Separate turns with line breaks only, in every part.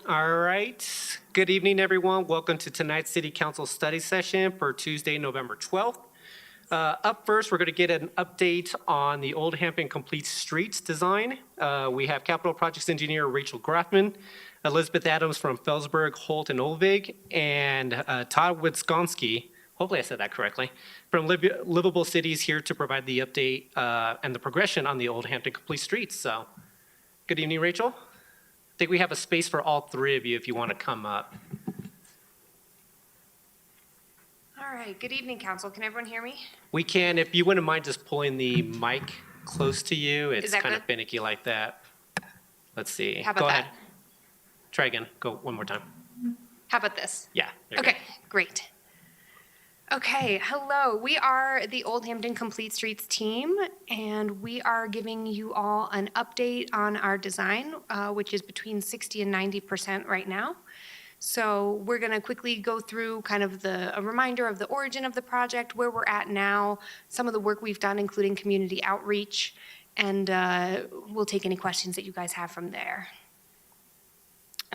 All right. Good evening, everyone. Welcome to tonight's City Council study session for Tuesday, November 12th. Up first, we're going to get an update on the Old Hampton Complete Streets design. We have Capital Projects Engineer Rachel Grafman, Elizabeth Adams from Felsburg, Holt and Ullevig, and Todd Witzgonski, hopefully I said that correctly, from Livable Cities here to provide the update and the progression on the Old Hampton Complete Streets. So, good evening, Rachel. I think we have a space for all three of you if you want to come up.
All right, good evening, Council. Can everyone hear me?
We can, if you wouldn't mind just pulling the mic close to you. It's kind of finicky like that. Let's see.
How about
Go
that?
ahead. Try again. Go one more time.
How about this?
Yeah.
Okay, great. Okay, hello. We are the Old Hampton Complete Streets team, and we are giving you all an update on our design, which is between 60 and 90% right now. So we're going to quickly go through kind of a reminder of the origin of the project, where we're at now, some of the work we've done, including community outreach, and we'll take any questions that you guys have from there.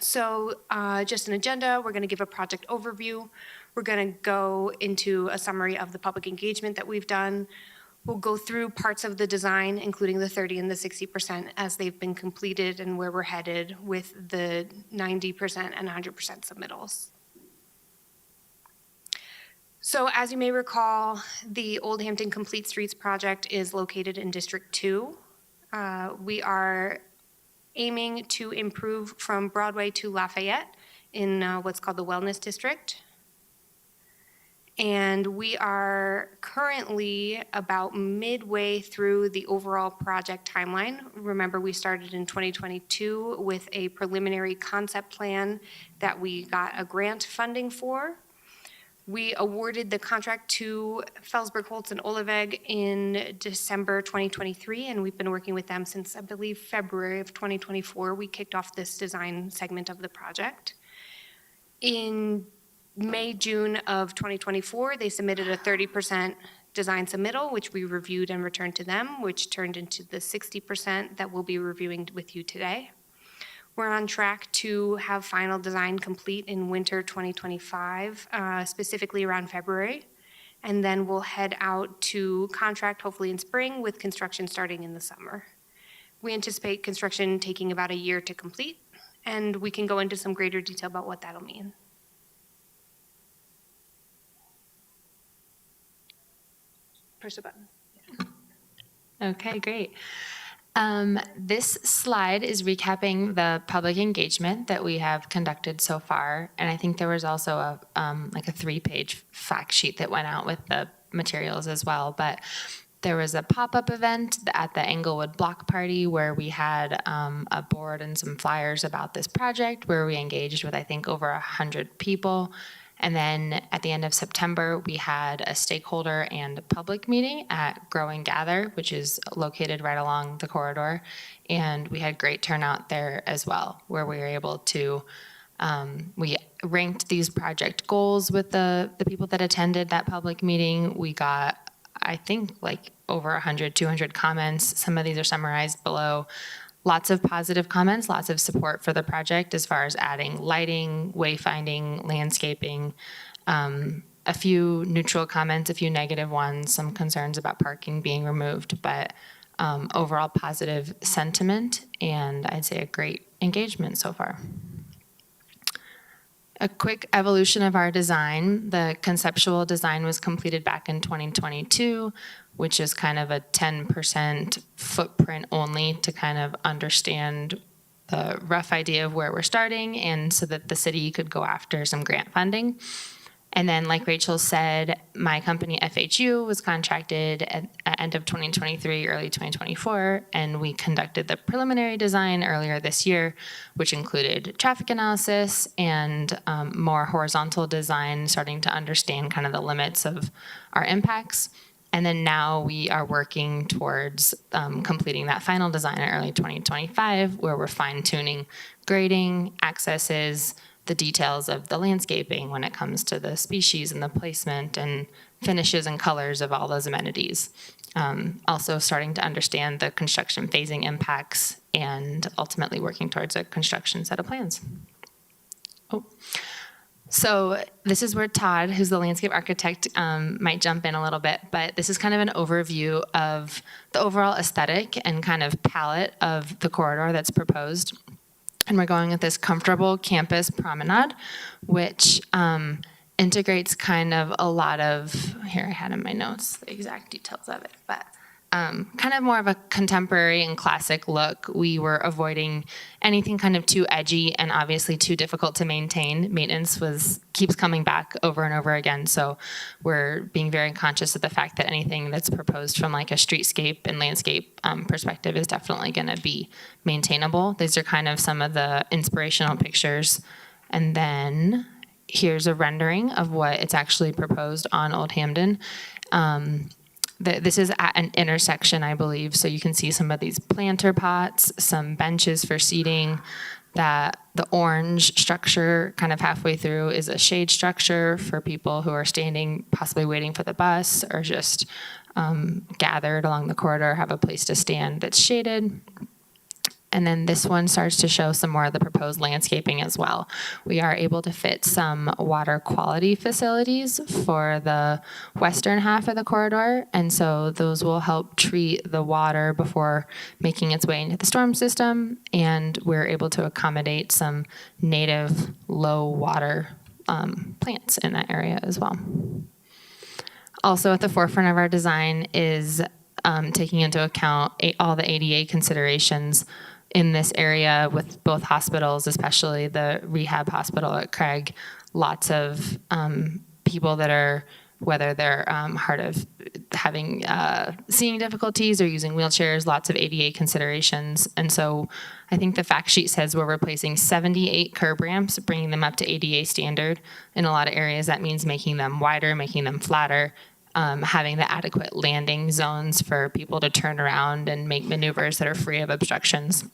So just an agenda, we're going to give a project overview. We're going to go into a summary of the public engagement that we've done. We'll go through parts of the design, including the 30 and the 60% as they've been completed and where we're headed with the 90% and 100% submittals. So as you may recall, the Old Hampton Complete Streets project is located in District 2. We are aiming to improve from Broadway to Lafayette in what's called the Wellness District. And we are currently about midway through the overall project timeline. Remember, we started in 2022 with a preliminary concept plan that we got a grant funding for. We awarded the contract to Felsburg, Holt and Ullevig in December 2023, and we've been working with them since, I believe, February of 2024. We kicked off this design segment of the project. In May, June of 2024, they submitted a 30% design submittal, which we reviewed and returned to them, which turned into the 60% that we'll be reviewing with you today. We're on track to have final design complete in winter 2025, specifically around February. And then we'll head out to contract, hopefully in spring, with construction starting in the summer. We anticipate construction taking about a year to complete, and we can go into some greater detail about what that'll mean. Push the button.
Okay, great. This slide is recapping the public engagement that we have conducted so far, and I think there was also a like a 3-page fact sheet that went out with the materials as well. But there was a pop-up event at the Englewood Block Party where we had a board and some flyers about this project, where we engaged with I think over 100 people. And then at the end of September, we had a stakeholder and public meeting at Grow and Gather, which is located right along the corridor. And we had great turnout there as well, where we were able to, we ranked these project goals with the people that attended that public meeting. We got, I think, like over 100, 200 comments. Some of these are summarized below. Lots of positive comments, lots of support for the project as far as adding lighting, wayfinding, landscaping, a few neutral comments, a few negative ones, some concerns about parking being removed, but overall positive sentiment, and I'd say a great engagement so far. A quick evolution of our design. The conceptual design was completed back in 2022, which is kind of a 10% footprint only to kind of understand the rough idea of where we're starting, and so that the city could go after some grant funding. And then, like Rachel said, my company FHU was contracted at end of 2023, early 2024, and we conducted the preliminary design earlier this year, which included traffic analysis and more horizontal design, starting to understand kind of the limits of our impacts. And then now we are working towards completing that final design in early 2025, where we're fine-tuning grading, accesses, the details of the landscaping when it comes to the species and the placement and finishes and colors of all those amenities. Also starting to understand the construction phasing impacts and ultimately working towards a construction set of plans. So this is where Todd, who's the landscape architect, might jump in a little bit, but this is kind of an overview of the overall aesthetic and kind of palette of the corridor that's proposed. And we're going with this comfortable campus promenade, which integrates kind of a lot of, here I had in my notes the exact details of it, but kind of more of a contemporary and classic look. We were avoiding anything kind of too edgy and obviously too difficult to maintain. Maintenance keeps coming back over and over again, so we're being very conscious of the fact that anything that's proposed from like a streetscape and landscape perspective is definitely going to be maintainable. These are kind of some of the inspirational pictures, and then here's a rendering of what it's actually proposed on Old Hampden. This is at an intersection, I believe, so you can see some of these planter pots, some benches for seating. That the orange structure kind of halfway through is a shade structure for people who are standing, possibly waiting for the bus, or just gathered along the corridor, have a place to stand that's shaded. And then this one starts to show some more of the proposed landscaping as well. We are able to fit some water quality facilities for the western half of the corridor, and so those will help treat the water before making its way into the storm system, and we're able to accommodate some native low water plants in that area as well. Also at the forefront of our design is taking into account all the ADA considerations in this area with both hospitals, especially the rehab hospital at Craig. Lots of people that are, whether they're hard of having seeing difficulties or using wheelchairs, lots of ADA considerations. And so I think the fact sheet says we're replacing 78 curb ramps, bringing them up to ADA standard. In a lot of areas, that means making them wider, making them flatter, having the adequate landing zones for people to turn around and make maneuvers that are free of obstructions.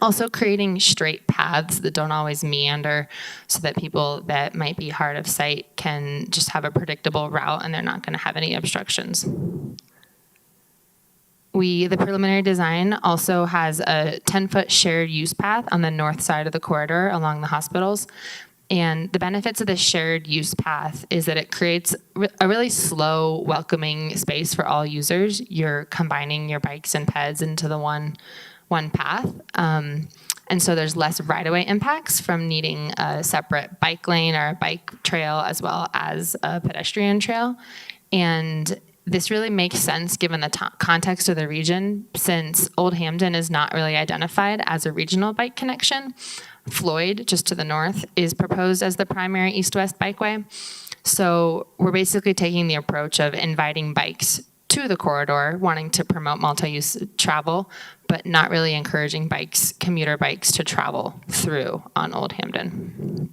Also creating straight paths that don't always meander so that people that might be hard of sight can just have a predictable route and they're not going to have any obstructions. The preliminary design also has a 10-foot shared use path on the north side of the corridor along the hospitals. And the benefits of this shared use path is that it creates a really slow, welcoming space for all users. You're combining your bikes and peds into the one path. And so there's less right-of-way impacts from needing a separate bike lane or a bike trail as well as a pedestrian trail. And this really makes sense given the context of the region, since Old Hampden is not really identified as a regional bike connection. Floyd, just to the north, is proposed as the primary east-west bikeway. So we're basically taking the approach of inviting bikes to the corridor, wanting to promote multi-use travel, but not really encouraging commuter bikes to travel through on Old Hampden.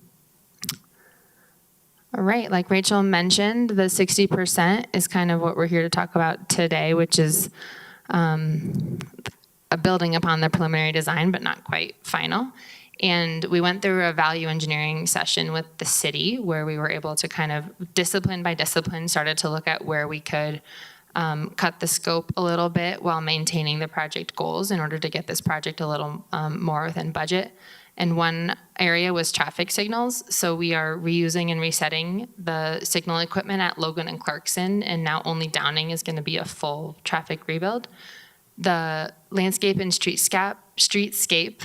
All right, like Rachel mentioned, the 60% is kind of what we're here to talk about today, which is a building upon the preliminary design, but not quite final. And we went through a value engineering session with the city where we were able to kind of discipline by discipline started to look at where we could cut the scope a little bit while maintaining the project goals in order to get this project a little more within budget. And one area was traffic signals. So we are reusing and resetting the signal equipment at Logan and Clarkson, and now only Downing is going to be a full traffic rebuild. The landscape and streetscape,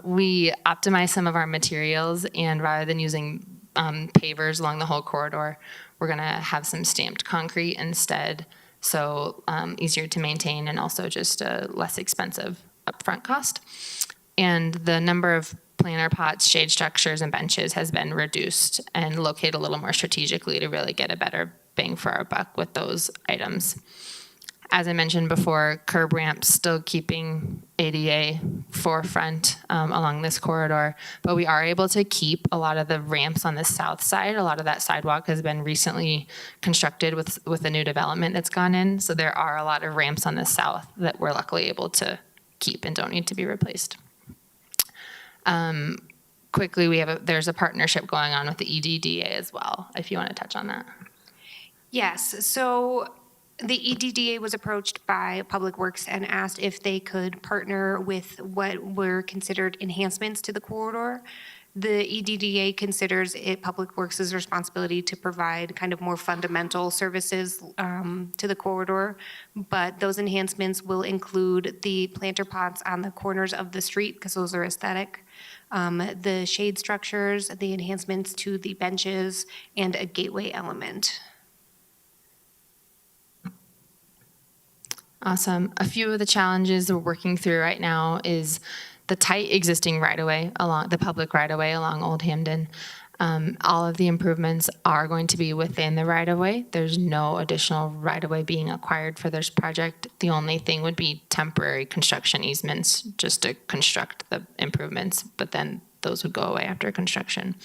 we optimize some of our materials, and rather than using pavers along the whole corridor, we're going to have some stamped concrete instead. So easier to maintain and also just a less expensive upfront cost. And the number of planter pots, shade structures, and benches has been reduced and located a little more strategically to really get a better bang for our buck with those items. As I mentioned before, curb ramps still keeping ADA forefront along this corridor, but we are able to keep a lot of the ramps on the south side. A lot of that sidewalk has been recently constructed with the new development that's gone in, so there are a lot of ramps on the south that we're luckily able to keep and don't need to be replaced. Quickly, there's a partnership going on with the EDDA as well, if you want to touch on that.
Yes, so the EDDA was approached by Public Works and asked if they could partner with what were considered enhancements to the corridor. The EDDA considers it Public Works' responsibility to provide kind of more fundamental services to the corridor, but those enhancements will include the planter pots on the corners of the street, because those are aesthetic, the shade structures, the enhancements to the benches, and a gateway element.
Awesome. A few of the challenges we're working through right now is the tight existing right-of-way along the public right-of-way along Old Hampden. All of the improvements are going to be within the right-of-way. There's no additional right-of-way being acquired for this project. The only thing would be temporary construction easements just to construct the improvements, but then those would go away after construction.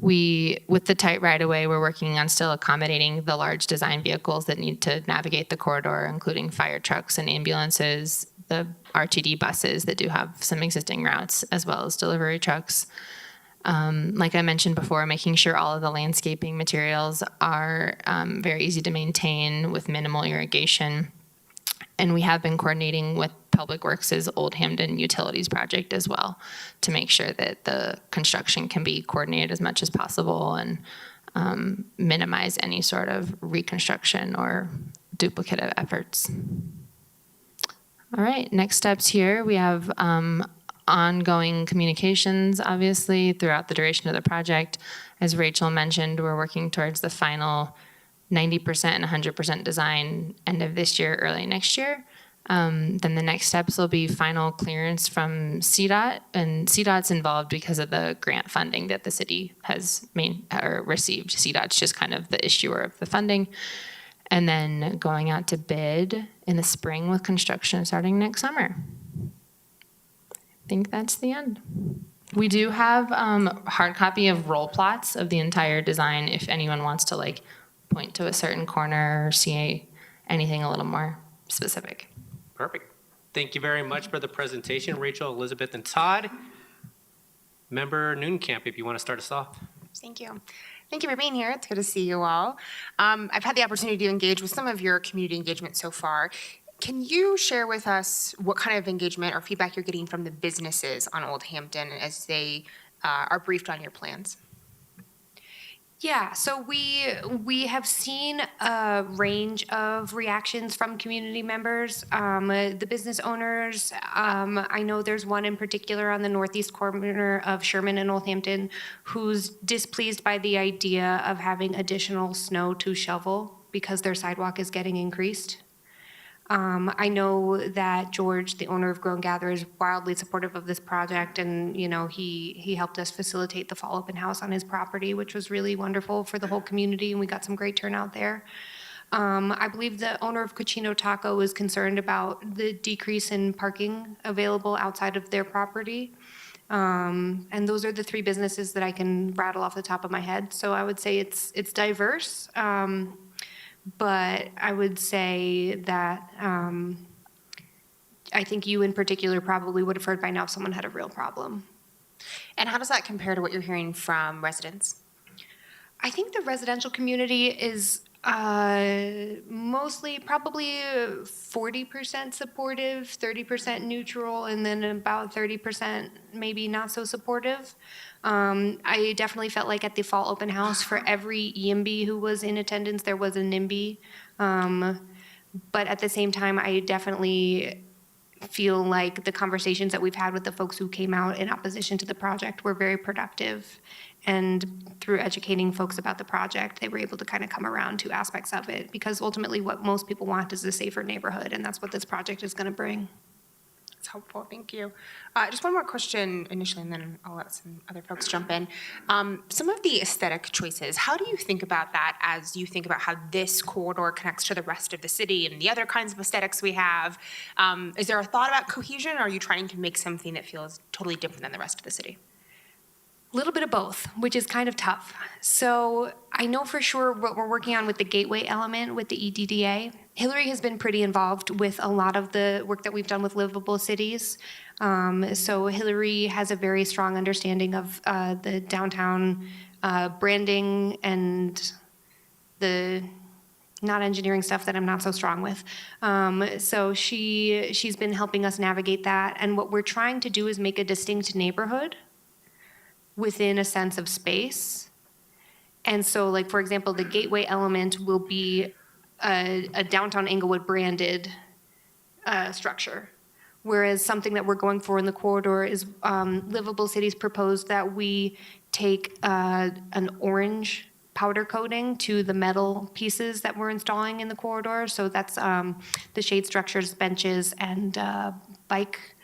With the tight right-of-way, we're working on still accommodating the large design vehicles that need to navigate the corridor, including fire trucks and ambulances, the RTD buses that do have some existing routes, as well as delivery trucks. Like I mentioned before, making sure all of the landscaping materials are very easy to maintain with minimal irrigation. And we have been coordinating with Public Works' Old Hampden Utilities project as well to make sure that the construction can be coordinated as much as possible and minimize any sort of reconstruction or duplicative efforts. All right, next steps here, we have ongoing communications, obviously, throughout the duration of the project. As Rachel mentioned, we're working towards the final 90% and 100% design end of this year, early next year. Then the next steps will be final clearance from CDOT, and CDOT's involved because of the grant funding that the city has received. CDOT's just kind of the issuer of the funding. And then going out to bid in the spring with construction starting next summer. I think that's the end. We do have a hard copy of roll plots of the entire design if anyone wants to like point to a certain corner or see anything a little more specific.
Perfect. Thank you very much for the presentation, Rachel, Elizabeth, and Todd. Member Noonkamp, if you want to start us off.
Thank you. Thank you for being here. It's good to see you all. I've had the opportunity to engage with some of your community engagement so far. Can you share with us what kind of engagement or feedback you're getting from the businesses on Old Hampden as they are briefed on your plans?
Yeah, so we have seen a range of reactions from community members, the business owners. I know there's one in particular on the northeast corner of Sherman and Old Hampden who's displeased by the idea of having additional snow to shovel because their sidewalk is getting increased. I know that George, the owner of Grown Gather, is wildly supportive of this project, and he helped us facilitate the fall open house on his property, which was really wonderful for the whole community, and we got some great turnout there. I believe the owner of Cochino Taco is concerned about the decrease in parking available outside of their property. And those are the three businesses that I can rattle off the top of my head. So I would say it's diverse. But I would say that I think you in particular probably would have heard by now if someone had a real problem.
And how does that compare to what you're hearing from residents?
I think the residential community is mostly probably 40% supportive, 30% neutral, and then about 30% maybe not so supportive. I definitely felt like at the fall open house, for every EMB who was in attendance, there was a NIMBY. But at the same time, I definitely feel like the conversations that we've had with the folks who came out in opposition to the project were very productive. And through educating folks about the project, they were able to kind of come around to aspects of it, because ultimately what most people want is a safer neighborhood, and that's what this project is going to bring.
That's helpful, thank you. Just one more question initially, and then I'll let some other folks jump in. Some of the aesthetic choices, how do you think about that as you think about how this corridor connects to the rest of the city and the other kinds of aesthetics we have? Is there a thought about cohesion, or are you trying to make something that feels totally different than the rest of the city?
A little bit of both, which is kind of tough. So I know for sure what we're working on with the gateway element with the EDDA. Hillary has been pretty involved with a lot of the work that we've done with Livable Cities. So Hillary has a very strong understanding of the downtown branding and the not engineering stuff that I'm not so strong with. So she's been helping us navigate that. And what we're trying to do is make a distinct neighborhood. within a sense of space. And so, like, for example, the gateway element will be a downtown Englewood branded structure. Whereas something that we're going for in the corridor is Livable Cities proposed that we take an orange powder coating to the metal pieces that we're installing in the corridor. So that's the shade structures, benches, and bike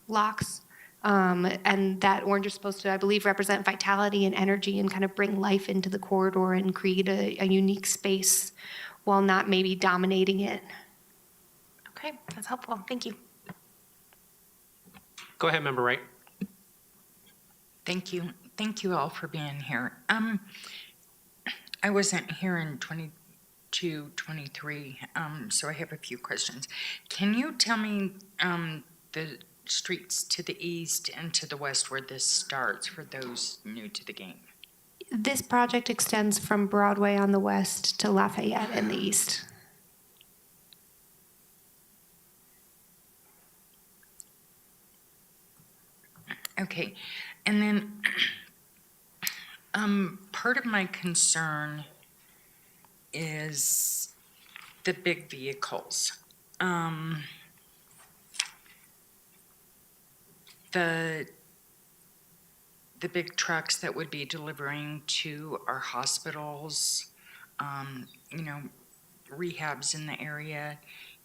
locks. And that orange is supposed to, I believe, represent vitality and energy and kind of bring life into the corridor and create a unique space while not maybe dominating it.
Okay, that's helpful. Thank you.
Go ahead, Member Wright.
Thank you. Thank you all for being here. I wasn't here in 22, 23, so I have a few questions. Can you tell me the streets to the east and to the west where this starts for those new to the game?
This project extends from Broadway on the west to Lafayette in the east.
Okay, and then part of my concern is the big vehicles. The big trucks that would be delivering to our hospitals, rehabs in the area,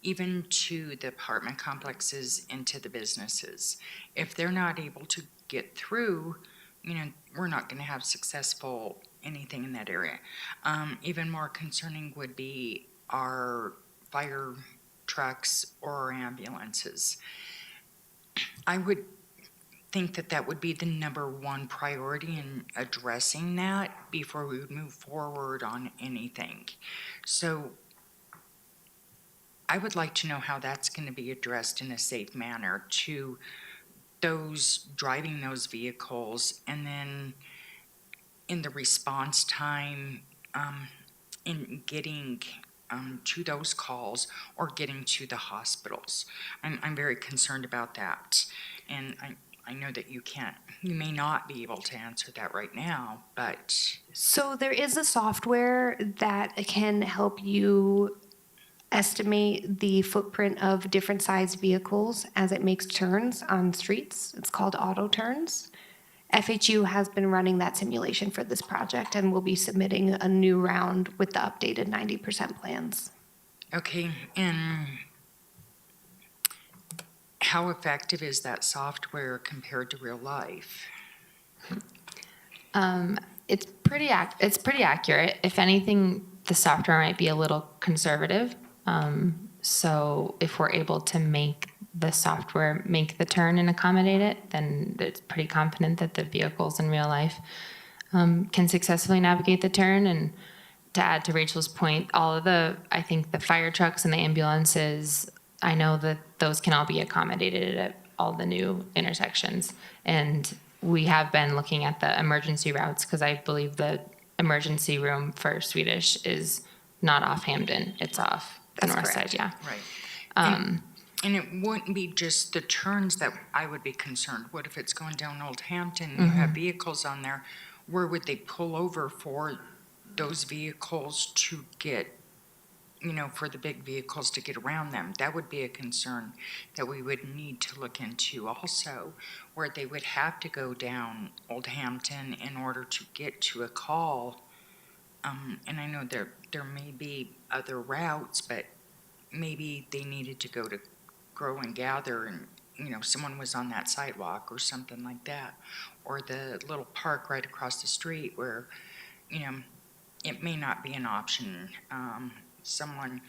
even to the apartment complexes and to the businesses. If they're not able to get through, we're not going to have successful anything in that area. Even more concerning would be our fire trucks or our ambulances. I would think that would be the number one priority in addressing that before we would move forward on anything. So I would like to know how that's going to be addressed in a safe manner to those driving those vehicles, and then in the response time in getting to those calls or getting to the hospitals. I'm very concerned about that. And I know that you may not be able to answer that right now, but.
So there is a software that can help you estimate the footprint of different sized vehicles as it makes turns on streets. It's called Auto Turns. FHU has been running that simulation for this project and will be submitting a new round with the updated 90% plans.
Okay, and how effective is that software compared to real life?
It's pretty accurate. If anything, the software might be a little conservative. So if we're able to make the software make the turn and accommodate it, then it's pretty confident that the vehicles in real life can successfully navigate the turn. And to add to Rachel's point, I think the fire trucks and the ambulances, I know that those can all be accommodated at all the new intersections. And we have been looking at the emergency routes because I believe the emergency room for Swedish is not off Hampden, it's off the north side, yeah.
Right. And it wouldn't be just the turns that I would be concerned. What if it's going down Old Hampton, you have vehicles on there, where would they pull over for those vehicles to get, for the big vehicles to get around them? That would be a concern that we would need to look into also, where they would have to go down Old Hampton in order to get to a call. And I know there may be other routes, but maybe they needed to go to Grow and Gather and, someone was on that sidewalk or something like that. Or the little park right across the street where, it may not be an option. Someone,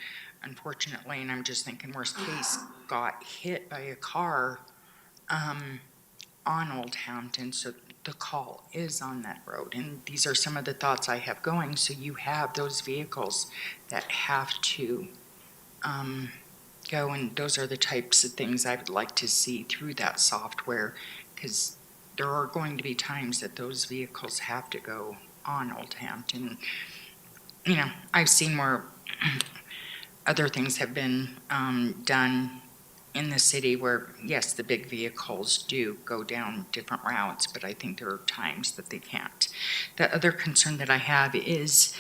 unfortunately, and I'm just thinking worst case, got hit by a car on Old Hampton, so the call is on that road. And these are some of the thoughts I have going. So you have those vehicles that have to go, and those are the types of things I would like to see through that software, because there are going to be times that those vehicles have to go on Old Hampton. I've seen where other things have been done in the city where, yes, the big vehicles do go down different routes, but I think there are times that they can't. The other concern that I have is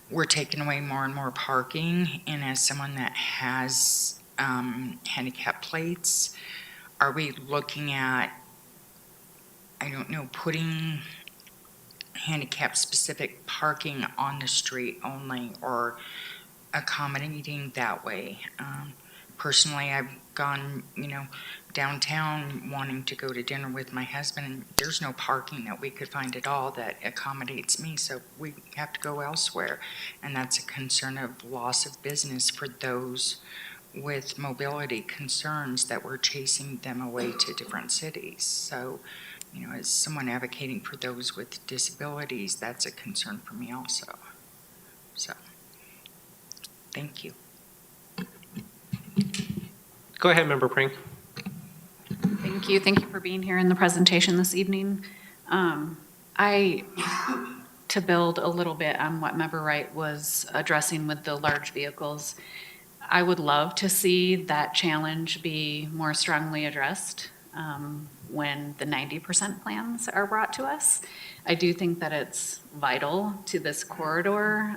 we're taking away more and more parking, and as someone that has handicap plates, are we looking at, I don't know, putting handicap-specific parking on the street only, or accommodating that way? Personally, I've gone, downtown wanting to go to dinner with my husband, and there's no parking that we could find at all that accommodates me, so we have to go elsewhere. And that's a concern of loss of business for those with mobility concerns that we're chasing them away to different cities. So, as someone advocating for those with disabilities, that's a concern for me also. So, thank you.
Go ahead, Member Pring.
Thank you. Thank you for being here in the presentation this evening. To build a little bit on what Member Wright was addressing with the large vehicles, I would love to see that challenge be more strongly addressed when the 90% plans are brought to us. I do think that it's vital to this corridor.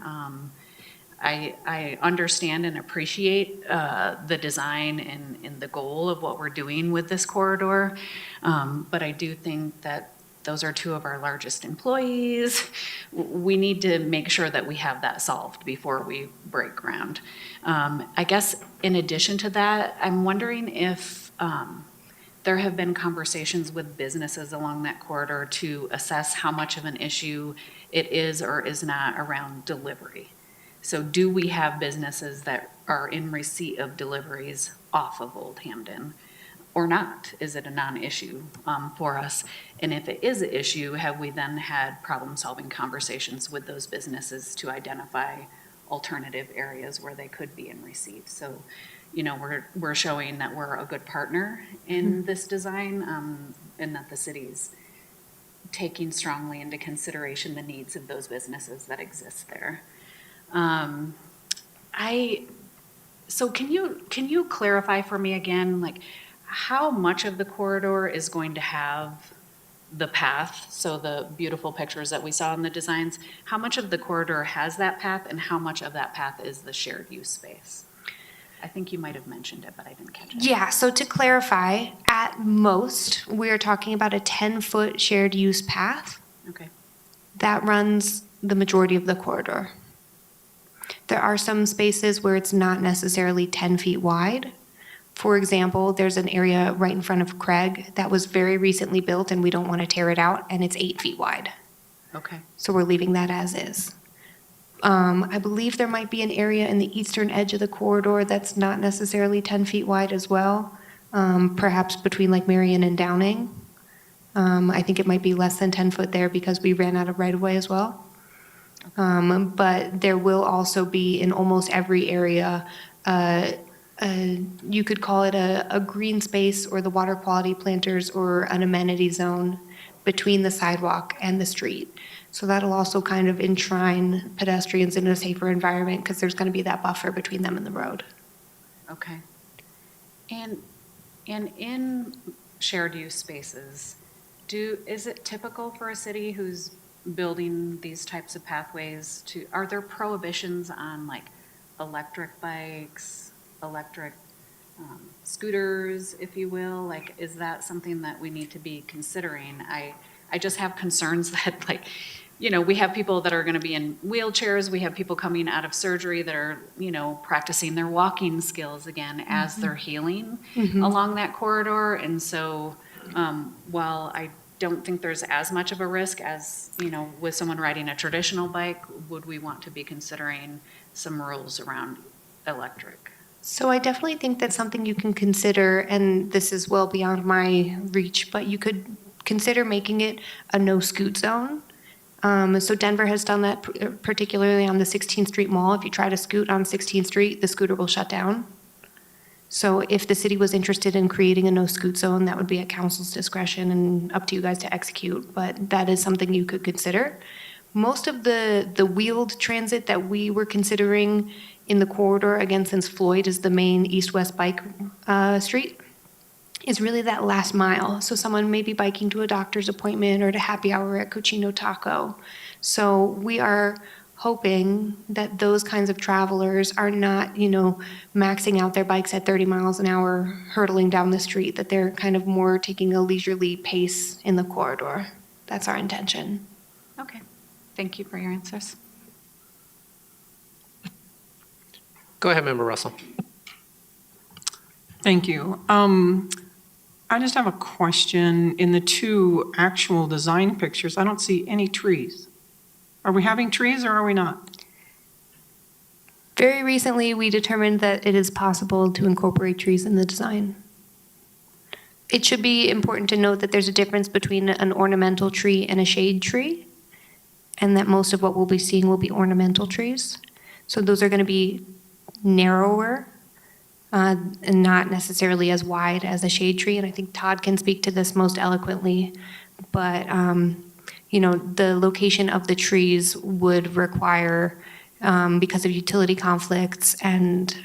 I understand and appreciate the design and the goal of what we're doing with this corridor, but I do think that those are two of our largest employees. We need to make sure that we have that solved before we break ground. I guess in addition to that, I'm wondering if there have been conversations with businesses along that corridor to assess how much of an issue it is or is not around delivery. So do we have businesses that are in receipt of deliveries off of Old Hampden or not? Is it a non-issue for us? And if it is an issue, have we then had problem-solving conversations with those businesses to identify alternative areas where they could be in receipt? So, we're showing that we're a good partner in this design and that the city's taking strongly into consideration the needs of those businesses that exist there. So can you clarify for me again, like how much of the corridor is going to have the path? So the beautiful pictures that we saw in the designs, how much of the corridor has that path and how much of that path is the shared use space? I think you might have mentioned it, but I didn't catch it.
Yeah, so to clarify, at most, we're talking about a 10-foot shared use path
Okay.
that runs the majority of the corridor. There are some spaces where it's not necessarily 10 feet wide. For example, there's an area right in front of Craig that was very recently built and we don't want to tear it out, and it's 8 feet wide.
Okay.
So we're leaving that as is. I believe there might be an area in the eastern edge of the corridor that's not necessarily 10 feet wide as well, perhaps between like Marion and Downing. I think it might be less than 10 foot there because we ran out of right-of-way as well. But there will also be in almost every area, you could call it a green space or the water quality planters or an amenity zone between the sidewalk and the street. So that'll also kind of enshrine pedestrians in a safer environment because there's going to be that buffer between them and the road.
Okay. And in shared use spaces, is it typical for a city who's building these types of pathways are there prohibitions on like electric bikes, electric scooters, if you will? Like, is that something that we need to be considering? I just have concerns that we have people that are going to be in wheelchairs. We have people coming out of surgery that are, practicing their walking skills again as they're healing along that corridor. And so while I don't think there's as much of a risk as, with someone riding a traditional bike, would we want to be considering some rules around electric?
So I definitely think that's something you can consider, and this is well beyond my reach, but you could consider making it a no-scoot zone. So Denver has done that particularly on the 16th Street Mall. If you try to scoot on 16th Street, the scooter will shut down. So if the city was interested in creating a no-scoot zone, that would be at council's discretion and up to you guys to execute, but that is something you could consider. Most of the wheeled transit that we were considering in the corridor, again, since Floyd is the main east-west bike street, is really that last mile. So someone may be biking to a doctor's appointment or to happy hour at Cochino Taco. So we are hoping that those kinds of travelers are not, maxing out their bikes at 30 miles an hour, hurtling down the street, that they're kind of more taking a leisurely pace in the corridor. That's our intention.
Okay, thank you for your answers.
Go ahead, Member Russell.
Thank you. I just have a question. In the two actual design pictures, I don't see any trees. Are we having trees or are we not?
Very recently, we determined that it is possible to incorporate trees in the design. It should be important to note that there's a difference between an ornamental tree and a shade tree, and that most of what we'll be seeing will be ornamental trees. So those are going to be narrower and not necessarily as wide as a shade tree. And I think Todd can speak to this most eloquently. But, the location of the trees would require, because of utility conflicts and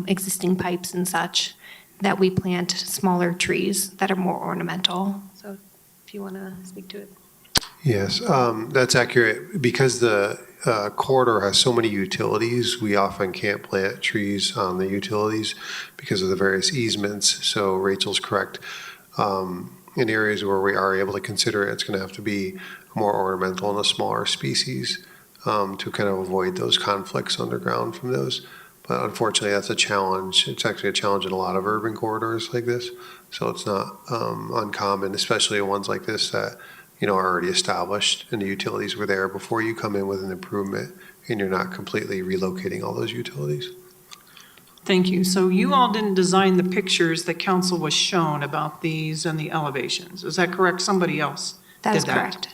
existing pipes and such, that we plant smaller trees that are more ornamental. So if you want to speak to it.
Yes, that's accurate. Because the corridor has so many utilities, we often can't plant trees on the utilities because of the various easements. So Rachel's correct. In areas where we are able to consider it, it's going to have to be more ornamental and a smaller species to kind of avoid those conflicts underground from those. But unfortunately, that's a challenge. It's actually a challenge in a lot of urban corridors like this. So it's not uncommon, especially in ones like this that are already established and the utilities were there before you come in with an improvement and you're not completely relocating all those utilities.
Thank you. So you all didn't design the pictures that council was shown about these and the elevations. Is that correct? Somebody else
That is
did that?
correct.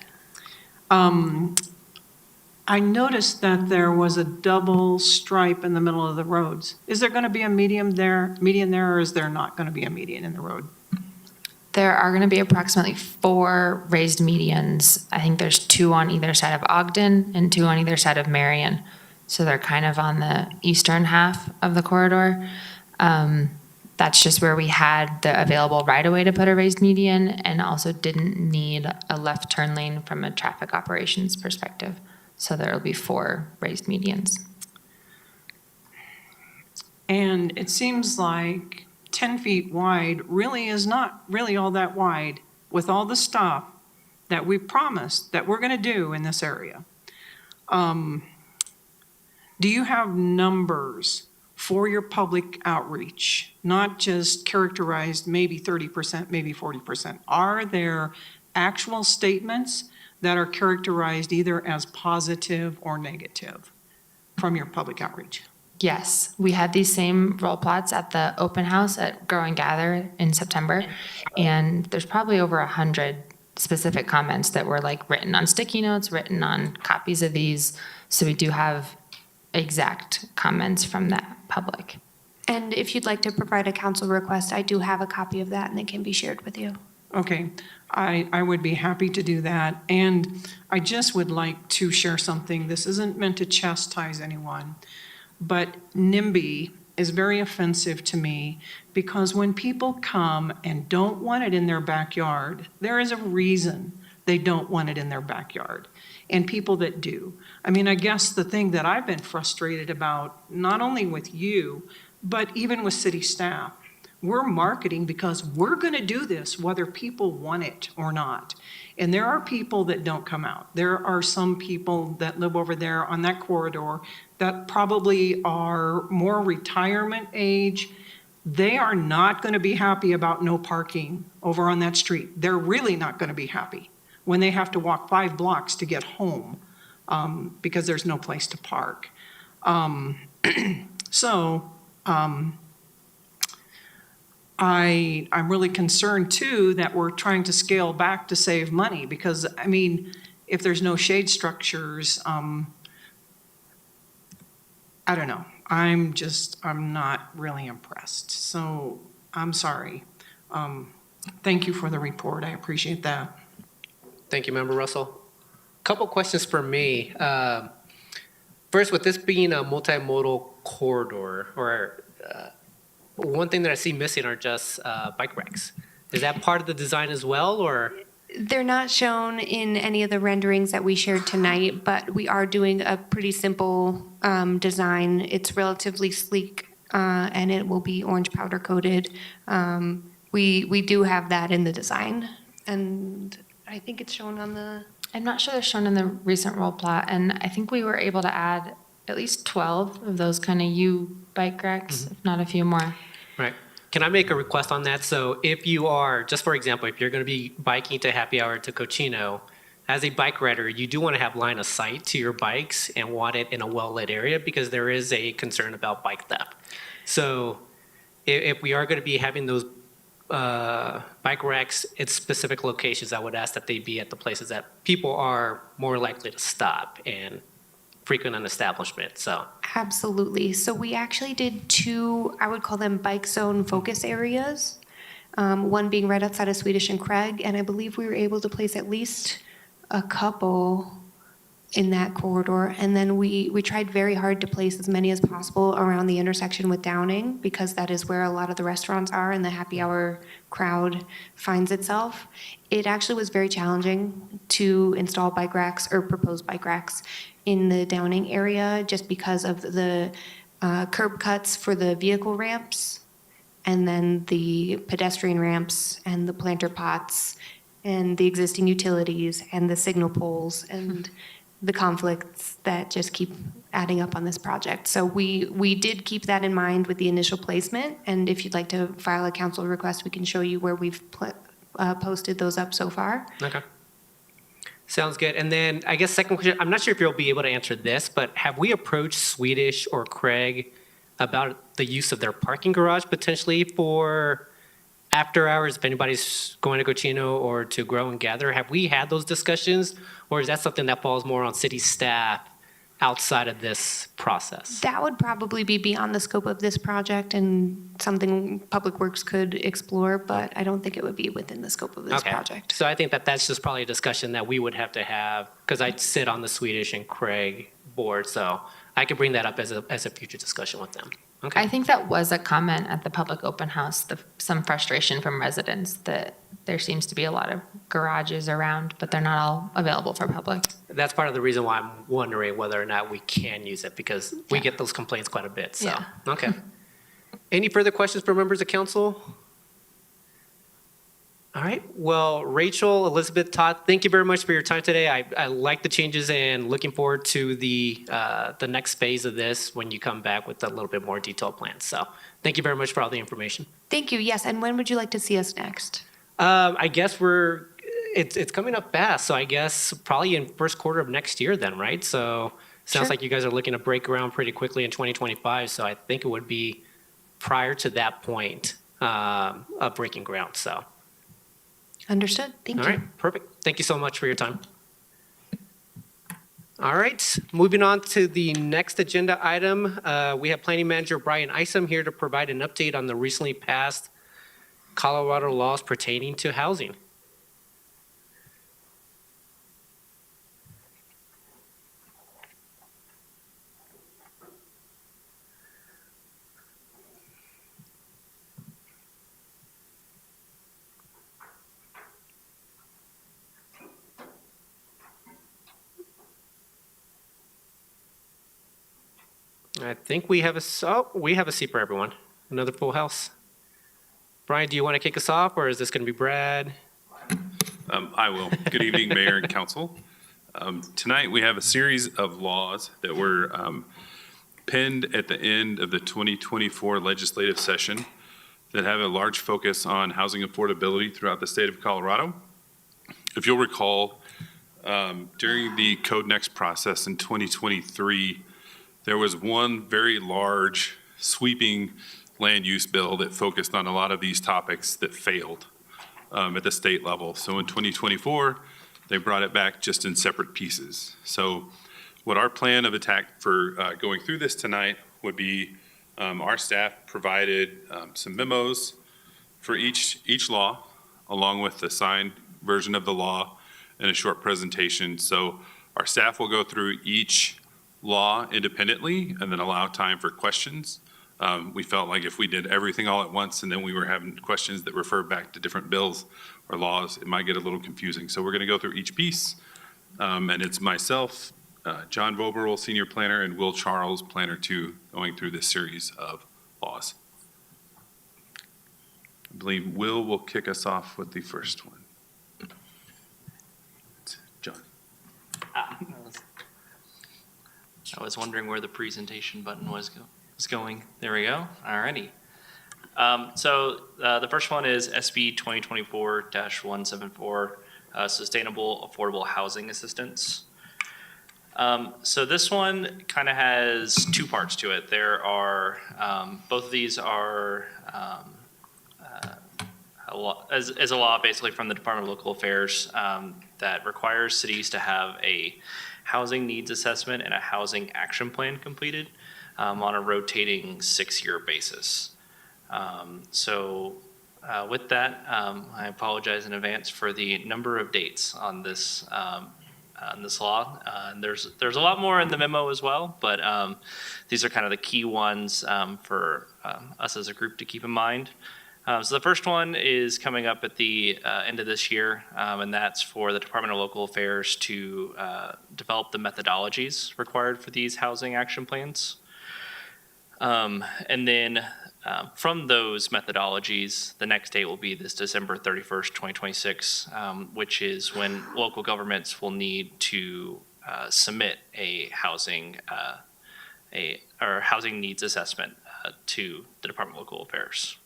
I noticed that there was a double stripe in the middle of the roads. Is there going to be a median there, or is there not going to be a median in the road?
There are going to be approximately 4 raised medians. I think there's 2 on either side of Ogden and 2 on either side of Marion. So they're kind of on the eastern half of the corridor. That's just where we had the available right-of-way to put a raised median and also didn't need a left turn lane from a traffic operations perspective. So there will be 4 raised medians.
And it seems like 10 feet wide really is not really all that wide with all the stuff that we promised that we're going to do in this area. Do you have numbers for your public outreach, not just characterized maybe 30%, maybe 40%? Are there actual statements that are characterized either as positive or negative from your public outreach?
Yes, we had these same roll plots at the open house at Grow and Gather in September, and there's probably over 100 specific comments that were like written on sticky notes, written on copies of these. So we do have exact comments from that public.
And if you'd like to provide a council request, I do have a copy of that and it can be shared with you.
Okay, I would be happy to do that. And I just would like to share something. This isn't meant to chastise anyone, but NIMBY is very offensive to me because when people come and don't want it in their backyard, there is a reason they don't want it in their backyard. And people that do. I mean, I guess the thing that I've been frustrated about, not only with you, but even with city staff, we're marketing because we're going to do this whether people want it or not. And there are people that don't come out. There are some people that live over there on that corridor that probably are more retirement age. They are not going to be happy about no parking over on that street. They're really not going to be happy when they have to walk 5 blocks to get home because there's no place to park. I'm really concerned too that we're trying to scale back to save money because, I mean, if there's no shade structures, I don't know. I'm not really impressed. So I'm sorry. Thank you for the report. I appreciate that.
Thank you, Member Russell. Couple questions for me. First, with this being a multimodal corridor, or one thing that I see missing are just bike racks. Is that part of the design as well, or?
They're not shown in any of the renderings that we shared tonight, but we are doing a pretty simple design. It's relatively sleek, and it will be orange powder coated. We do have that in the design, and I think it's shown on the,
I'm not sure they're shown in the recent roll plot, and I think we were able to add at least 12 of those kind of U bike racks, if not a few more.
Right. Can I make a request on that? So if you are, just for example, if you're going to be biking to happy hour to Cochino, as a bike rider, you do want to have line of sight to your bikes and want it in a well-lit area because there is a concern about bike theft. So if we are going to be having those bike racks at specific locations, I would ask that they be at the places that people are more likely to stop and frequent an establishment, so.
absolutely. So we actually did two, I would call them bike zone focus areas. One being right outside of Swedish and Craig, and I believe we were able to place at least a couple in that corridor. And then we tried very hard to place as many as possible around the intersection with Downing, because that is where a lot of the restaurants are and the happy hour crowd finds itself. It actually was very challenging to install bike racks or propose bike racks in the Downing area just because of the curb cuts for the vehicle ramps, and then the pedestrian ramps and the planter pots and the existing utilities and the signal poles and the conflicts that just keep adding up on this project. So we did keep that in mind with the initial placement, and if you'd like to file a council request, we can show you where we've posted those up so far.
Okay. Sounds good. And then I guess second question, I'm not sure if you'll be able to answer this, but have we approached Swedish or Craig about the use of their parking garage potentially for after hours, if anybody's going to Cochino or to Grow and Gather? Have we had those discussions, or is that something that falls more on city staff outside of this process?
That would probably be beyond the scope of this project and something Public Works could explore, but I don't think it would be within the scope of this
Okay.
project.
So I think that that's just probably a discussion that we would have to have, because I sit on the Swedish and Craig board, so I could bring that up as a future discussion with them. Okay.
I think that was a comment at the public open house, some frustration from residents that there seems to be a lot of garages around, but they're not all available for public.
That's part of the reason why I'm wondering whether or not we can use it, because we get those complaints quite a bit, so.
Yeah.
Okay. Any further questions from members of council? All right, well, Rachel, Elizabeth, Todd, thank you very much for your time today. I like the changes and looking forward to the next phase of this when you come back with a little bit more detailed plan. So thank you very much for all the information.
Thank you, yes, and when would you like to see us next?
I guess it's coming up fast, so I guess probably in first quarter of next year then, right? So sounds
Sure.
like you guys are looking to break ground pretty quickly in 2025, so I think it would be prior to that point of breaking ground, so.
Understood, thank
All
you.
right, perfect. Thank you so much for your time. All right, moving on to the next agenda item. We have Planning Manager Bryan Isham here to provide an update on the recently passed Colorado laws pertaining to housing. I think we have we have a seat for everyone. Another full house. Brian, do you want to kick us off, or is this going to be Brad?
I will. Good evening, Mayor and Council. Tonight, we have a series of laws that were penned at the end of the 2024 legislative session that have a large focus on housing affordability throughout the state of Colorado. If you'll recall, during the Code Next process in 2023, there was one very large sweeping land use bill that focused on a lot of these topics that failed at the state level. So in 2024, they brought it back just in separate pieces. So what our plan of attack for going through this tonight would be, our staff provided some memos for each law, along with the signed version of the law and a short presentation. So our staff will go through each law independently and then allow time for questions We felt like if we did everything all at once and then we were having questions that refer back to different bills or laws, it might get a little confusing. So we're going to go through each piece. And it's myself, John Voberl, Senior Planner, and Will Charles, Planner 2, going through this series of laws. I believe will kick us off with the first one. John.
I was wondering where the presentation button was going. There we go. Alrighty. So the first one is SB 2024-174, Sustainable Affordable Housing Assistance. So this one kind of has two parts to it. There are, both of these are a law basically from the Department of Local Affairs that requires cities to have a housing needs assessment and a housing action plan completed on a rotating 6-year basis. With that, I apologize in advance for the number of dates on this law. There's a lot more in the memo as well, but these are kind of the key ones for us as a group to keep in mind. So the first one is coming up at the end of this year, and that's for the Department of Local Affairs to develop the methodologies required for these housing action plans. And then from those methodologies, the next date will be this December 31st, 2026, which is when local governments will need to submit a housing needs assessment to the Department of Local Affairs.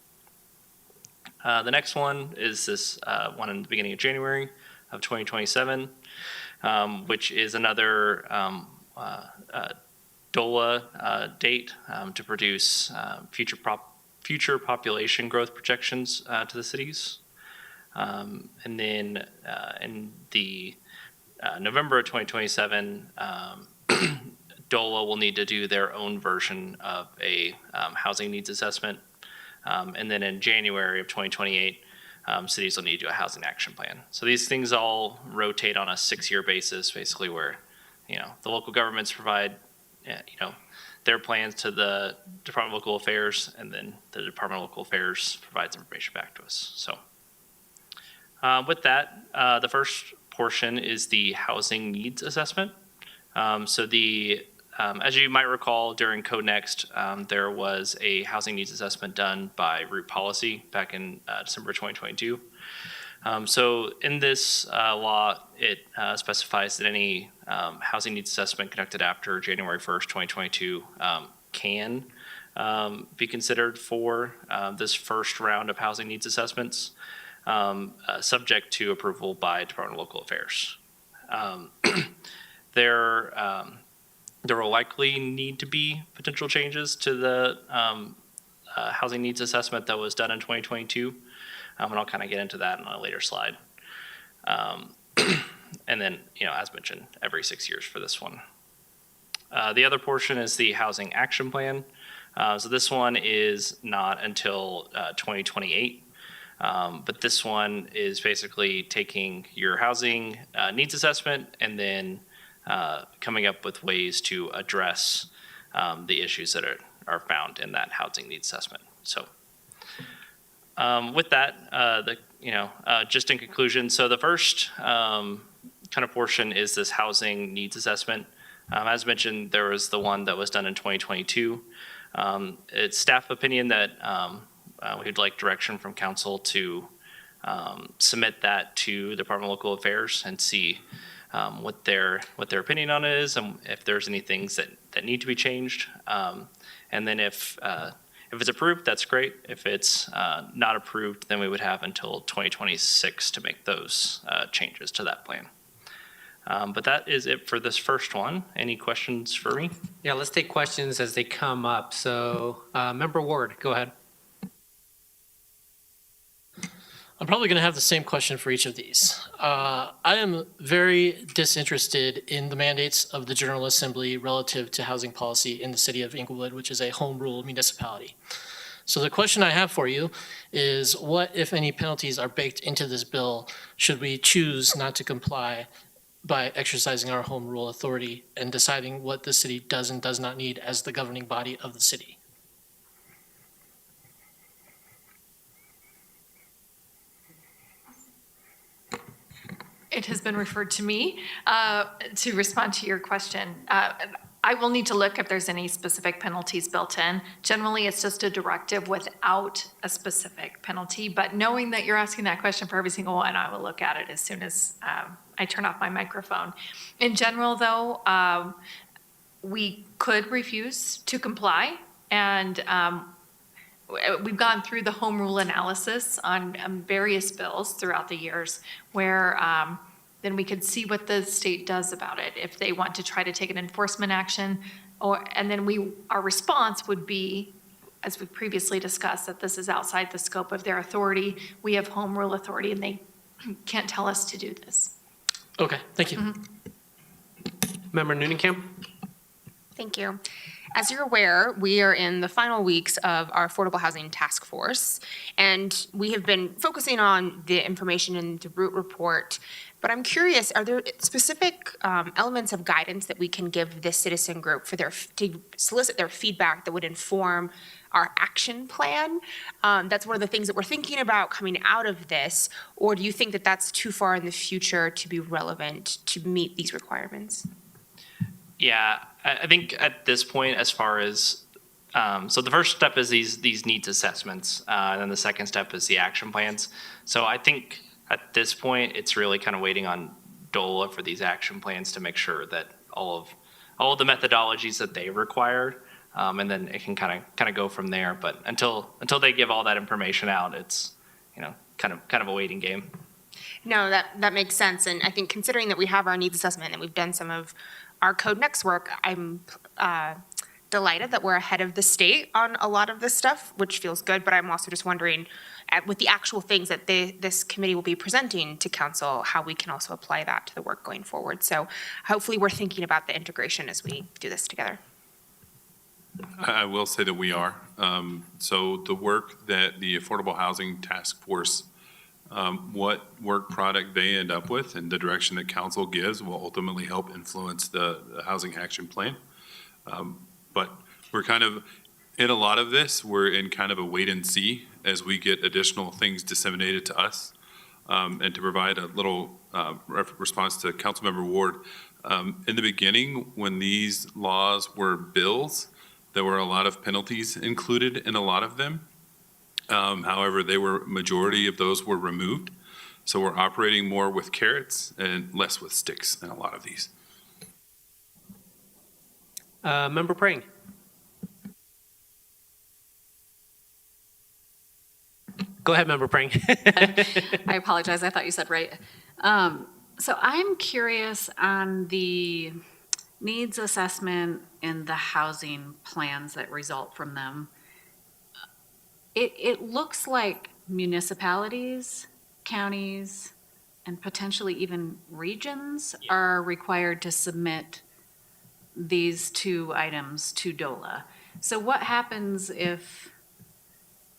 The next one is this one in the beginning of January of 2027, which is another DOLA date to produce future population growth projections to the cities. And then in the November of 2027, DOLA will need to do their own version of a housing needs assessment. And then in January of 2028, cities will need to do a housing action plan. So these things all rotate on a 6-year basis, basically where, the local governments provide, their plans to the Department of Local Affairs, and then the Department of Local Affairs provides information back to us. So with that, the first portion is the housing needs assessment. As you might recall, during Code Next, there was a housing needs assessment done by Root Policy back in December 2022. So in this law, it specifies that any housing needs assessment conducted after January 1st, 2022 can be considered for this first round of housing needs assessments, subject to approval by Department of Local Affairs. There will likely need to be potential changes to the housing needs assessment that was done in 2022. And I'll kind of get into that on a later slide. And then, as mentioned, every 6 years for this one. The other portion is the housing action plan. So this one is not until 2028. But this one is basically taking your housing needs assessment and then coming up with ways to address the issues that are found in that housing needs assessment. So with that, just in conclusion, so the first kind of portion is this housing needs assessment. As mentioned, there was the one that was done in 2022. It's staff opinion that we'd like direction from council to submit that to the Department of Local Affairs and see what their opinion on it is, and if there's any things that need to be changed. And then if it's approved, that's great. If it's not approved, then we would have until 2026 to make those changes to that plan. But that is it for this first one. Any questions for me?
Yeah, let's take questions as they come up. So, Member Ward, go ahead.
I'm probably going to have the same question for each of these. I am very disinterested in the mandates of the General Assembly relative to housing policy in the city of Inglewood, which is a home rule municipality. So the question I have for you is what, if any, penalties are baked into this bill should we choose not to comply by exercising our home rule authority and deciding what the city does and does not need as the governing body of the city?
it has been referred to me to respond to your question. I will need to look if there's any specific penalties built in. Generally, it's just a directive without a specific penalty, but knowing that you're asking that question for every single one, I will look at it as soon as I turn off my microphone. In general, though, we could refuse to comply, and we've gone through the home rule analysis on various bills throughout the years where then we could see what the state does about it, if they want to try to take an enforcement action, and then our response would be, as we previously discussed, that this is outside the scope of their authority. We have home rule authority, and they can't tell us to do this.
Okay, thank you.
Member Noonan-Camp?
Thank you. As you're aware, we are in the final weeks of our Affordable Housing Task Force, and we have been focusing on the information in the root report. But I'm curious, are there specific elements of guidance that we can give this citizen group to solicit their feedback that would inform our action plan? That's one of the things that we're thinking about coming out of this, or do you think that that's too far in the future to be relevant to meet these requirements?
Yeah, I think at this point, as far as, so the first step is these needs assessments, and then the second step is the action plans. So I think at this point, it's really kind of waiting on DOLA for these action plans to make sure that all of the methodologies that they require, and then it can kind of go from there. But until they give all that information out, it's, you know, kind of a waiting game.
No, that makes sense. And I think considering that we have our needs assessment and we've done some of our Code Next work, I'm delighted that we're ahead of the state on a lot of this stuff, which feels good. But I'm also just wondering, with the actual things that this committee will be presenting to council, how we can also apply that to the work going forward. So hopefully we're thinking about the integration as we do this together.
I will say that we are. So the work that the Affordable Housing Task Force, what work product they end up with and the direction that council gives will ultimately help influence the housing action plan. But we're kind of, in a lot of this, we're in kind of a wait and see as we get additional things disseminated to us. And to provide a little response to Councilmember Ward, in the beginning, when these laws were bills, there were a lot of penalties included in a lot of them. However, majority of those were removed. So we're operating more with carrots and less with sticks in a lot of these.
Member Prang? Go ahead, Member Prang.
I apologize, I thought you said right. So I'm curious on the needs assessment and the housing plans that result from them. It looks like municipalities, counties, and potentially even regions are required to submit these two items to DOLA. So what happens if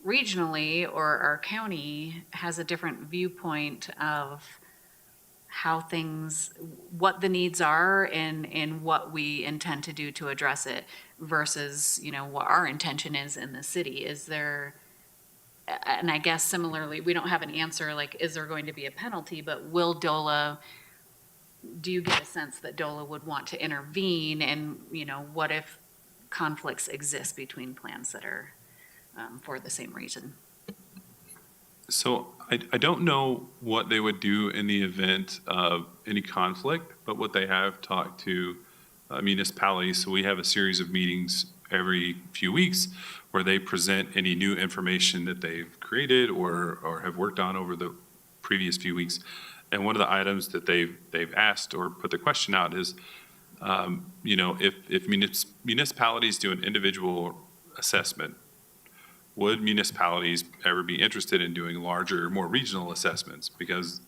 regionally or our county has a different viewpoint of how things, what the needs are and what we intend to do to address it versus, you know, what our intention is in the city? Is there, and I guess similarly, we don't have an answer, like, is there going to be a penalty, but will DOLA, do you get a sense that DOLA would want to intervene? And, you know, what if conflicts exist between plans that are for the same reason?
So I don't know what they would do in the event of any conflict, but what they have talked to municipalities. So we have a series of meetings every few weeks where they present any new information that they've created or have worked on over the previous few weeks. And one of the items that they've asked or put the question out is, you know, if municipalities do an individual assessment, would municipalities ever be interested in doing larger, more regional assessments? Because,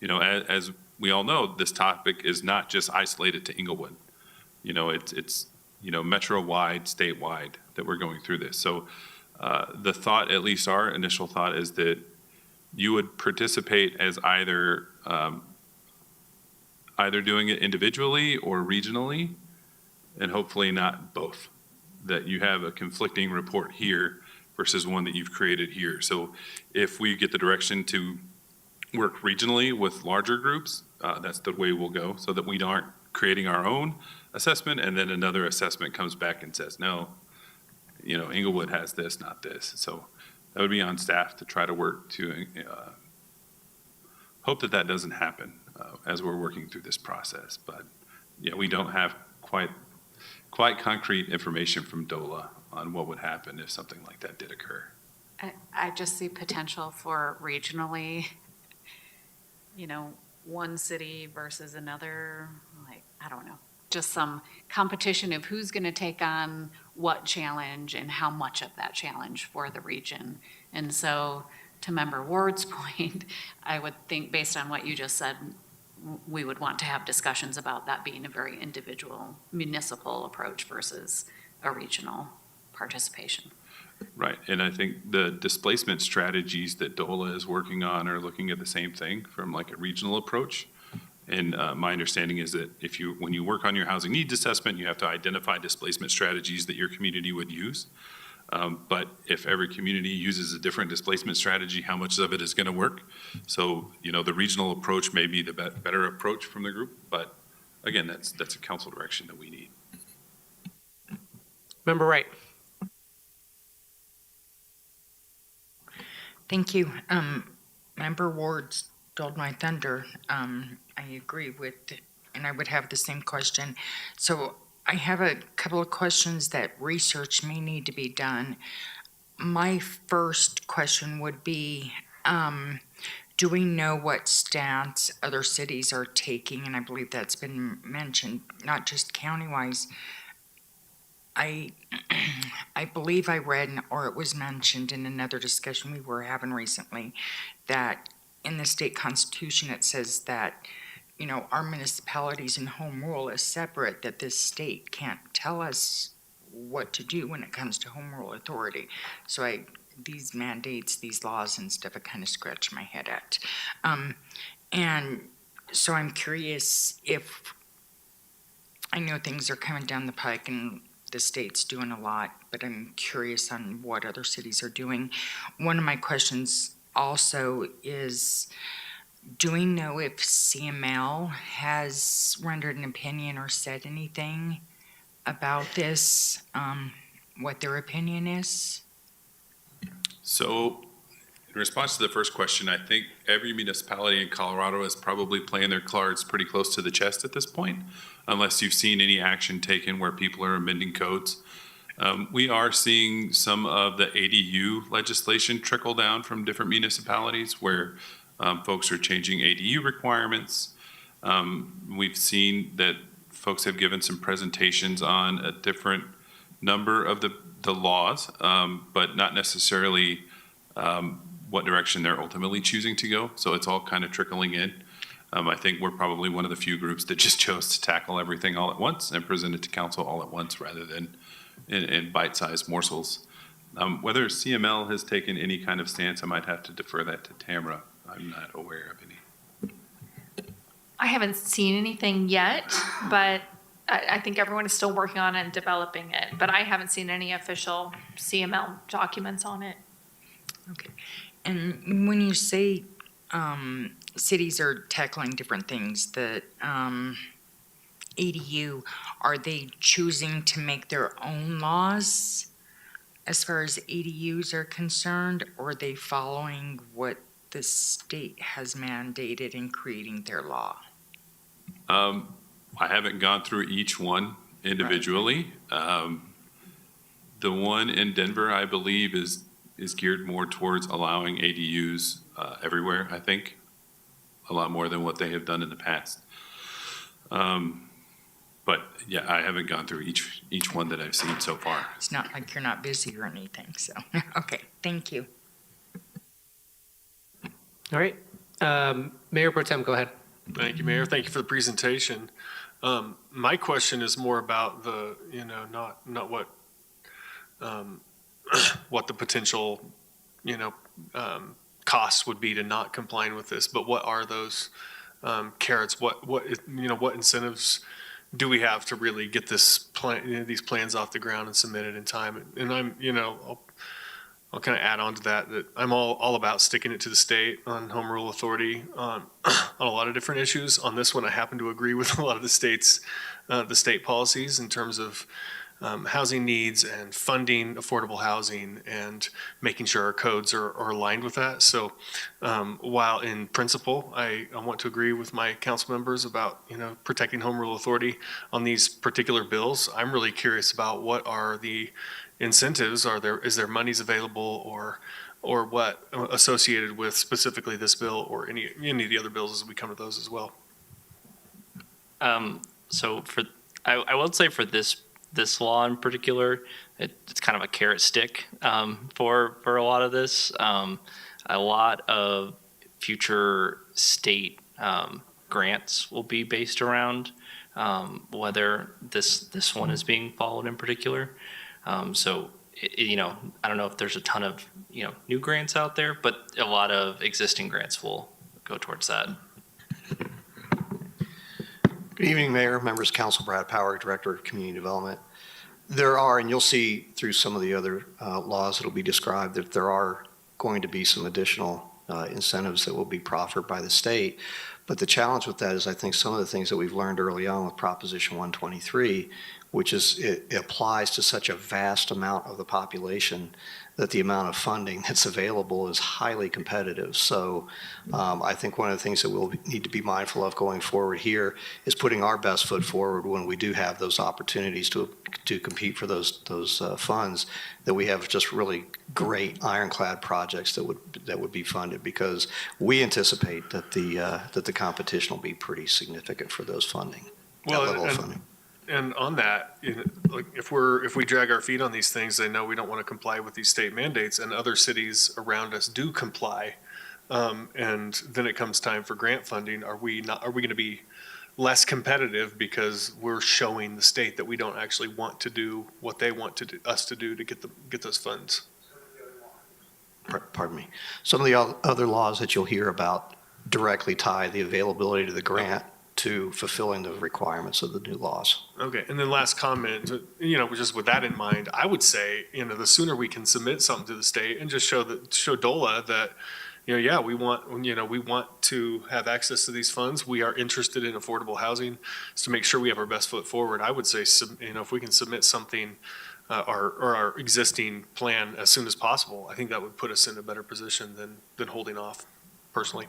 you know, as we all know, this topic is not just isolated to Inglewood. You know, it's you know, metro-wide, statewide that we're going through this. So the thought, at least our initial thought, is that you would participate as either doing it individually or regionally, and hopefully not both. That you have a conflicting report here versus one that you've created here. So if we get the direction to work regionally with larger groups, that's the way we'll go, so that we aren't creating our own assessment and then another assessment comes back and says, no, Inglewood has this, not this. So that would be on staff to try to work to hope that that doesn't happen as we're working through this process. But yeah, we don't have quite concrete information from DOLA on what would happen if something like that did occur.
I just see potential for regionally, one city versus another, I don't know, just some competition of who's going to take on what challenge and how much of that challenge for the region. And so, to Member Ward's point, I would think, based on what you just said, we would want to have discussions about that being a very individual municipal approach versus a regional participation.
Right, and I think the displacement strategies that DOLA is working on are looking at the same thing from like a regional approach. And my understanding is that when you work on your housing needs assessment, you have to identify displacement strategies that your community would use. But if every community uses a different displacement strategy, how much of it is going to work? So, the regional approach may be the better approach from the group, but again, that's a council direction that we need.
Member Wright.
Thank you. Member Ward stole my thunder. I agree with, and I would have the same question. So I have a couple of questions that research may need to be done. My first question would be, do we know what stance other cities are taking? And I believe that's been mentioned, not just county-wise. I believe I read, or it was mentioned in another discussion we were having recently, that in the state constitution it says that, our municipalities and home rule is separate, that this state can't tell us what to do when it comes to home rule authority. So these mandates, these laws and stuff, I kind of scratch my head at. And so I'm curious if, I know things are coming down the pike and the state's doing a lot, but I'm curious on what other cities are doing. One of my questions also is, do we know if CML has rendered an opinion or said anything about this, what their opinion is?
So in response to the first question, I think every municipality in Colorado is probably playing their cards pretty close to the chest at this point, unless you've seen any action taken where people are amending codes. We are seeing some of the ADU legislation trickle down from different municipalities where folks are changing ADU requirements. We've seen that folks have given some presentations on a different number of the laws, but not necessarily what direction they're ultimately choosing to go. So it's all kind of trickling in. I think we're probably one of the few groups that just chose to tackle everything all at once and present it to council all at once rather than in bite-sized morsels. Whether CML has taken any kind of stance, I might have to defer that to Tamara. I'm not aware of any.
I haven't seen anything yet, but I think everyone is still working on it and developing it. But I haven't seen any official CML documents on it.
Okay. And when you say cities are tackling different things, the ADU, are they choosing to make their own laws as far as ADUs are concerned, or are they following what the state has mandated in creating their law?
I haven't gone through each one individually. Right. The one in Denver, I believe, is geared more towards allowing ADUs everywhere, I think, a lot more than what they have done in the past. But yeah, I haven't gone through each one that I've seen so far.
It's not like you're not busy or anything, so, okay, thank you.
All right. Mayor Pro Tem, go ahead.
Thank you, Mayor. Thank you for the presentation. My question is more about the, not what, what the potential, costs would be to not complying with this, but what are those carrots? What incentives do we have to really get this plan, these plans off the ground and submitted in time? And I'm, I'll kind of add on to that, that I'm all about sticking it to the state on home rule authority on a lot of different issues. On this one, I happen to agree with a lot of the state policies in terms of housing needs and funding affordable housing and making sure our codes are aligned with that. So while in principle, I want to agree with my council members about, protecting home rule authority on these particular bills, I'm really curious about what are the incentives. Is there monies available or what associated with specifically this bill or any of the other bills as we come to those as well?
So I will say for this law in particular, it's kind of a carrot stick for a lot of this. A lot of future state grants will be based around whether this one is being followed in particular. So I don't know if there's a ton of new grants out there, but a lot of existing grants will go towards that.
Good evening, Mayor, members of Council. Brad Power, Director of Community Development. There are, and you'll see through some of the other laws that will be described, that there are going to be some additional incentives that will be proffered by the state. But the challenge with that is I think some of the things that we've learned early on with Proposition 123, which is it applies to such a vast amount of the population that the amount of funding that's available is highly competitive. So I think one of the things that we'll need to be mindful of going forward here is putting our best foot forward when we do have those opportunities to compete for those funds, that we have just really great ironclad projects that would be funded, because we anticipate that the competition will be pretty significant for those funding.
Well,
that level of funding.
And on that, if we drag our feet on these things, they know we don't want to comply with these state mandates, and other cities around us do comply. And then it comes time for grant funding. Are we going to be less competitive because we're showing the state that we don't actually want to do what they want us to do to get those funds?
Pardon me. Some of the other laws that you'll hear about directly tie the availability to the grant to fulfilling the requirements of the new laws.
Okay, and then last comment, just with that in mind, I would say, the sooner we can submit something to the state and just show DOLA that, we want to have access to these funds. We are interested in affordable housing, so to make sure we have our best foot forward. I would say, if we can submit something, our existing plan as soon as possible, I think that would put us in a better position than holding off, personally.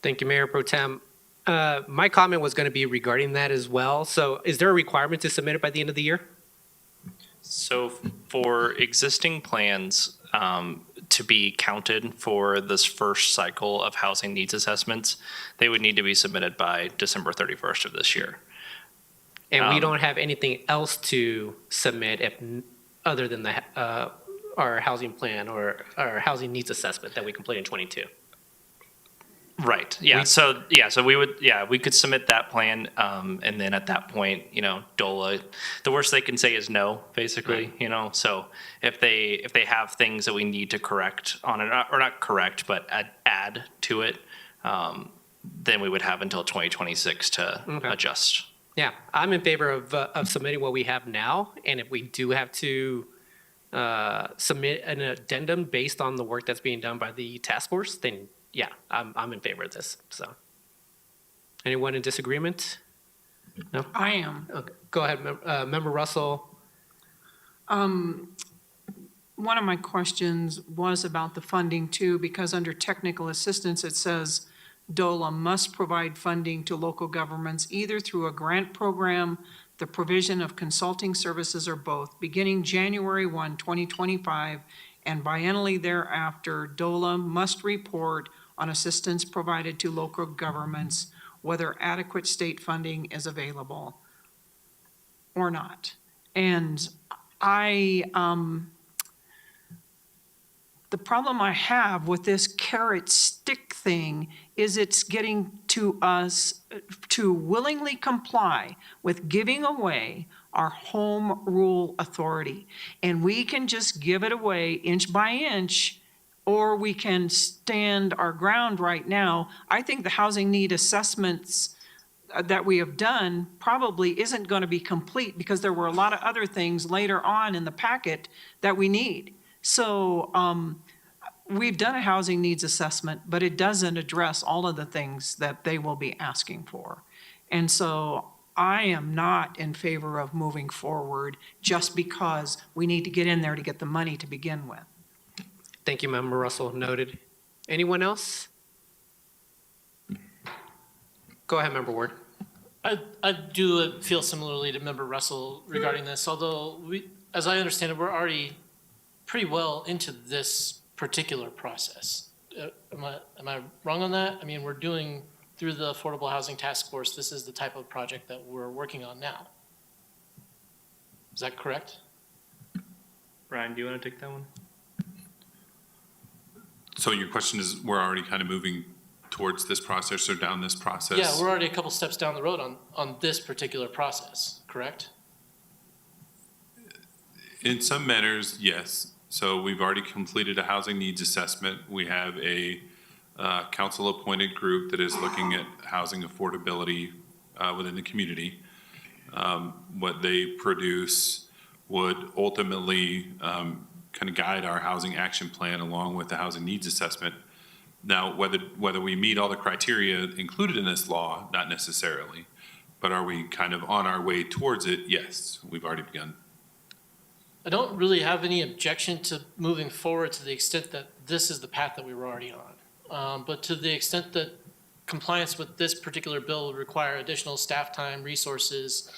Thank you, Mayor Pro Tem. My comment was going to be regarding that as well. So is there a requirement to submit it by the end of the year?
So for existing plans to be counted for this first cycle of housing needs assessments, they would need to be submitted by December 31st of this year.
And we don't have anything else to submit other than our housing plan or our housing needs assessment that we completed in 22.
Right. Yeah. So we could submit that plan, and then at that point, DOLA, the worst they can say is no, basically. Right. So if they have things that we need to correct on it, or not correct, but add to it, then we would have until 2026 to adjust.
Yeah, I'm in favor of submitting what we have now, and if we do have to submit an addendum based on the work that's being done by the task force, then yeah, I'm in favor of this. So, anyone in disagreement? No,
I am.
Okay, go ahead, Member Russell.
One of my questions was about the funding too, because under technical assistance, it says DOLA must provide funding to local governments either through a grant program, the provision of consulting services, or both, beginning January 1, 2025, and biennially thereafter. DOLA must report on assistance provided to local governments, whether adequate state funding is available or not. And the problem I have with this carrot stick thing is it's getting to us to willingly comply with giving away our home rule authority. And we can just give it away inch by inch, or we can stand our ground right now. I think the housing need assessments that we have done probably isn't going to be complete, because there were a lot of other things later on in the packet that we need. So we've done a housing needs assessment, but it doesn't address all of the things that they will be asking for. And so I am not in favor of moving forward just because we need to get in there to get the money to begin with.
Thank you, Member Russell. Noted. Anyone else? Go ahead, Member Ward.
I do feel similarly to Member Russell regarding this, although as I understand it, we're already pretty well into this particular process. Am I wrong on that? I mean, we're doing, through the Affordable Housing Task Force, this is the type of project that we're working on now. Is that correct?
Brian, do you want to take that one?
So your question is, we're already kind of moving towards this process or down this process?
Yeah, we're already a couple steps down the road on this particular process, correct?
In some manners, yes. So we've already completed a housing needs assessment. We have a council-appointed group that is looking at housing affordability within the community. What they produce would ultimately kind of guide our housing action plan along with the housing needs assessment. Now, whether we meet all the criteria included in this law, not necessarily, but are we kind of on our way towards it? Yes, we've already begun.
I don't really have any objection to moving forward to the extent that this is the path that we were already on. But to the extent that compliance with this particular bill would require additional staff time, resources,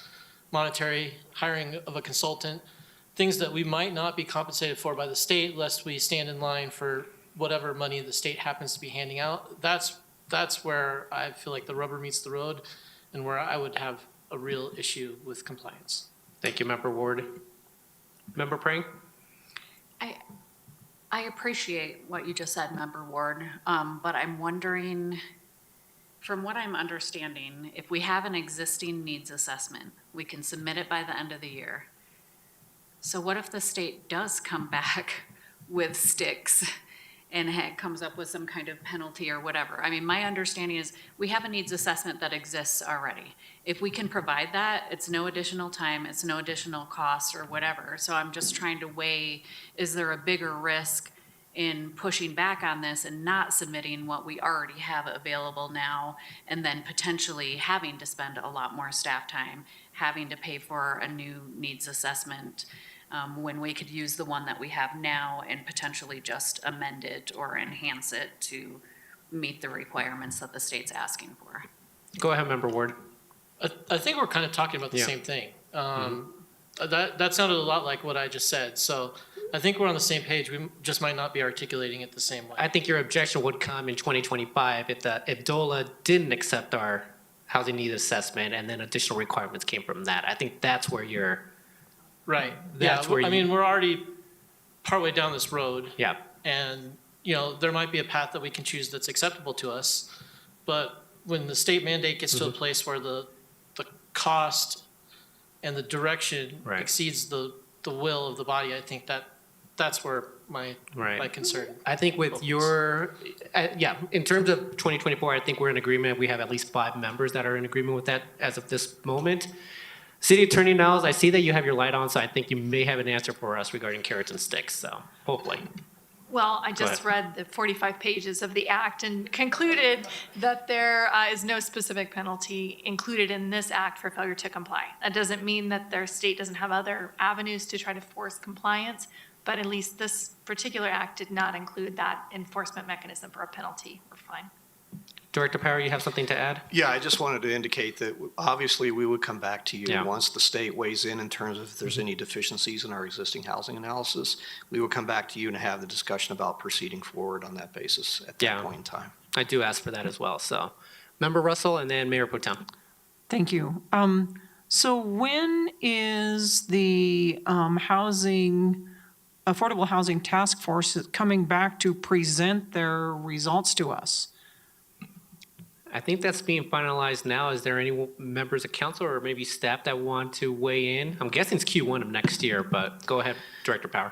monetary, hiring of a consultant, things that we might not be compensated for by the state lest we stand in line for whatever money the state happens to be handing out, that's where I feel like the rubber meets the road and where I would have a real issue with compliance.
Thank you, Member Ward. Member Prang?
I appreciate what you just said, Member Ward, but I'm wondering, from what I'm understanding, if we have an existing needs assessment, we can submit it by the end of the year. So what if the state does come back with sticks and comes up with some kind of penalty or whatever? I mean, my understanding is we have a needs assessment that exists already. If we can provide that, it's no additional time, it's no additional cost or whatever. So I'm just trying to weigh, is there a bigger risk in pushing back on this and not submitting what we already have available now, and then potentially having to spend a lot more staff time, having to pay for a new needs assessment, when we could use the one that we have now and potentially just amend it or enhance it to meet the requirements that the state's asking for?
Go ahead, Member Ward.
I think we're kind of talking about the same thing. That sounded a lot like what I just said. So I think we're on the same page. We just might not be articulating it the same way.
I think your objection would come in 2025 if DOLA didn't accept our housing needs assessment and then additional requirements came from that. I think that's where you're.
Right.
That's where
I mean, we're already partway down this road.
Yeah.
And, there might be a path that we can choose that's acceptable to us. But when the state mandate gets to a place where the cost and the direction exceeds the will of the body, I think that's where my concern.
I think with your, in terms of 2024, I think we're in agreement. We have at least 5 members that are in agreement with that as of this moment. City Attorney Niles, I see that you have your light on, so I think you may have an answer for us regarding carrots and sticks, so hopefully.
Well, I just read the 45 pages of the act and concluded that there is no specific penalty included in this act for failure to comply. That doesn't mean that their state doesn't have other avenues to try to force compliance, but at least this particular act did not include that enforcement mechanism for a penalty. We're fine.
Director Power, you have something to add?
Yeah, I just wanted to indicate that obviously we would come back to you
Yeah.
once the state weighs in terms of if there's any deficiencies in our existing housing analysis. We would come back to you and have the discussion about proceeding forward on that basis at that point in time.
I do ask for that as well, so. Member Russell and then Mayor Potem.
Thank you. So when is the Affordable Housing Task Force coming back to present their results to us?
I think that's being finalized now. Is there any members of council or maybe staff that want to weigh in? I'm guessing it's Q1 of next year, but go ahead, Director Power.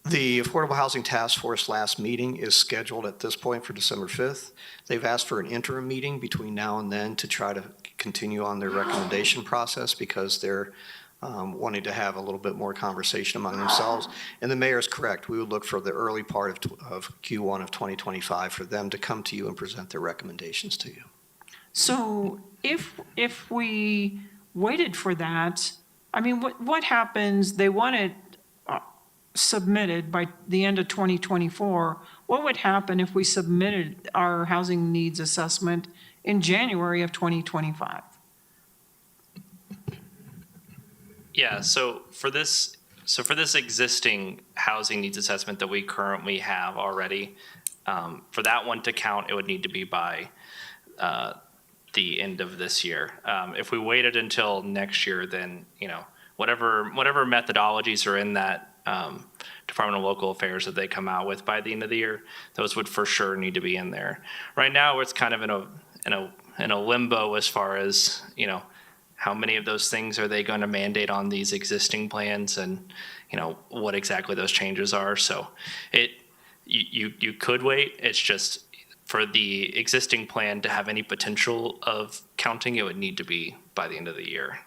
The Affordable Housing Task Force last meeting is scheduled at this point for December 5th. They've asked for an interim meeting between now and then to try to continue on their recommendation process because their wanting to have a little bit more conversation among themselves. And the mayor is correct. We would look for the early part of Q1 of 2025 for them to come to you and present their recommendations to you.
So if we waited for that, I mean, what happens, they want it submitted by the end of 2024. What would happen if we submitted our housing needs assessment in January of 2025?
Yeah, so for this existing housing needs assessment that we currently have already, for that one to count, it would need to be by the end of this year. If we waited until next year, then, whatever methodologies are in that Department of Local Affairs that they come out with by the end of the year, those would for sure need to be in there. Right now, it's kind of in a limbo as far as, how many of those things are they going to mandate on these existing plans, and what exactly those changes are. So you could wait. It's just for the existing plan to have any potential of counting, it would need to be by the end of the year.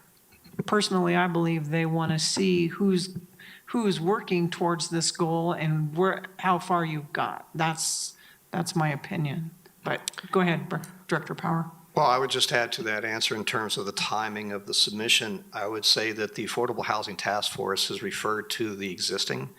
Personally, I believe they want to see who's working towards this goal and how far you've got. That's my opinion. But go ahead, Director Power.
Well, I would just add to that answer in terms of the timing of the submission. I would say that the Affordable Housing Task Force has referred to the existing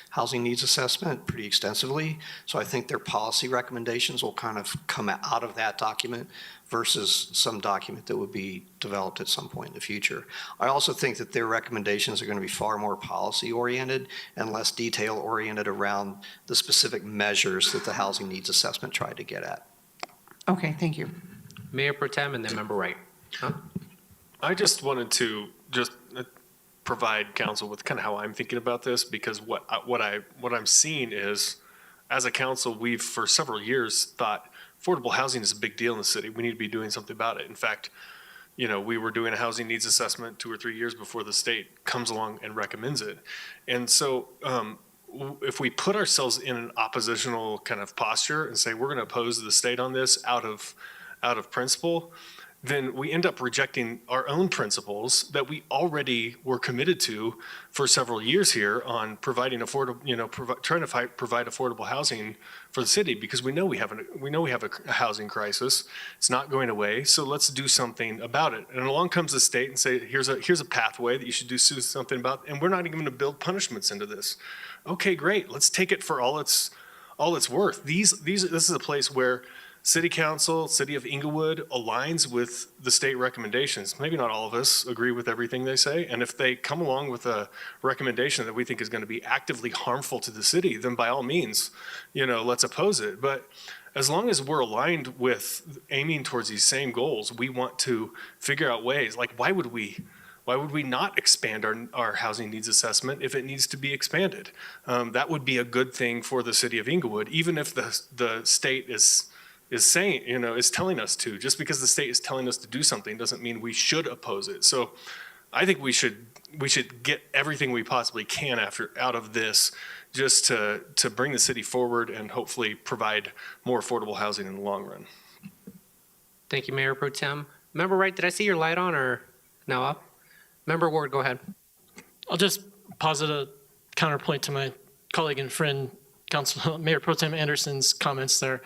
housing needs assessment pretty extensively. So I think their policy recommendations will kind of come out of that document versus some document that would be developed at some point in the future. I also think that their recommendations are going to be far more policy oriented and less detail oriented around the specific measures that the housing needs assessment tried to get at.
Okay, thank you.
Mayor Pro Tem and then Member Wright.
I just wanted to provide council with kind of how I'm thinking about this, because what I'm seeing is, as a council, we've for several years thought affordable housing is a big deal in the city. We need to be doing something about it. In fact, we were doing a housing needs assessment 2 or 3 years before the state comes along and recommends it. And so if we put ourselves in an oppositional kind of posture and say we're going to oppose the state on this out of principle, then we end up rejecting our own principles that we already were committed to for several years here on providing affordable, trying to provide affordable housing for the city, because we know we have a housing crisis. It's not going away, so let's do something about it. And along comes the state and say, here's a pathway that you should do something about, and we're not even going to build punishments into this. Okay, great. Let's take it for all it's worth. This is a place where City Council, City of Inglewood aligns with the state recommendations. Maybe not all of us agree with everything they say, and if they come along with a recommendation that we think is going to be actively harmful to the city, then by all means, let's oppose it. But as long as we're aligned with aiming towards these same goals, we want to figure out ways, like why would we not expand our housing needs assessment if it needs to be expanded? That would be a good thing for the City of Inglewood, even if the state is saying, is telling us to. Just because the state is telling us to do something doesn't mean we should oppose it. So I think we should get everything we possibly can out of this, just to bring the city forward and hopefully provide more affordable housing in the long run.
Thank you, Mayor Pro Tem. Member Wright, did I see your light on or now up? Member Ward, go ahead.
I'll just posit a counterpoint to my colleague and friend, Council Mayor Pro Tem Anderson's comments there.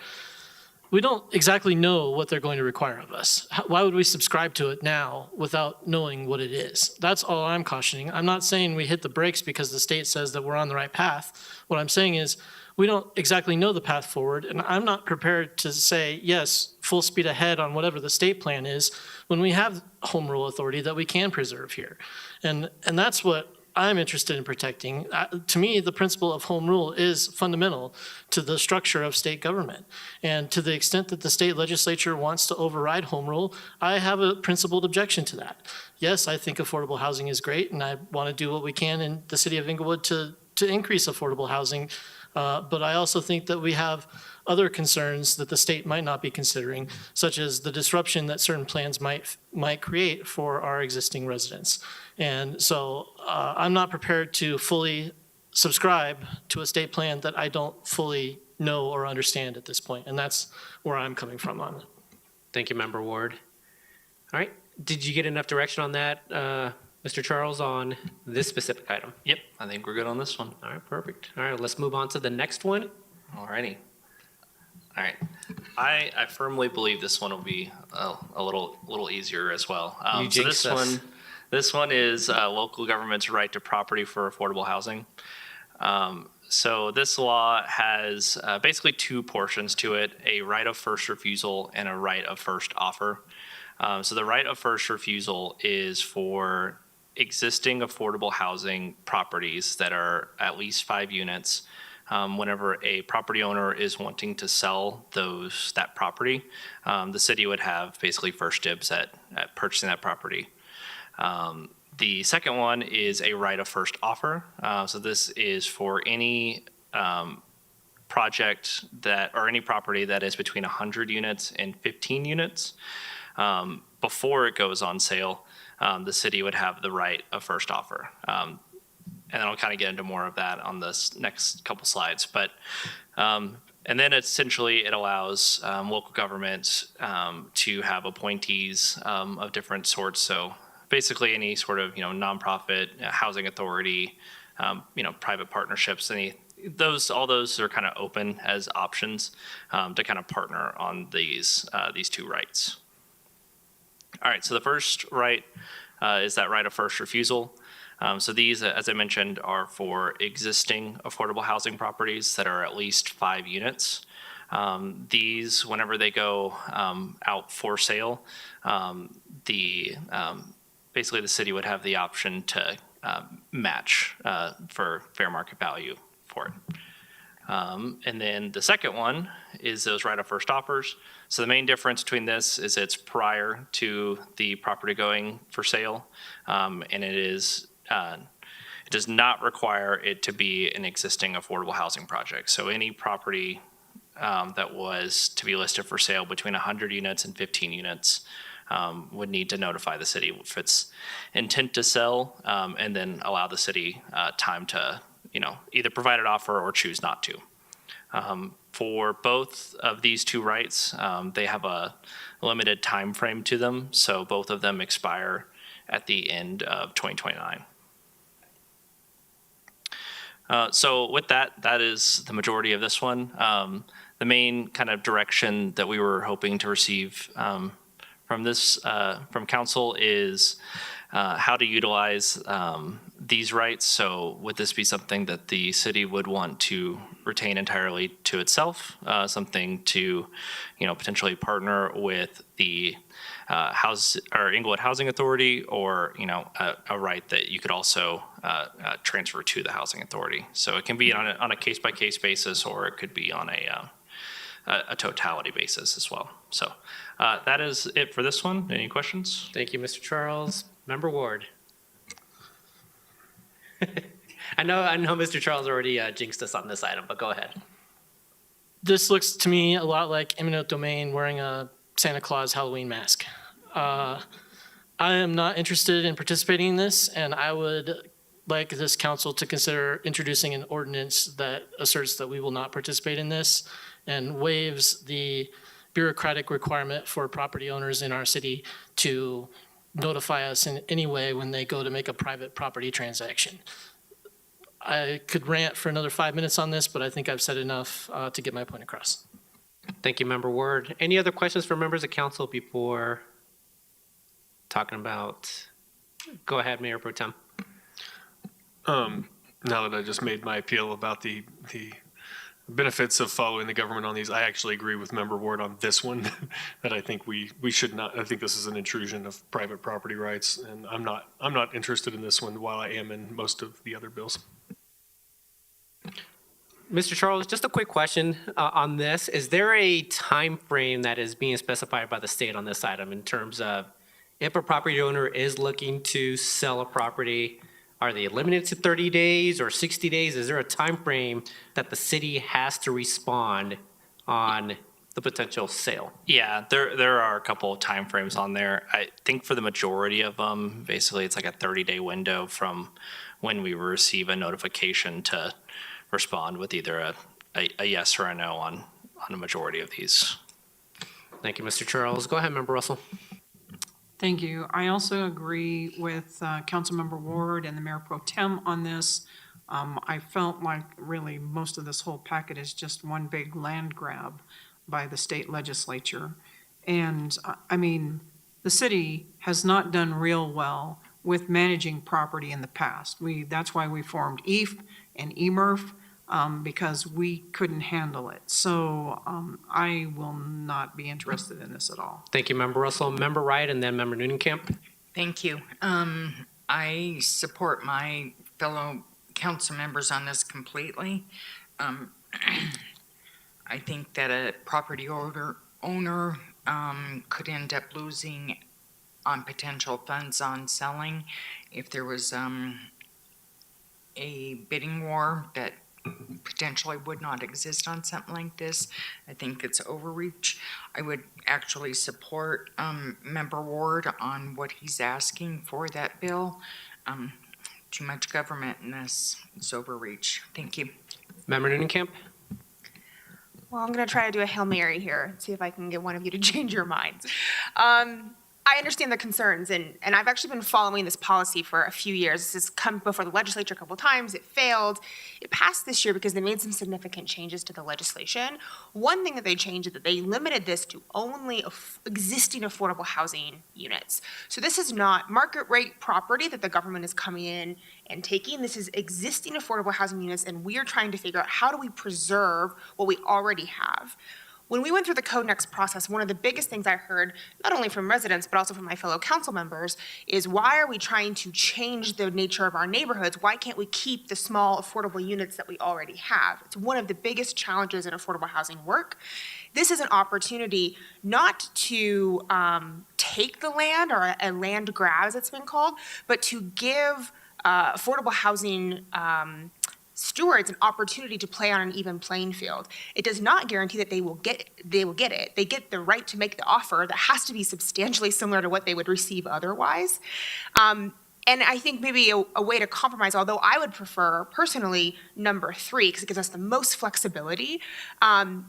We don't exactly know what they're going to require of us. Why would we subscribe to it now without knowing what it is? That's all I'm cautioning. I'm not saying we hit the brakes because the state says that we're on the right path. What I'm saying is we don't exactly know the path forward, and I'm not prepared to say, yes, full speed ahead on whatever the state plan is when we have home rule authority that we can preserve here. And that's what I'm interested in protecting. To me, the principle of home rule is fundamental to the structure of state government. And to the extent that the state legislature wants to override home rule, I have a principled objection to that. Yes, I think affordable housing is great, and I want to do what we can in the city of Inglewood to increase affordable housing. But I also think that we have other concerns that the state might not be considering, such as the disruption that certain plans might create for our existing residents. And so I'm not prepared to fully subscribe to a state plan that I don't fully know or understand at this point. And that's where I'm coming from on it.
Thank you, Member Ward. All right, did you get enough direction on that, Mr. Charles, on this specific item?
Yep, I think we're good on this one.
All right, perfect. All right, let's move on to the next one.
Alrighty. All right. I firmly believe this one will be a little easier as well.
You
So
jinxed
this
us.
this one is local government's right to property for affordable housing. So this law has basically two portions to it: a right of first refusal and a right of first offer. So the right of first refusal is for existing affordable housing properties that are at least 5 units. Whenever a property owner is wanting to sell that property, the city would have basically first dibs at purchasing that property. The second one is a right of first offer. So this is for any project or any property that is between 100 units and 15 units. Before it goes on sale, the city would have the right of first offer. And then I'll kind of get into more of that on this next couple slides. But and then essentially it allows local governments to have appointees of different sorts. So basically any sort of nonprofit housing authority, private partnerships, all those are kind of open as options to kind of partner on these two rights. All right, so the first right is that right of first refusal. So these, as I mentioned, are for existing affordable housing properties that are at least 5 units. These, whenever they go out for sale, basically the city would have the option to match for fair market value for it. And then the second one is those right of first offers. So the main difference between this is it's prior to the property going for sale, and it does not require it to be an existing affordable housing project. So any property that was to be listed for sale between 100 units and 15 units would need to notify the city if it's intent to sell, and then allow the city time to either provide an offer or choose not to. For both of these two rights, they have a limited time frame to them, so both of them expire at the end of 2029. So with that is the majority of this one. The main kind of direction that we were hoping to receive from council is how to utilize these rights. So would this be something that the city would want to retain entirely to itself? Something to, potentially partner with the Inglewood Housing Authority, or a right that you could also transfer to the Housing Authority. So it can be on a case-by-case basis, or it could be on a totality basis as well. So that is it for this one. Any questions?
Thank you, Mr. Charles. Member Ward. I know Mr. Charles already jinxed us on this item, but go ahead.
This looks to me a lot like eminent domain wearing a Santa Claus Halloween mask. I am not interested in participating in this, and I would like this council to consider introducing an ordinance that asserts that we will not participate in this and waives the bureaucratic requirement for property owners in our city to notify us in any way when they go to make a private property transaction. I could rant for another 5 minutes on this, but I think I've said enough to get my point across.
Thank you, Member Ward. Any other questions for members of council before talking about? Go ahead, Mayor Pro Tem.
Now that I just made my appeal about the benefits of following the government on these, I actually agree with Member Ward on this one, that I think we should not. I think this is an intrusion of private property rights, and I'm not interested in this one, while I am in most of the other bills.
Mr. Charles, just a quick question on this. Is there a time frame that is being specified by the state on this item in terms of if a property owner is looking to sell a property, are they limited to 30 days or 60 days? Is there a time frame that the city has to respond on the potential sale?
Yeah, there are a couple of timeframes on there. I think for the majority of them, basically it's like a 30-day window from when we receive a notification to respond with either a yes or a no on a majority of these.
Thank you, Mr. Charles. Go ahead, Member Russell.
Thank you. I also agree with Councilmember Ward and the Mayor Pro Tem on this. I felt like really most of this whole packet is just one big land grab by the state legislature. And I mean, the city has not done real well with managing property in the past. That's why we formed EAF and EMERF, because we couldn't handle it. So I will not be interested in this at all.
Thank you, Member Russell. Member Wright, and then Member Noonan-Camp.
Thank you. I support my fellow council members on this completely. I think that a property owner could end up losing on potential funds on selling if there was a bidding war that potentially would not exist on something like this. I think it's overreach. I would actually support Member Ward on what he's asking for that bill. Too much government in this. It's overreach. Thank you.
Member Noonan-Camp.
Well, I'm going to try to do a Hail Mary here, see if I can get one of you to change your minds. I understand the concerns, and I've actually been following this policy for a few years. This has come before the legislature a couple of times. It failed. It passed this year because they made some significant changes to the legislation. One thing that they changed is that they limited this to only existing affordable housing units. So this is not market rate property that the government is coming in and taking. This is existing affordable housing units, and we are trying to figure out how do we preserve what we already have. When we went through the Code Next process, one of the biggest things I heard, not only from residents, but also from my fellow council members, is why are we trying to change the nature of our neighborhoods? Why can't we keep the small affordable units that we already have? It's one of the biggest challenges in affordable housing work. This is an opportunity not to take the land, or a land grab as it's been called, but to give affordable housing stewards an opportunity to play on an even playing field. It does not guarantee that they will get it. They get the right to make the offer that has to be substantially similar to what they would receive otherwise. And I think maybe a way to compromise, although I would prefer personally number 3, because it gives us the most flexibility. Our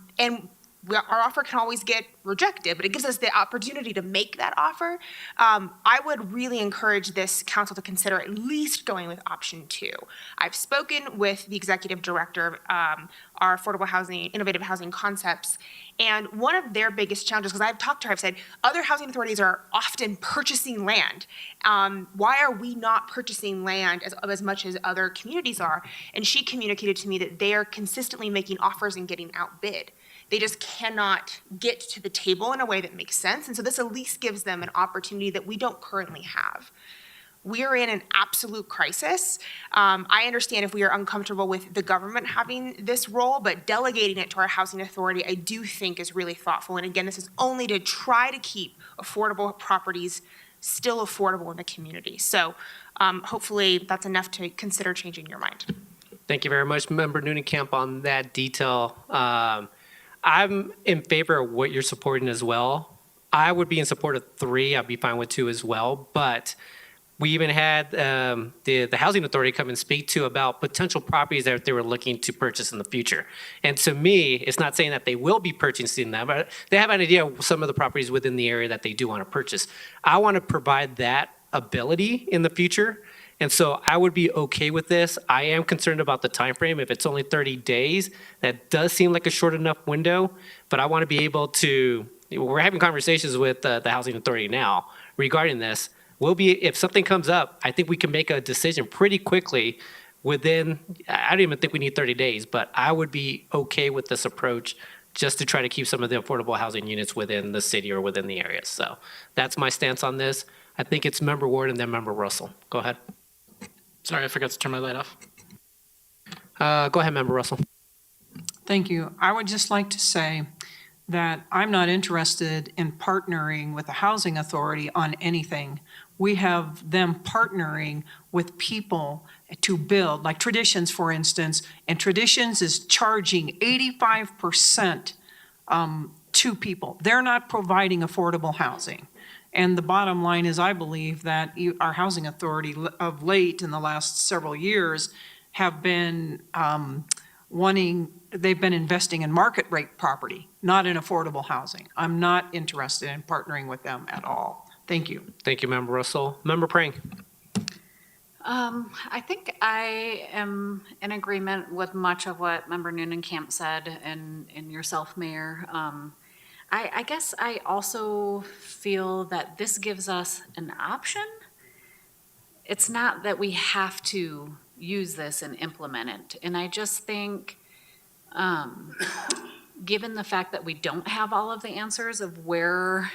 offer can always get rejected, but it gives us the opportunity to make that offer. I would really encourage this council to consider at least going with option 2. I've spoken with the executive director of our affordable housing, innovative housing concepts, and one of their biggest challenges, because I've talked to her, I've said, other housing authorities are often purchasing land. Why are we not purchasing land as much as other communities are? And she communicated to me that they are consistently making offers and getting outbid. They just cannot get to the table in a way that makes sense. And so this at least gives them an opportunity that we don't currently have. We are in an absolute crisis. I understand if we are uncomfortable with the government having this role, but delegating it to our housing authority, I do think is really thoughtful. And again, this is only to try to keep affordable properties still affordable in the community. So hopefully that's enough to consider changing your mind.
Thank you very much, Member Noonan-Camp, on that detail. I'm in favor of what you're supporting as well. I would be in support of 3. I'd be fine with 2 as well. But we even had the Housing Authority come and speak to about potential properties that they were looking to purchase in the future. And to me, it's not saying that they will be purchasing them, but they have an idea of some of the properties within the area that they do want to purchase. I want to provide that ability in the future. And so I would be okay with this. I am concerned about the time frame. If it's only 30 days, that does seem like a short enough window, but I want to be able to, we're having conversations with the Housing Authority now regarding this. If something comes up, I think we can make a decision pretty quickly within, I don't even think we need 30 days, but I would be okay with this approach just to try to keep some of the affordable housing units within the city or within the area. So that's my stance on this. I think it's Member Ward and then Member Russell. Go ahead.
Sorry, I forgot to turn my light off.
Go ahead, Member Russell.
Thank you. I would just like to say that I'm not interested in partnering with the housing authority on anything. We have them partnering with people to build, like Traditions, for instance, and Traditions is charging 85% to people. They're not providing affordable housing. And the bottom line is, I believe that our housing authority of late in the last several years have been they've been investing in market rate property, not in affordable housing. I'm not interested in partnering with them at all. Thank you.
Thank you, Member Russell. Member Prang?
I think I am in agreement with much of what Member Noonan-Camp said and yourself, Mayor. I guess I also feel that this gives us an option. It's not that we have to use this and implement it. And I just think, given the fact that we don't have all of the answers of where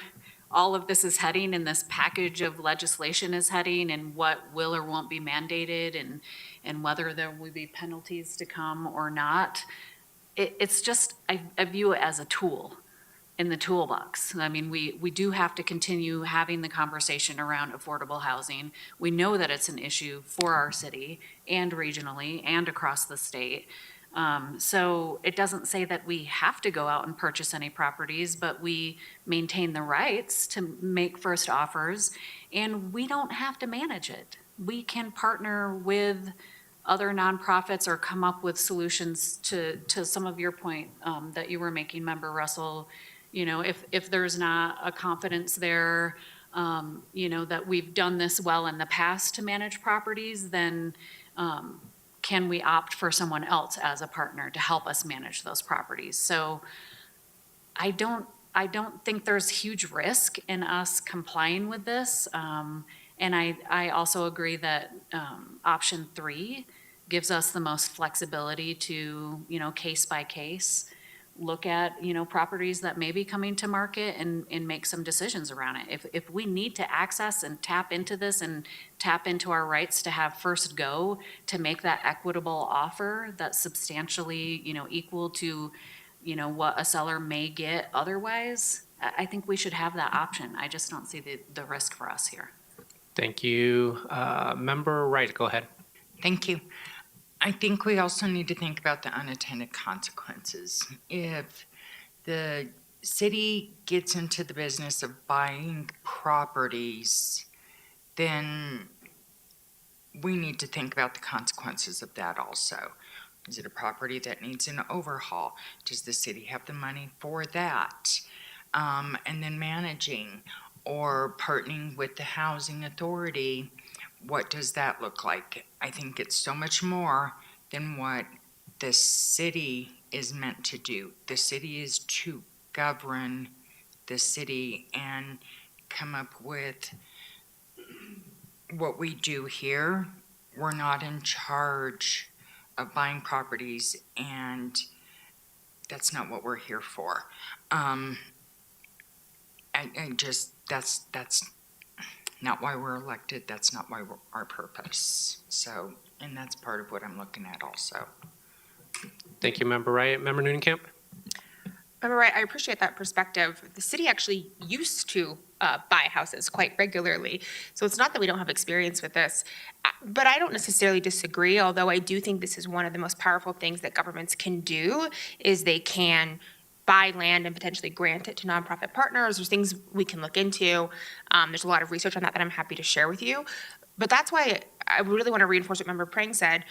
all of this is heading and this package of legislation is heading and what will or won't be mandated and whether there will be penalties to come or not, it's just, I view it as a tool in the toolbox. I mean, we do have to continue having the conversation around affordable housing. We know that it's an issue for our city and regionally and across the state. So it doesn't say that we have to go out and purchase any properties, but we maintain the rights to make first offers, and we don't have to manage it. We can partner with other nonprofits or come up with solutions to some of your point that you were making, Member Russell. You know, if there's not a confidence there, you know, that we've done this well in the past to manage properties, then can we opt for someone else as a partner to help us manage those properties? So I don't think there's huge risk in us complying with this. And I also agree that option 3 gives us the most flexibility to, you know, case by case, look at, you know, properties that may be coming to market and make some decisions around it. If we need to access and tap into this and tap into our rights to have first go to make that equitable offer that's substantially, you know, equal to, you know, what a seller may get otherwise, I think we should have that option. I just don't see the risk for us here.
Thank you. Member Wright, go ahead.
Thank you. I think we also need to think about the unintended consequences. If the city gets into the business of buying properties, then we need to think about the consequences of that also. Is it a property that needs an overhaul? Does the city have the money for that? And then managing or partnering with the housing authority, what does that look like? I think it's so much more than what the city is meant to do. The city is to govern the city and come up with what we do here. We're not in charge of buying properties, and that's not what we're here for. That's not why we're elected. That's not why our purpose. So, and that's part of what I'm looking at also.
Thank you, Member Wright. Member Noonan-Camp?
Member Wright, I appreciate that perspective. The city actually used to buy houses quite regularly. So it's not that we don't have experience with this, but I don't necessarily disagree, although I do think this is one of the most powerful things that governments can do, is they can buy land and potentially grant it to nonprofit partners. There's things we can look into. There's a lot of research on that I'm happy to share with you. But that's why I really want to reinforce what Member Prang said.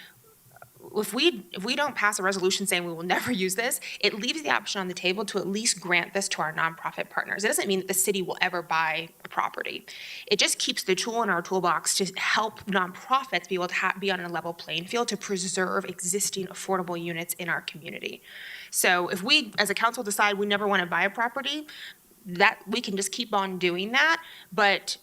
If we don't pass a resolution saying we will never use this, it leaves the option on the table to at least grant this to our nonprofit partners. It doesn't mean that the city will ever buy a property. It just keeps the tool in our toolbox to help nonprofits be able to be on a level playing field to preserve existing affordable units in our community. So if we, as a council, decide we never want to buy a property, that we can just keep on doing that, but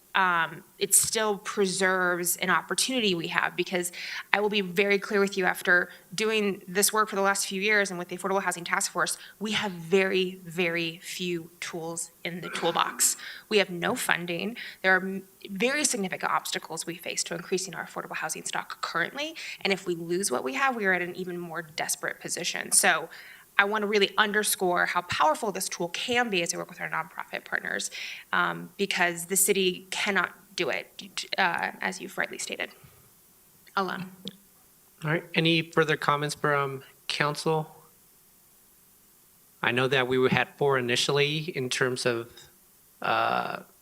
it still preserves an opportunity we have, because I will be very clear with you, after doing this work for the last few years and with the Affordable Housing Task Force, we have very, very few tools in the toolbox. We have no funding. There are very significant obstacles we face to increasing our affordable housing stock currently, and if we lose what we have, we are at an even more desperate position. So I want to really underscore how powerful this tool can be as we work with our nonprofit partners, because the city cannot do it, as you've rightly stated, alone.
All right, any further comments from council? I know that we had 4 initially in terms of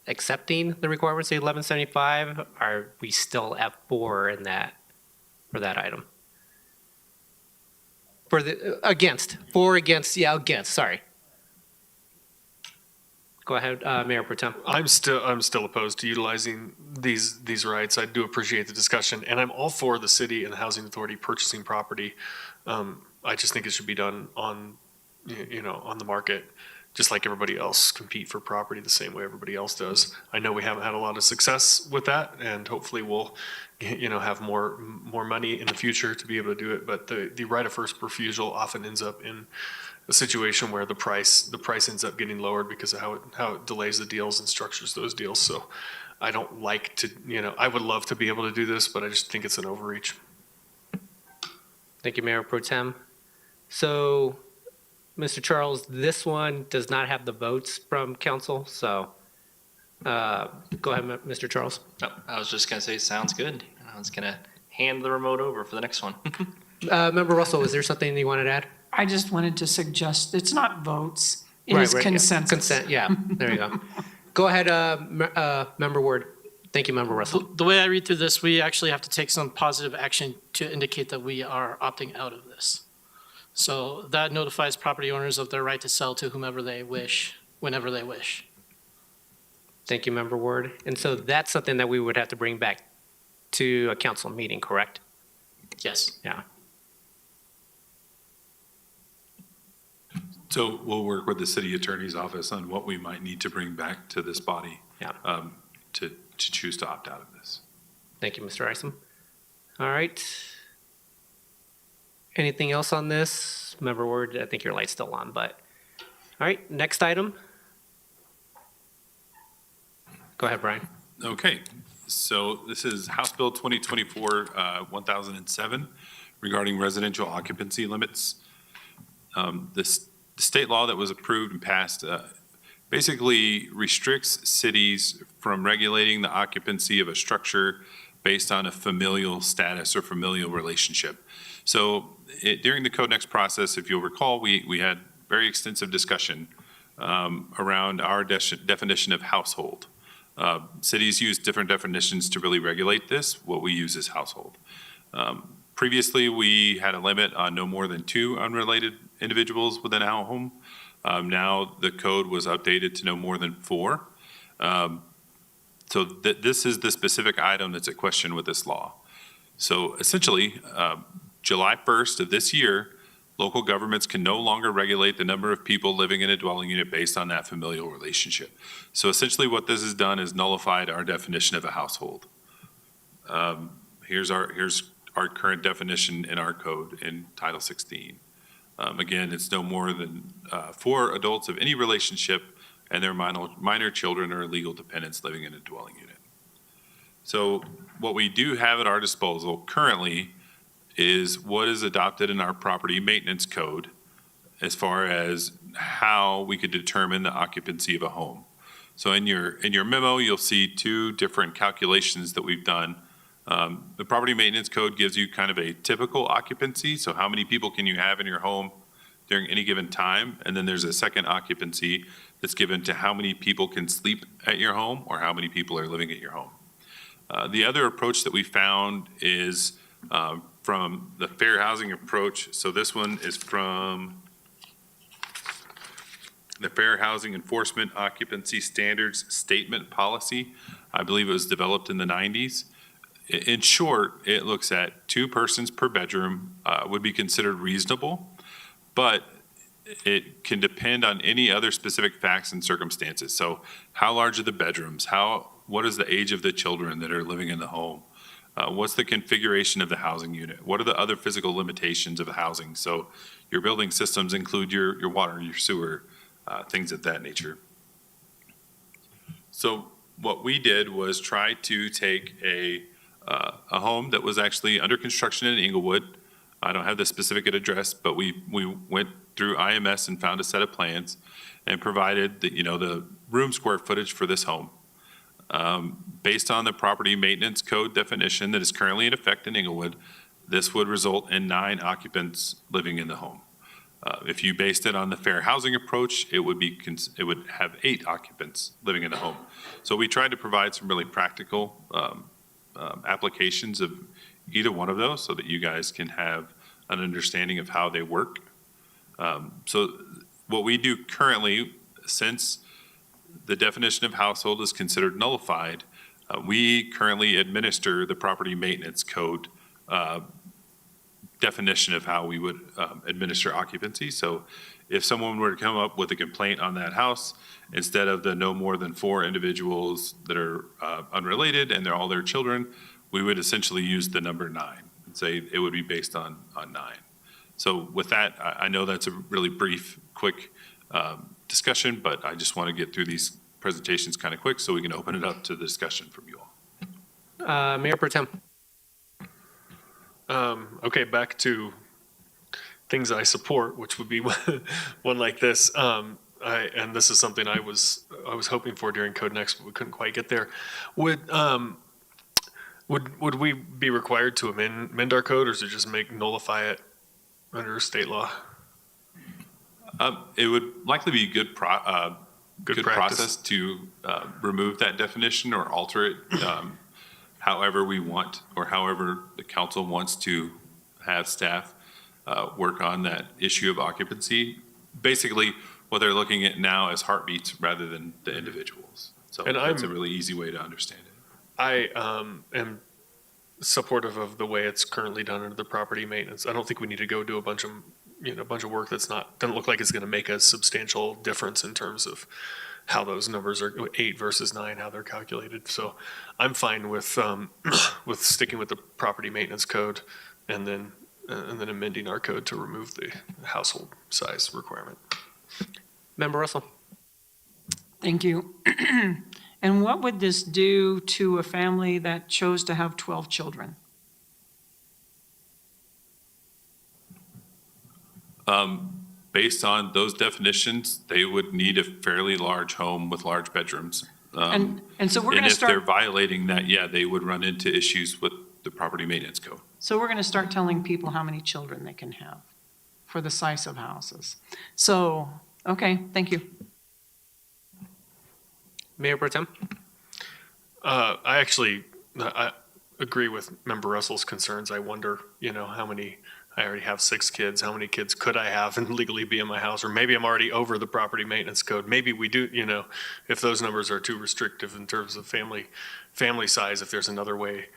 accepting the requirements of 1175. Are we still at 4 in that, for that item? For the, against, 4 against, yeah, against, sorry. Go ahead, Mayor Pro Tem.
I'm still opposed to utilizing these rights. I do appreciate the discussion, and I'm all for the city and the housing authority purchasing property. I just think it should be done on, on the market, just like everybody else compete for property the same way everybody else does. I know we haven't had a lot of success with that, and hopefully we'll, have more money in the future to be able to do it. But the right of first refusal often ends up in a situation where the price ends up getting lowered because of how it delays the deals and structures those deals. So I don't like to, I would love to be able to do this, but I just think it's an overreach.
Thank you, Mayor Pro Tem. So, Mr. Charles, this one does not have the votes from council, so go ahead, Mr. Charles.
No, I was just going to say, sounds good. I was going to hand the remote over for the next one.
Member Russell, is there something you wanted to add?
I just wanted to suggest, it's not votes, it
Right,
is
yeah.
consensus.
Consent, yeah, there you go. Go ahead, Member Ward. Thank you, Member Russell.
The way I read through this, we actually have to take some positive action to indicate that we are opting out of this. So that notifies property owners of their right to sell to whomever they wish, whenever they wish.
Thank you, Member Ward. And so that's something that we would have to bring back to a council meeting, correct?
Yes.
Yeah.
So we'll work with the city attorney's office on what we might need to bring back to this body.
Yeah.
To choose to opt out of this.
Thank you, Mr. Isom. All right. Anything else on this? Member Ward, I think your light's still on, but, all right, next item. Go ahead, Brian.
Okay, so this is House Bill 2024-1007 regarding residential occupancy limits. The state law that was approved and passed basically restricts cities from regulating the occupancy of a structure based on a familial status or familial relationship. So during the Code Next process, if you'll recall, we had very extensive discussion around our definition of household. Cities use different definitions to really regulate this. What we use is household. Previously, we had a limit on no more than 2 unrelated individuals within our home. Now the code was updated to no more than 4. So this is the specific item that's at question with this law. So essentially, July 1st of this year, local governments can no longer regulate the number of people living in a dwelling unit based on that familial relationship. So essentially what this has done is nullified our definition of a household. Here's our current definition in our code in Title 16. Again, it's no more than 4 adults of any relationship and their minor children or legal dependents living in a dwelling unit. So what we do have at our disposal currently is what is adopted in our property maintenance code as far as how we could determine the occupancy of a home. So in your memo, you'll see 2 different calculations that we've done. The property maintenance code gives you kind of a typical occupancy, so how many people can you have in your home during any given time, and then there's a second occupancy that's given to how many people can sleep at your home or how many people are living at your home. The other approach that we found is from the fair housing approach. So this one is from the Fair Housing Enforcement Occupancy Standards Statement Policy. I believe it was developed in the 90s. In short, it looks at 2 persons per bedroom would be considered reasonable, but it can depend on any other specific facts and circumstances. So how large are the bedrooms? What is the age of the children that are living in the home? What's the configuration of the housing unit? What are the other physical limitations of the housing? So your building systems include your water, your sewer, things of that nature. So what we did was try to take a home that was actually under construction in Inglewood. I don't have the specific address, but we went through IMS and found a set of plans and provided the room square footage for this home. Based on the property maintenance code definition that is currently in effect in Inglewood, this would result in 9 occupants living in the home. If you based it on the fair housing approach, it would have 8 occupants living in the home. So we tried to provide some really practical applications of either one of those so that you guys can have an understanding of how they work. So what we do currently, since the definition of household is considered nullified, we currently administer the property maintenance code definition of how we would administer occupancy. So if someone were to come up with a complaint on that house, instead of the no more than 4 individuals that are unrelated and they're all their children, we would essentially use the number 9 and say it would be based on 9. So with that, I know that's a really brief, quick discussion, but I just want to get through these presentations kind of quick so we can open it up to the discussion from you all.
Mayor Pro Tem.
Okay, back to things I support, which would be one like this. And this is something I was hoping for during Code Next, but we couldn't quite get there. Would we be required to amend our code, or is it just nullify it under state law?
It would likely be good
Good
process to remove that definition or alter it however we want, or however the council wants to have staff work on that issue of occupancy. Basically, what they're looking at now as heartbeats rather than the individuals. So that's a really easy way to understand it.
I am supportive of the way it's currently done under the property maintenance. I don't think we need to go do a bunch of work doesn't look like it's going to make a substantial difference in terms of how those numbers are 8 versus 9, how they're calculated. So I'm fine with sticking with the property maintenance code and then amending our code to remove the household size requirement.
Member Russell.
Thank you. And what would this do to a family that chose to have 12 children?
Based on those definitions, they would need a fairly large home with large bedrooms.
And so we're going to
And if they're
start,
violating that, yeah, they would run into issues with the property maintenance code.
so we're going to start telling people how many children they can have for the size of houses. So, okay, thank you.
Mayor Pro Tem.
I agree with Member Russell's concerns. I wonder, how many, I already have 6 kids. How many kids could I have and legally be in my house? Or maybe I'm already over the property maintenance code. Maybe we do, if those numbers are too restrictive in terms of family size, if there's another way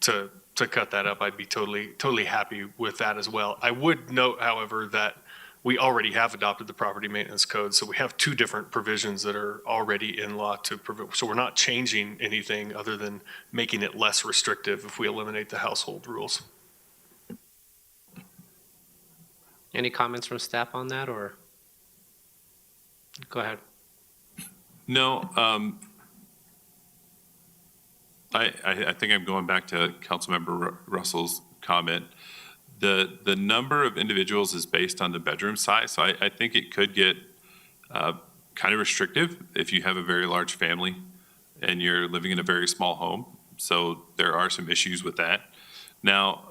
to cut that up, I'd be totally happy with that as well. I would note, however, that we already have adopted the property maintenance code, so we have 2 different provisions that are already in law so we're not changing anything other than making it less restrictive if we eliminate the household rules.
Any comments from staff on that, or? Go ahead.
No, I think I'm going back to Councilmember Russell's comment. The number of individuals is based on the bedroom size, so I think it could get kind of restrictive if you have a very large family and you're living in a very small home. So there are some issues with that. Now,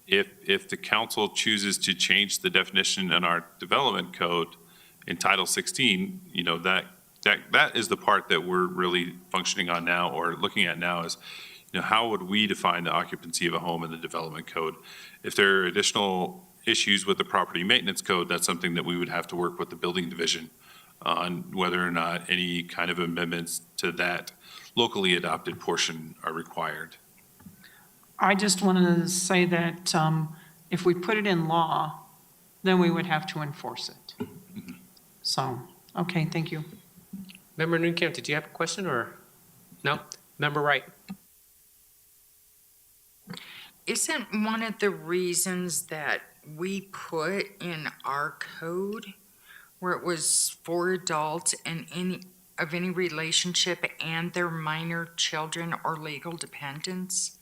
if the council chooses to change the definition in our development code in Title 16, that is the part that we're really functioning on now or looking at now is, how would we define the occupancy of a home in the development code? If there are additional issues with the property maintenance code, that's something that we would have to work with the building division on whether or not any kind of amendments to that locally adopted portion are required.
I just wanted to say that if we put it in law, then we would have to enforce it. So, okay, thank you.
Member Newcamp, did you have a question, or? No? Member Wright.
Isn't one of the reasons that we put in our code where it was for adults and any relationship and their minor children or legal dependents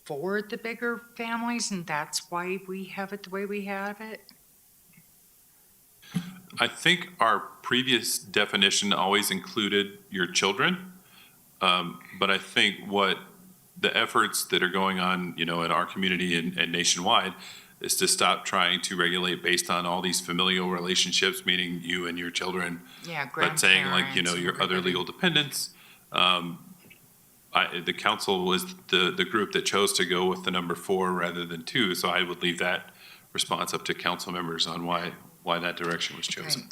for the bigger families, and that's why we have it the way we have it?
I think our previous definition always included your children, but I think what the efforts that are going on, in our community and nationwide is to stop trying to regulate based on all these familial relationships, meaning you and your children.
Yeah,
But saying
grandparents,
your other legal dependents. The council was the group that chose to go with the number 4 rather than 2. So I would leave that response up to council members on why why that direction was chosen.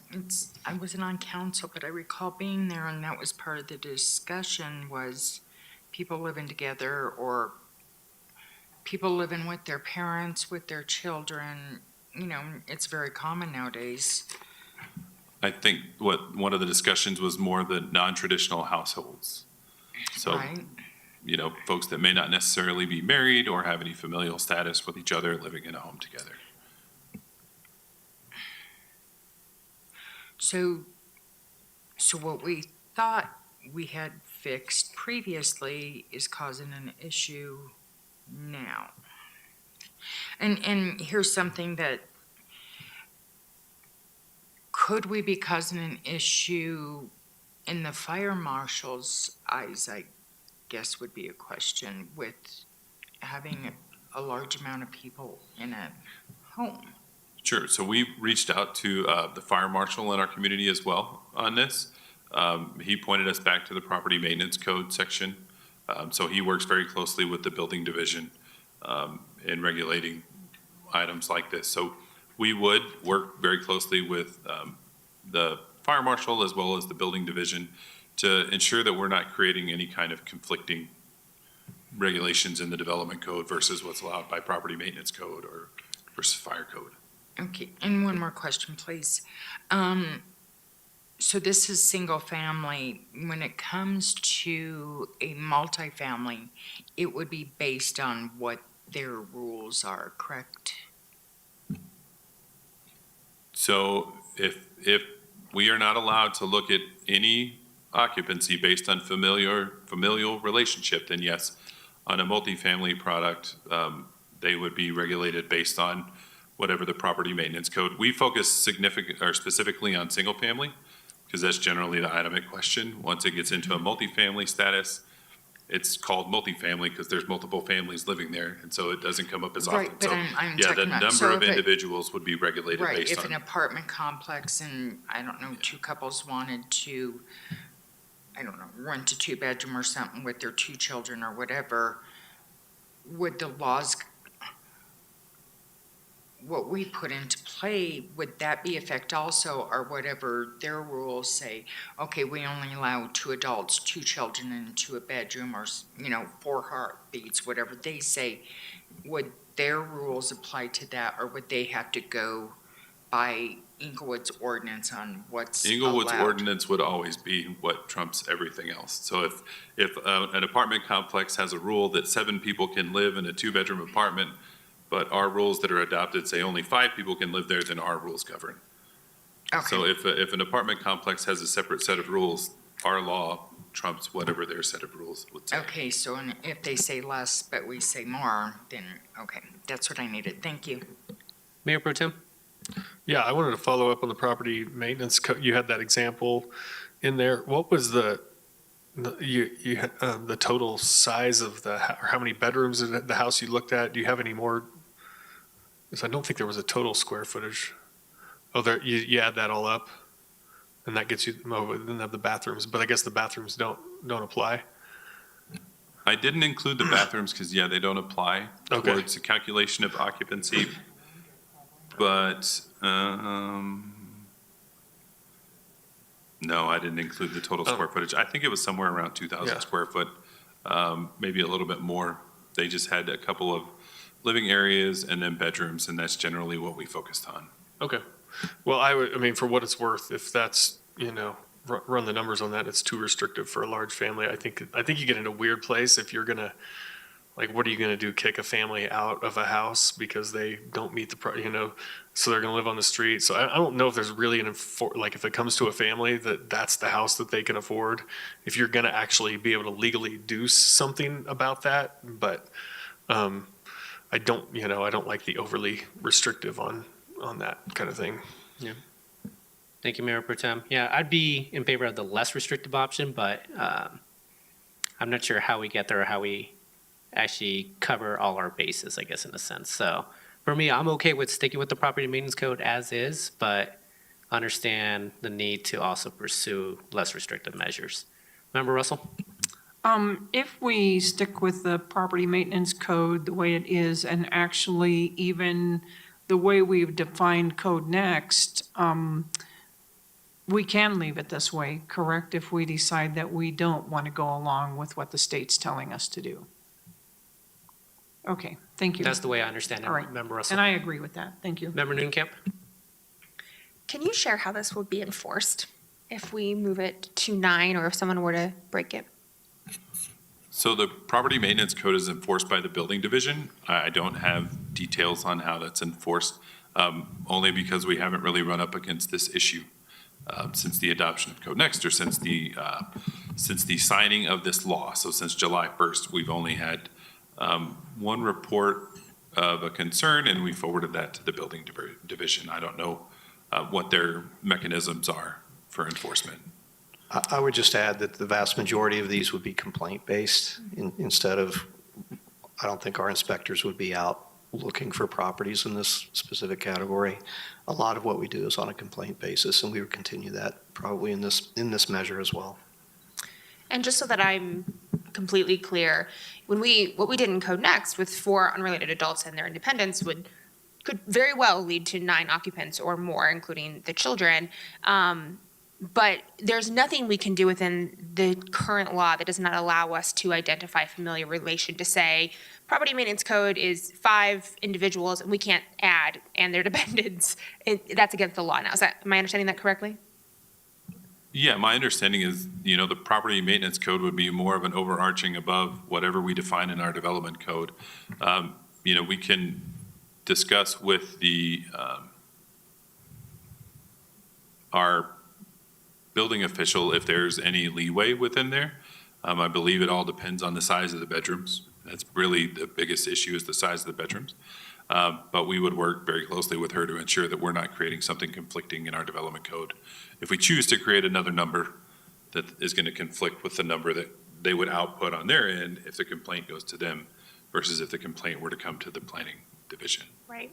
I wasn't on council, but I recall being there, and that was part of the discussion, was people living together or people living with their parents, with their children. You know, it's very common nowadays.
I think one of the discussions was more the non-traditional households. So,
Right.
you know, folks that may not necessarily be married or have any familial status with each other living in a home together.
So what we thought we had fixed previously is causing an issue now. And here's something that, could we be causing an issue in the fire marshal's eyes, I guess would be a question, with having a large amount of people in a home?
Sure. So we reached out to the fire marshal in our community as well on this. He pointed us back to the property maintenance code section. So he works very closely with the building division in regulating items like this. So we would work very closely with the fire marshal as well as the building division to ensure that we're not creating any kind of conflicting regulations in the development code versus what's allowed by property maintenance code or versus fire code.
Okay, and one more question, please. So this is single family. When it comes to a multifamily, it would be based on what their rules are, correct?
So if we are not allowed to look at any occupancy based on familial relationship, then yes, on a multifamily product, they would be regulated based on whatever the property maintenance code. We focus specifically on single family because that's generally the item at question. Once it gets into a multifamily status, it's called multifamily because there's multiple families living there, and so it doesn't come up as often.
Right, but
So,
I'm
yeah, the
talking about-
number
so
of
if it-
individuals would be regulated
Right,
based
if an
on.
apartment complex and, I don't know, two couples wanted to, I don't know, rent a two-bedroom or something with their two children or whatever, would the laws, what we put into play, would that be effect also, or whatever their rules say? Okay, we only allow 2 adults, 2 children into a bedroom, or, 4 heartbeats, whatever they say. Would their rules apply to that, or would they have to go by Inglewood's ordinance on what's allowed?
Inglewood's ordinance would always be what trumps everything else. So if an apartment complex has a rule that 7 people can live in a 2-bedroom apartment, but our rules that are adopted say only 5 people can live there, then our rules govern.
Okay.
So if an apartment complex has a separate set of rules, our law trumps whatever their set of rules would say.
Okay, so if they say less, but we say more, then, okay, that's what I needed. Thank you.
Mayor Pro Tem?
Yeah, I wanted to follow up on the property maintenance you had that example in there. What was the total size of or how many bedrooms in the house you looked at? Do you have any more? Because I don't think there was a total square footage. Oh, there, you add that all up, and that gets you, we didn't have the bathrooms, but I guess the bathrooms don't apply.
I didn't include the bathrooms because, they don't apply
Okay.
towards the calculation of occupancy. But, no, I didn't include the total square footage. I think it was somewhere around 2,000
Yeah.
square foot, maybe a little bit more. They just had a couple of living areas and then bedrooms, and that's generally what we focused on.
Okay. Well, I mean, for what it's worth, if that's, run the numbers on that, it's too restrictive for a large family. I think you get in a weird place if you're gonna, like, what are you gonna do? Kick a family out of a house because they don't meet so they're gonna live on the street. So I don't know if there's really like, if it comes to a family that's the house that they can afford, if you're gonna actually be able to legally do something about that. But, I don't like the overly restrictive on that kind of thing. Yeah.
Thank you, Mayor Pro Tem. Yeah, I'd be in favor of the less restrictive option, but I'm not sure how we get there or how we actually cover all our bases, I guess, in a sense. So for me, I'm okay with sticking with the property maintenance code as is, but understand the need to also pursue less restrictive measures. Member Russell?
If we stick with the property maintenance code the way it is and actually even the way we've defined code next, we can leave it this way, correct, if we decide that we don't want to go along with what the state's telling us to do? Okay, thank you.
That's the way I understand it,
All right.
Member Russell.
And I agree with that. Thank you.
Member Newcamp?
Can you share how this would be enforced if we move it to 9 or if someone were to break it?
So the property maintenance code is enforced by the building division. I don't have details on how that's enforced, only because we haven't really run up against this issue since the adoption of Code Next, or since the signing of this law. So since July 1st, we've only had one report of a concern, and we forwarded that to the building division. I don't know what their mechanisms are for enforcement.
I would just add that the vast majority of these would be complaint-based instead of, I don't think our inspectors would be out looking for properties in this specific category. A lot of what we do is on a complaint basis, and we would continue that probably in this measure as well.
And just so that I'm completely clear, what we did in Code Next with 4 unrelated adults and their independence could very well lead to 9 occupants or more, including the children. But there's nothing we can do within the current law that does not allow us to identify familiar relation to say, property maintenance code is 5 individuals and we can't add and their dependents. That's against the law now. Am I understanding that correctly?
Yeah, my understanding is, the property maintenance code would be more of an overarching above whatever we define in our development code. We can discuss with our building official if there's any leeway within there. I believe it all depends on the size of the bedrooms. That's really the biggest issue, is the size of the bedrooms. But we would work very closely with her to ensure that we're not creating something conflicting in our development code. If we choose to create another number that is going to conflict with the number that they would output on their end, if the complaint goes to them versus if the complaint were to come to the planning division.
Right.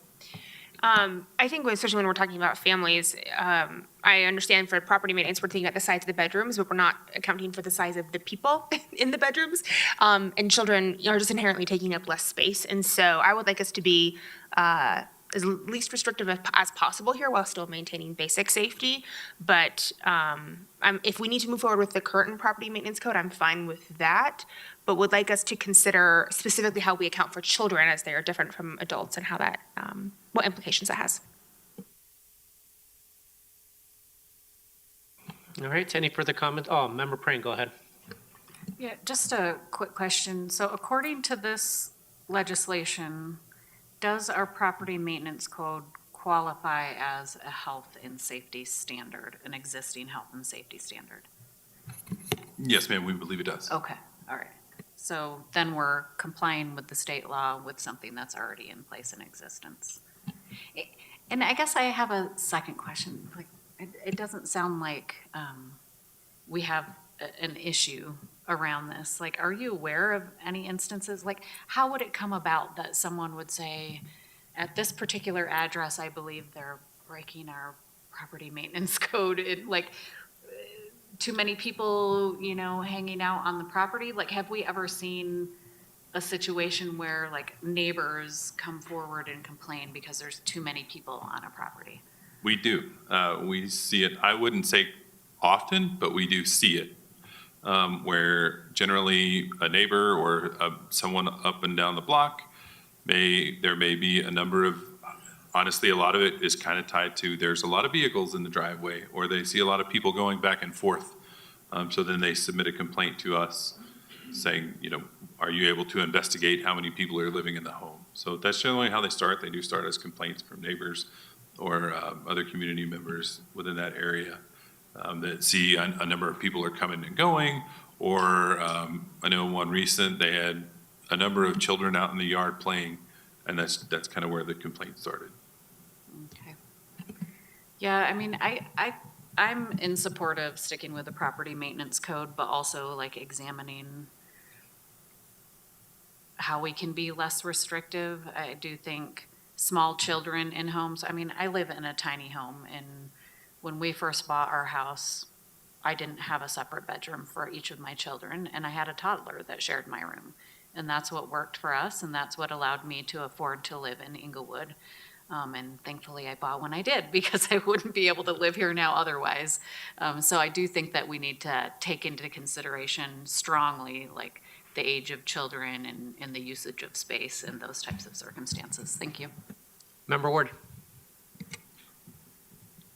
I think especially when we're talking about families, I understand for property maintenance, we're thinking about the size of the bedrooms, but we're not accounting for the size of the people in the bedrooms. And children are just inherently taking up less space. And so I would like us to be as least restrictive as possible here while still maintaining basic safety. But if we need to move forward with the current property maintenance code, I'm fine with that. But would like us to consider specifically how we account for children as they are different from adults and how that, what implications that has.
All right, any further comments? Oh, Member Praying, go ahead.
Yeah, just a quick question. So according to this legislation, does our property maintenance code qualify as a health and safety standard, an existing health and safety standard?
Yes, ma'am, we believe it does.
Okay, all right. So then we're complying with the state law with something that's already in place in existence. And I guess I have a second question. Like, it doesn't sound like we have an issue around this. Like, are you aware of any instances? Like, how would it come about that someone would say, at this particular address, I believe they're breaking our property maintenance code? Too many people, hanging out on the property? Like, have we ever seen a situation where neighbors come forward and complain because there's too many people on a property?
We do. We see it, I wouldn't say often, but we do see it. Where generally a neighbor or someone up and down the block, there may be a number of, honestly, a lot of it is kind of tied to there's a lot of vehicles in the driveway, or they see a lot of people going back and forth. So then they submit a complaint to us saying, are you able to investigate how many people are living in the home? So that's generally how they start. They do start as complaints from neighbors or other community members within that area that see a number of people are coming and going. Or I know one recent, they had a number of children out in the yard playing, and that's kind of where the complaint started.
Okay. Yeah, I mean, I'm in support of sticking with the property maintenance code, but also examining how we can be less restrictive. I do think small children in homes, I mean, I live in a tiny home, and when we first bought our house, I didn't have a separate bedroom for each of my children, and I had a toddler that shared my room. And that's what worked for us, and that's what allowed me to afford to live in Inglewood. And thankfully I bought when I did because I wouldn't be able to live here now otherwise. So I do think that we need to take into consideration strongly, like the age of children and the usage of space in those types of circumstances. Thank you.
Member Ward.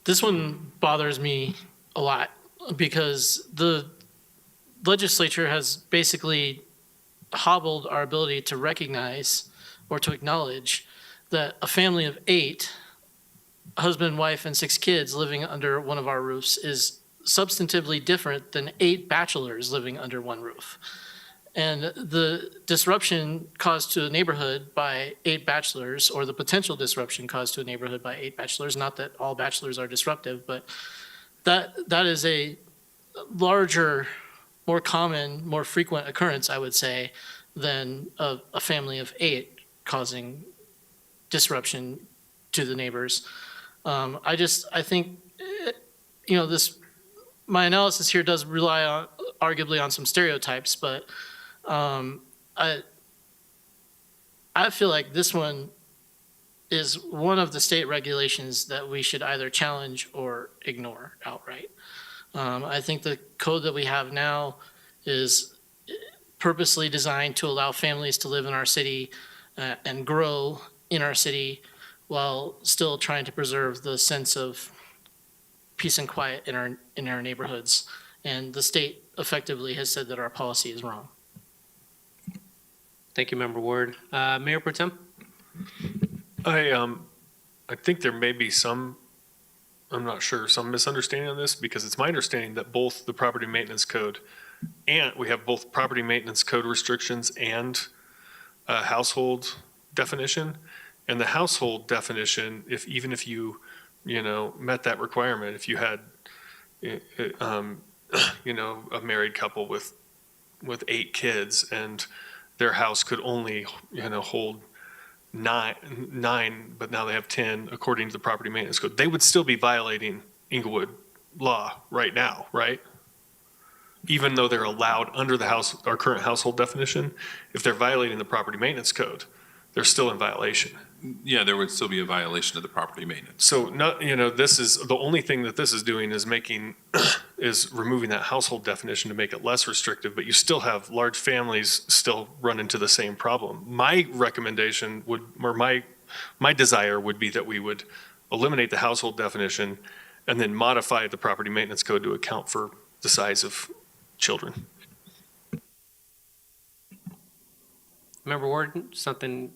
This one bothers me a lot because the legislature has basically hobbled our ability to recognize or to acknowledge that a family of 8, husband, wife, and 6 kids living under one of our roofs is substantively different than 8 bachelors living under one roof. And the disruption caused to a neighborhood by 8 bachelors, or the potential disruption caused to a neighborhood by 8 bachelors, not that all bachelors are disruptive, but that is a larger, more common, more frequent occurrence, I would say, than a family of 8 causing disruption to the neighbors. I think, my analysis here does rely on, arguably on some stereotypes, but I feel like this one is one of the state regulations that we should either challenge or ignore outright. I think the code that we have now is purposely designed to allow families to live in our city and grow in our city while still trying to preserve the sense of peace and quiet in our neighborhoods. And the state effectively has said that our policy is wrong.
Thank you, Member Ward. Mayor Pro Tem?
I think there may be some, I'm not sure, some misunderstanding on this, because it's my understanding that both the property maintenance code and we have both property maintenance code restrictions and a household definition. And the household definition, even if you met that requirement, if you had, a married couple with 8 kids and their house could only, hold nine, but now they have 10, according to the property maintenance code, they would still be violating Inglewood law right now, right? Even though they're allowed under our current household definition, if they're violating the property maintenance code, they're still in violation.
Yeah, there would still be a violation of the property maintenance.
So this is, the only thing that this is doing is is removing that household definition to make it less restrictive, but you still have large families still run into the same problem. My recommendation my desire would be that we would eliminate the household definition and then modify the property maintenance code to account for the size of children.
Member Ward, something?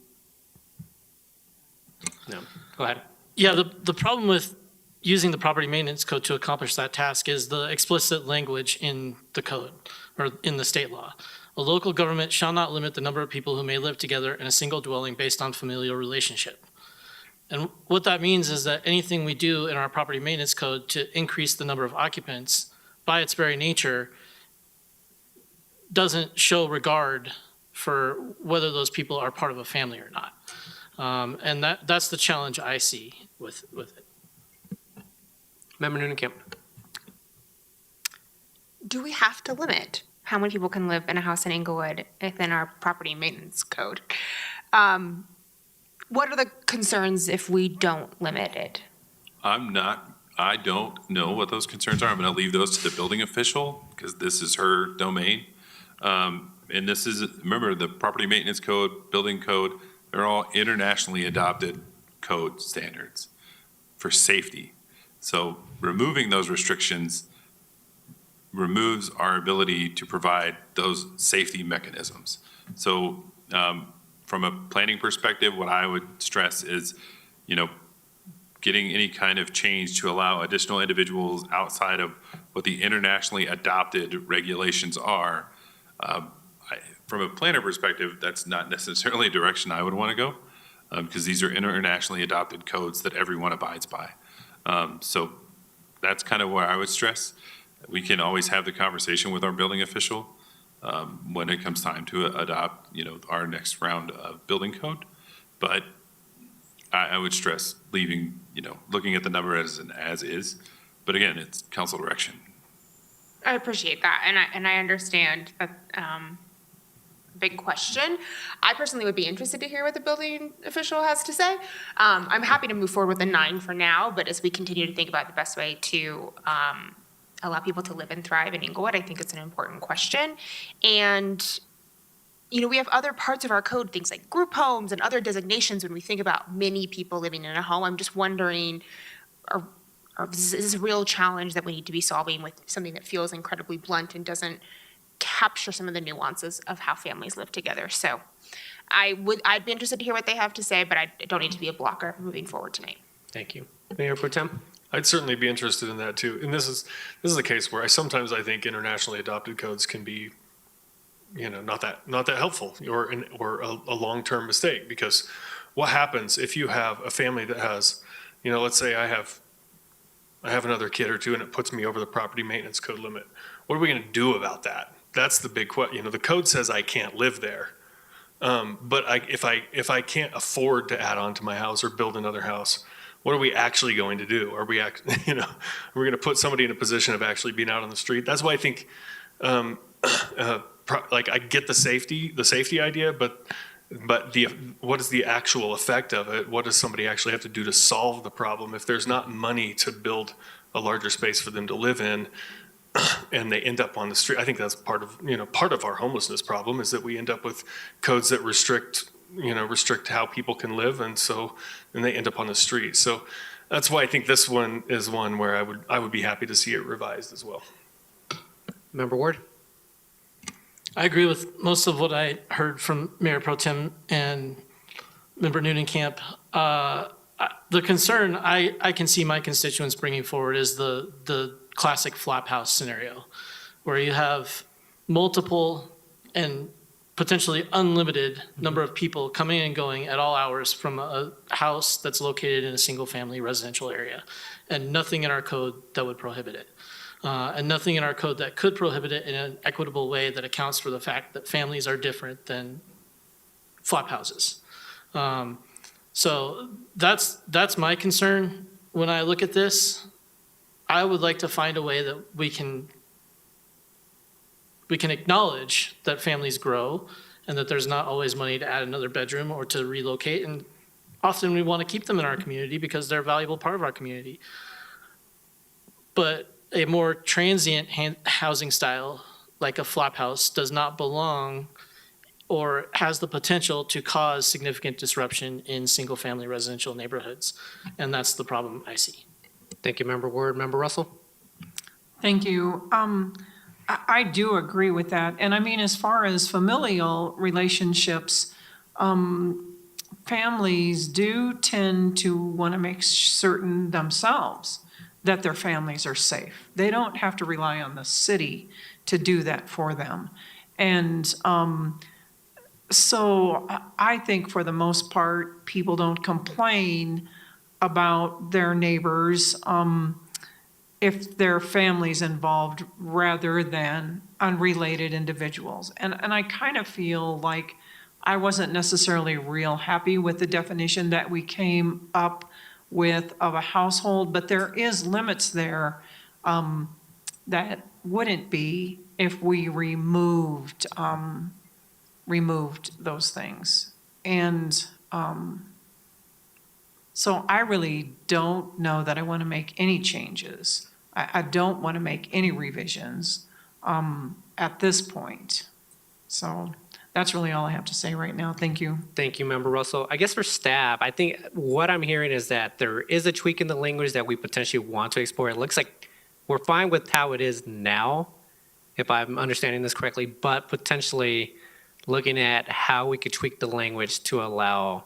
No, go ahead.
Yeah, the problem with using the property maintenance code to accomplish that task is the explicit language in the code or in the state law. A local government shall not limit the number of people who may live together in a single dwelling based on familial relationship. And what that means is that anything we do in our property maintenance code to increase the number of occupants, by its very nature, doesn't show regard for whether those people are part of a family or not. And that's the challenge I see with it.
Member Noonan-Kemp.
Do we have to limit how many people can live in a house in Inglewood within our property maintenance code? What are the concerns if we don't limit it?
I don't know what those concerns are. I'm going to leave those to the building official because this is her domain. And this is, remember, the property maintenance code, building code, they're all internationally adopted code standards for safety. So removing those restrictions removes our ability to provide those safety mechanisms. So from a planning perspective, what I would stress is, getting any kind of change to allow additional individuals outside of what the internationally adopted regulations are. From a planner perspective, that's not necessarily a direction I would want to go because these are internationally adopted codes that everyone abides by. So that's kind of where I would stress. We can always have the conversation with our building official when it comes time to adopt, our next round of building code. But I would stress leaving, looking at the number as an as is. But again, it's council direction.
I appreciate that, and I understand that big question. I personally would be interested to hear what the building official has to say. I'm happy to move forward with a 9 for now, but as we continue to think about the best way to allow people to live and thrive in Inglewood, I think it's an important question. And we have other parts of our code, things like group homes and other designations when we think about many people living in a home. I'm just wondering, is this a real challenge that we need to be solving with something that feels incredibly blunt and doesn't capture some of the nuances of how families live together? So I'd be interested to hear what they have to say, but I don't need to be a blocker moving forward tonight.
Thank you. Mayor Pro Tem?
I'd certainly be interested in that too. And this is a case where I think internationally adopted codes can be, not that helpful or a long-term mistake, because what happens if you have a family that has, let's say I have another kid or two and it puts me over the property maintenance code limit. What are we going to do about that? That's the big question. The code says I can't live there. But if I can't afford to add on to my house or build another house, what are we actually going to do? Are we going to put somebody in a position of actually being out on the street? That's why I think, I get the safety idea, but what is the actual effect of it? What does somebody actually have to do to solve the problem? If there's not money to build a larger space for them to live in, and they end up on the street, I think that's part of our homelessness problem, is that we end up with codes that restrict how people can live, and they end up on the street. So that's why I think this one is one where I would be happy to see it revised as well.
Member Ward?
I agree with most of what I heard from Mayor Pro Tem and Member Newnenkamp. The concern I can see my constituents bringing forward is the classic flop house scenario, where you have multiple and potentially unlimited number of people coming and going at all hours from a house that's located in a single-family residential area, and nothing in our code that would prohibit it. And nothing in our code that could prohibit it in an equitable way that accounts for the fact that families are different than flop houses. So that's my concern when I look at this. I would like to find a way that we can acknowledge that families grow and that there's not always money to add another bedroom or to relocate. And often we want to keep them in our community because they're a valuable part of our community. But a more transient housing style, like a flop house, does not belong or has the potential to cause significant disruption in single-family residential neighborhoods. And that's the problem I see.
Thank you, Member Ward. Member Russell?
Thank you. I do agree with that. And I mean, as far as familial relationships, families do tend to want to make certain themselves that their families are safe. They don't have to rely on the city to do that for them. And so I think for the most part, people don't complain about their neighbors if their family's involved rather than unrelated individuals. And I kind of feel like I wasn't necessarily real happy with the definition that we came up with of a household, but there is limits there that wouldn't be if we removed those things. And so I really don't know that I want to make any changes. I don't want to make any revisions at this point. So that's really all I have to say right now. Thank you.
Thank you, Member Russell. I guess for staff, I think what I'm hearing is that there is a tweak in the language that we potentially want to explore. It looks like we're fine with how it is now, if I'm understanding this correctly, but potentially looking at how we could tweak the language to allow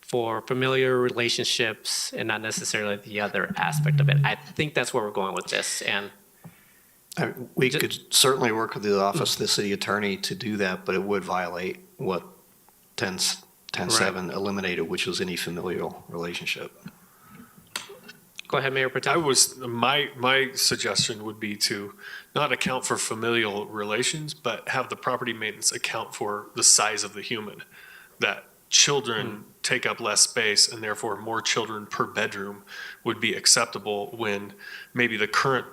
for familiar relationships and not necessarily the other aspect of it. I think that's where we're going with this. And
We could certainly work with the office of the city attorney to do that, but it would violate what 10.7 eliminated, which was any familial relationship.
Go ahead, Mayor Patel.
My suggestion would be to not account for familial relations, but have the property maintenance account for the size of the human. That children take up less space and therefore more children per bedroom would be acceptable when maybe the current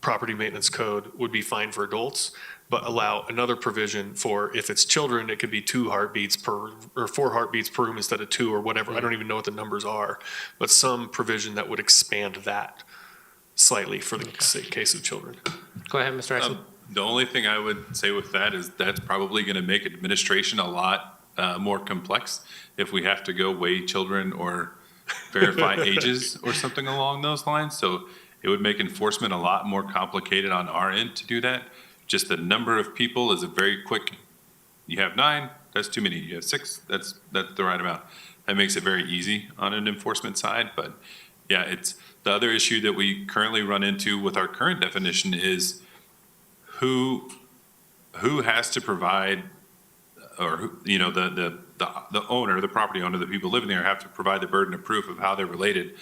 property maintenance code would be fine for adults, but allow another provision for if it's children, it could be 2 heartbeats per, or 4 heartbeats per room instead of 2 or whatever. I don't even know what the numbers are, but some provision that would expand that slightly for the case of children.
Go ahead, Mr. Ashton.
The only thing I would say with that is that's probably going to make administration a lot more complex if we have to go weigh children or verify ages or something along those lines. So it would make enforcement a lot more complicated on our end to do that. Just the number of people is a very quick, you have 9, that's too many. You have 6, that's the right amount. That makes it very easy on an enforcement side. But yeah, it's the other issue that we currently run into with our current definition is who has to provide, or the owner, the property owner, the people living there have to provide the burden of proof of how they're related.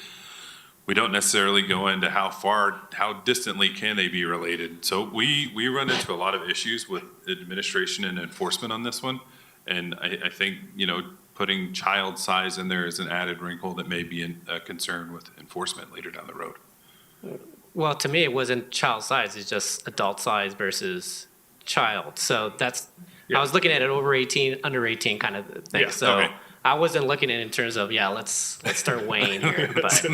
We don't necessarily go into how distantly can they be related. So we run into a lot of issues with administration and enforcement on this one. And I think, putting child size in there is an added wrinkle that may be a concern with enforcement later down the road.
Well, to me, it wasn't child size, it's just adult size versus child. So I was looking at it over 18, under 18 kind of thing.
Yeah,
So
okay.
I wasn't looking at it in terms of, let's start weighing here, but,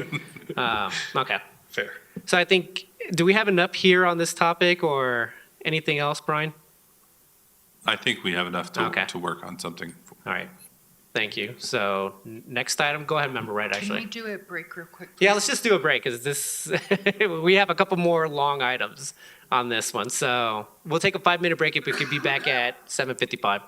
okay.
Fair.
So I think, do we have enough here on this topic or anything else, Brian?
I think we have enough
Okay.
to work on something.
All right, thank you. So next item, go ahead, Member Wright,
Can
actually.
we do a break real quick?
Yeah,
please?
let's just do a break because we have a couple more long items on this one. So we'll take a 5-minute break if we could be back at 7:55.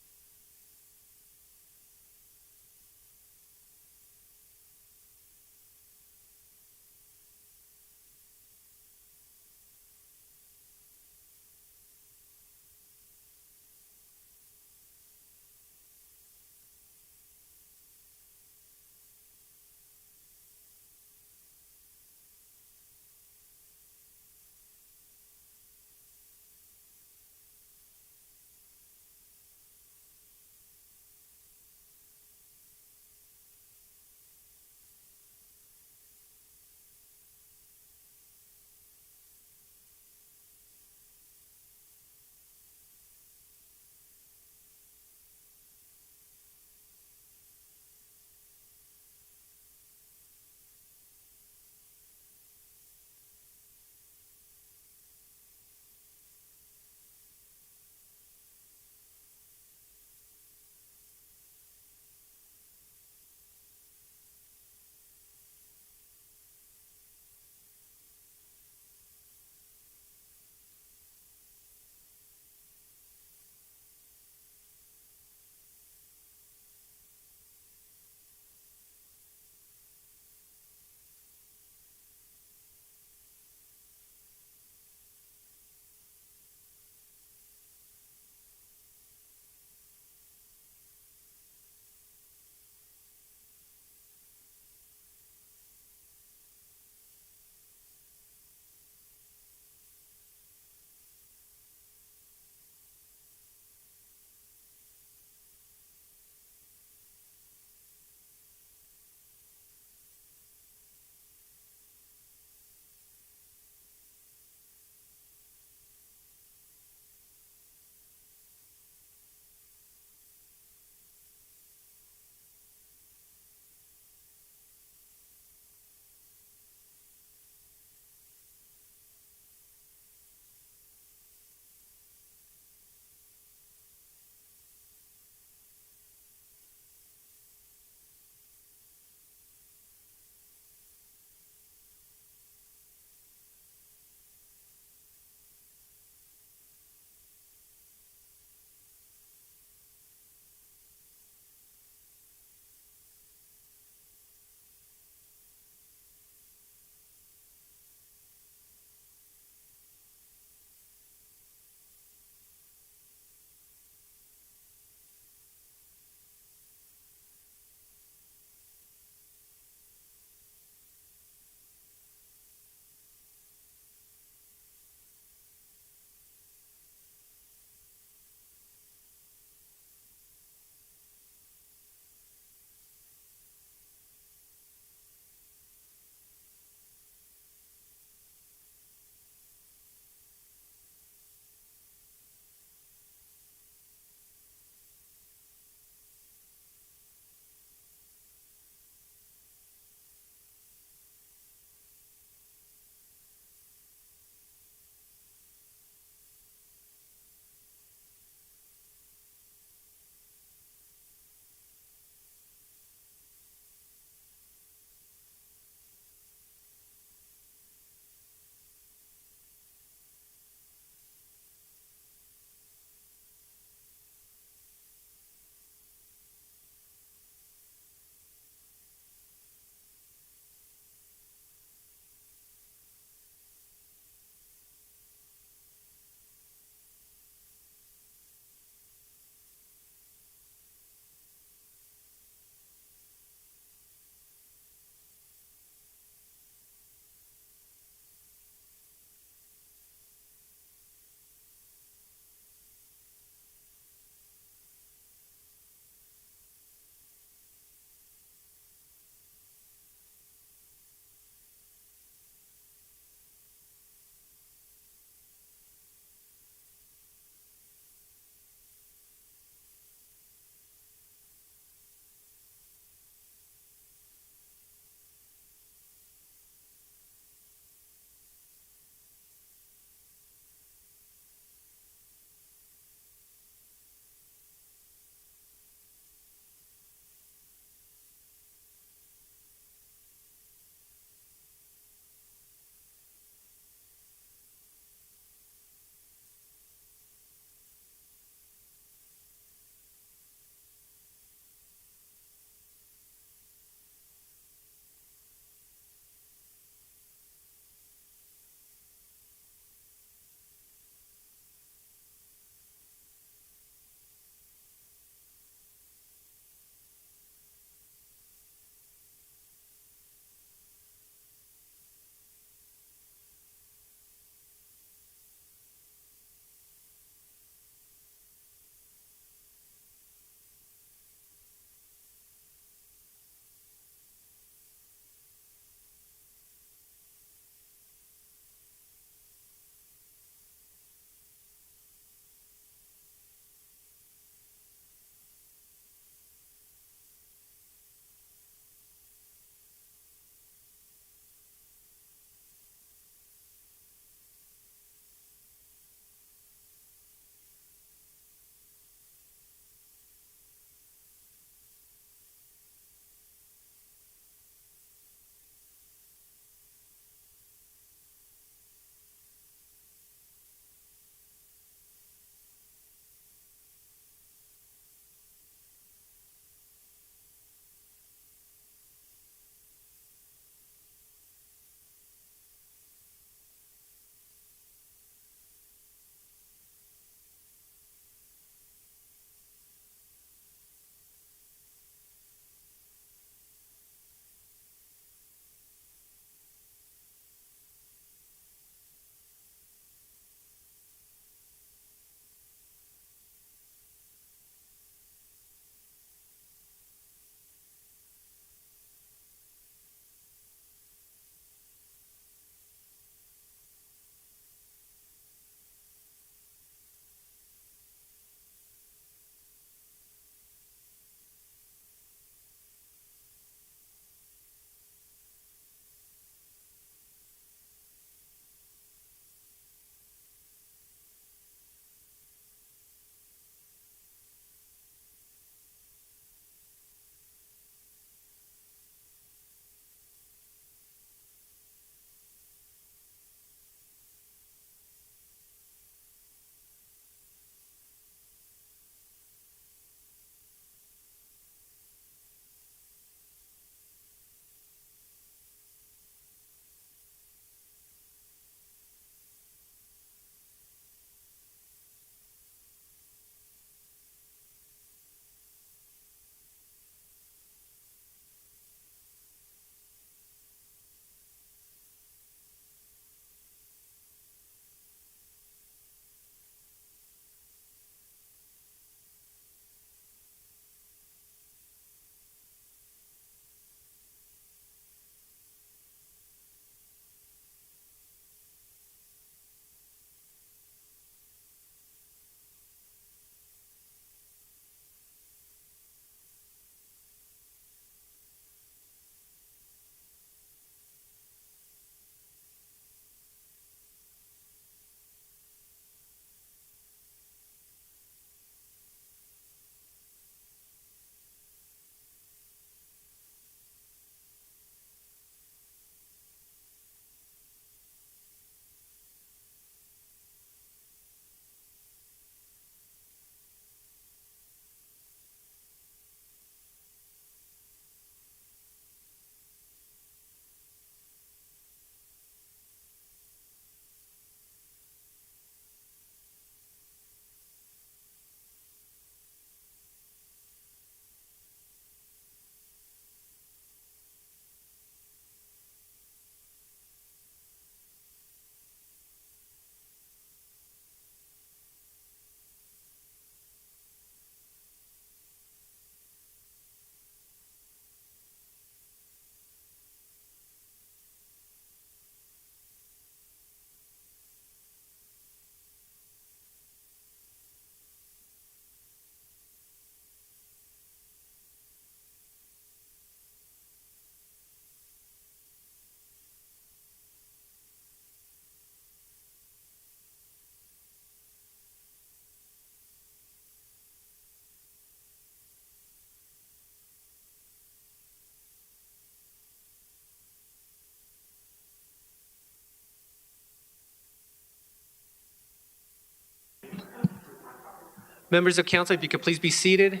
Members of council, if you could please be seated.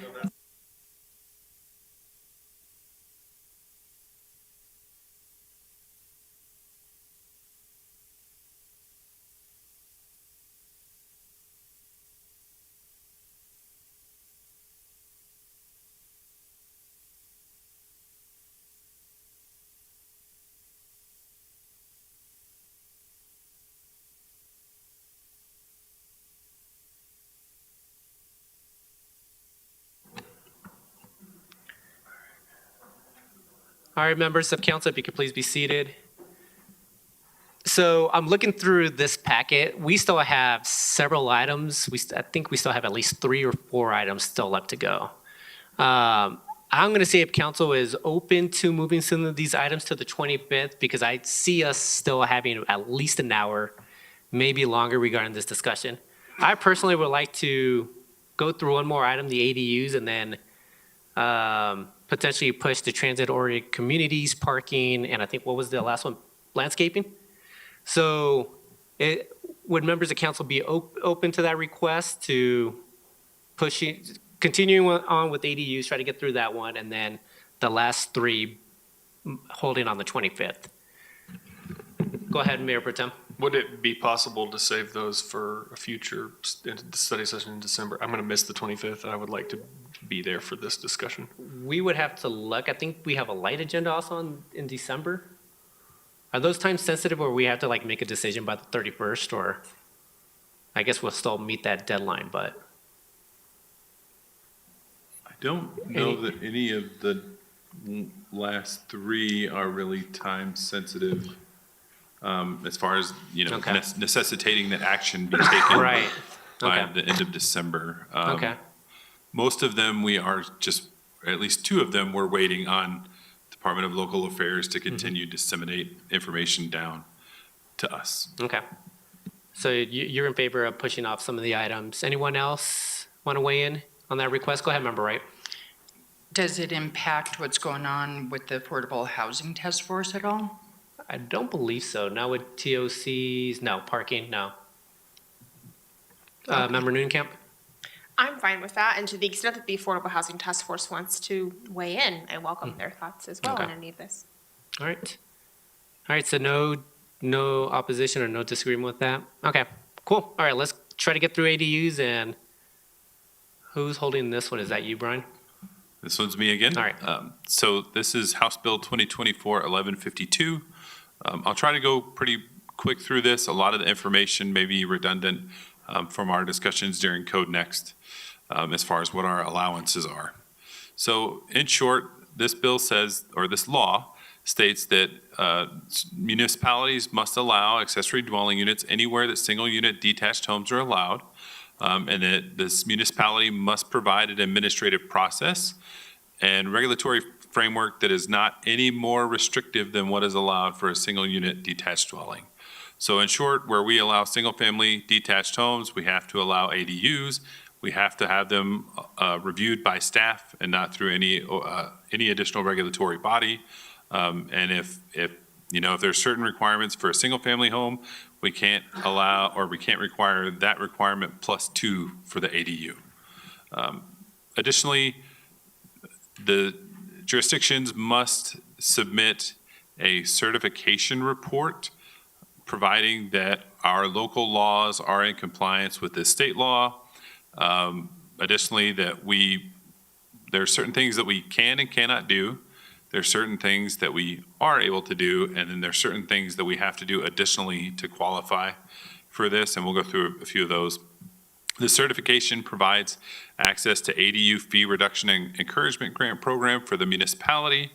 All right, members of council, if you could please be seated. So I'm looking through this packet. We still have several items. I think we still have at least 3 or 4 items still left to go. I'm going to see if council is open to moving some of these items to the 25th because I see us still having at least an hour, maybe longer regarding this discussion. I personally would like to go through one more item, the ADUs, and then potentially push the transit-oriented communities, parking, and I think what was the last one? Landscaping? So would members of council be open to that request to continuing on with ADUs, try to get through that one, and then the last 3 holding on the 25th? Go ahead, Mayor Pro Tem.
Would it be possible to save those for a future study session in December? I'm going to miss the 25th, and I would like to be there for this discussion.
We would have to look. I think we have a light agenda also in December. Are those times sensitive where we have to make a decision by the 31st, or I guess we'll still meet that deadline, but.
I don't know that any of the last 3 are really time sensitive, as far as,
Okay.
necessitating that action be taken
Right.
by
Okay.
the end of December.
Okay.
Most of them, we are just, at least 2 of them, we're waiting on Department of Local Affairs to continue to disseminate information down to us.
Okay. So you're in favor of pushing off some of the items. Anyone else want to weigh in on that request? Go ahead, Member Wright.
Does it impact what's going on with the Affordable Housing Task Force at all?
I don't believe so. Not with TOCs, no. Parking, no. Member Nooncamp?
I'm fine with that, and to the extent that the Affordable Housing Task Force wants to weigh in, I welcome their thoughts as well
Okay.
on any of this.
All right. All right, so no opposition or no disagreement with that? Okay, cool. All right, let's try to get through ADUs, and who's holding this one? Is that you, Brian?
This one's me again.
All right.
So this is House Bill 2024-1152. I'll try to go pretty quick through this. A lot of the information may be redundant from our discussions during Code Next as far as what our allowances are. So in short, this bill says, or this law states that municipalities must allow accessory dwelling units anywhere that single-unit detached homes are allowed, and that this municipality must provide an administrative process and regulatory framework that is not any more restrictive than what is allowed for a single-unit detached dwelling. So in short, where we allow single-family detached homes, we have to allow ADUs. We have to have them reviewed by staff and not through any additional regulatory body. And if there's certain requirements for a single-family home, we can't allow, or we can't require that requirement +2 for the ADU. Additionally, the jurisdictions must submit a certification report providing that our local laws are in compliance with the state law. Additionally, that there are certain things that we can and cannot do. There are certain things that we are able to do, and then there are certain things that we have to do additionally to qualify for this, and we'll go through a few of those. The certification provides access to ADU fee reduction and encouragement grant program for the municipality,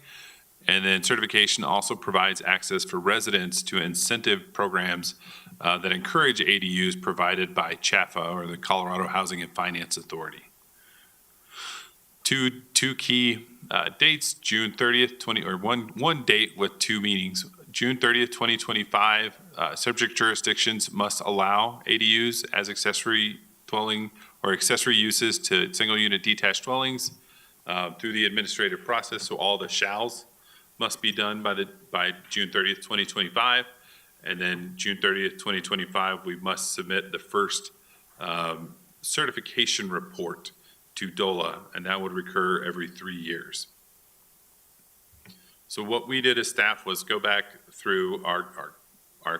and then certification also provides access for residents to incentive programs that encourage ADUs provided by CHFA, or the Colorado Housing and Finance Authority. Two key dates, June 30th, one date with 2 meetings. June 30th, 2025, subject jurisdictions must allow ADUs as accessory dwelling or accessory uses to single-unit detached dwellings through the administrative process. So all the shalls must be done by June 30th, 2025. And then June 30th, 2025, we must submit the first certification report to DOLA, and that would recur every 3 years. So what we did as staff was go back through our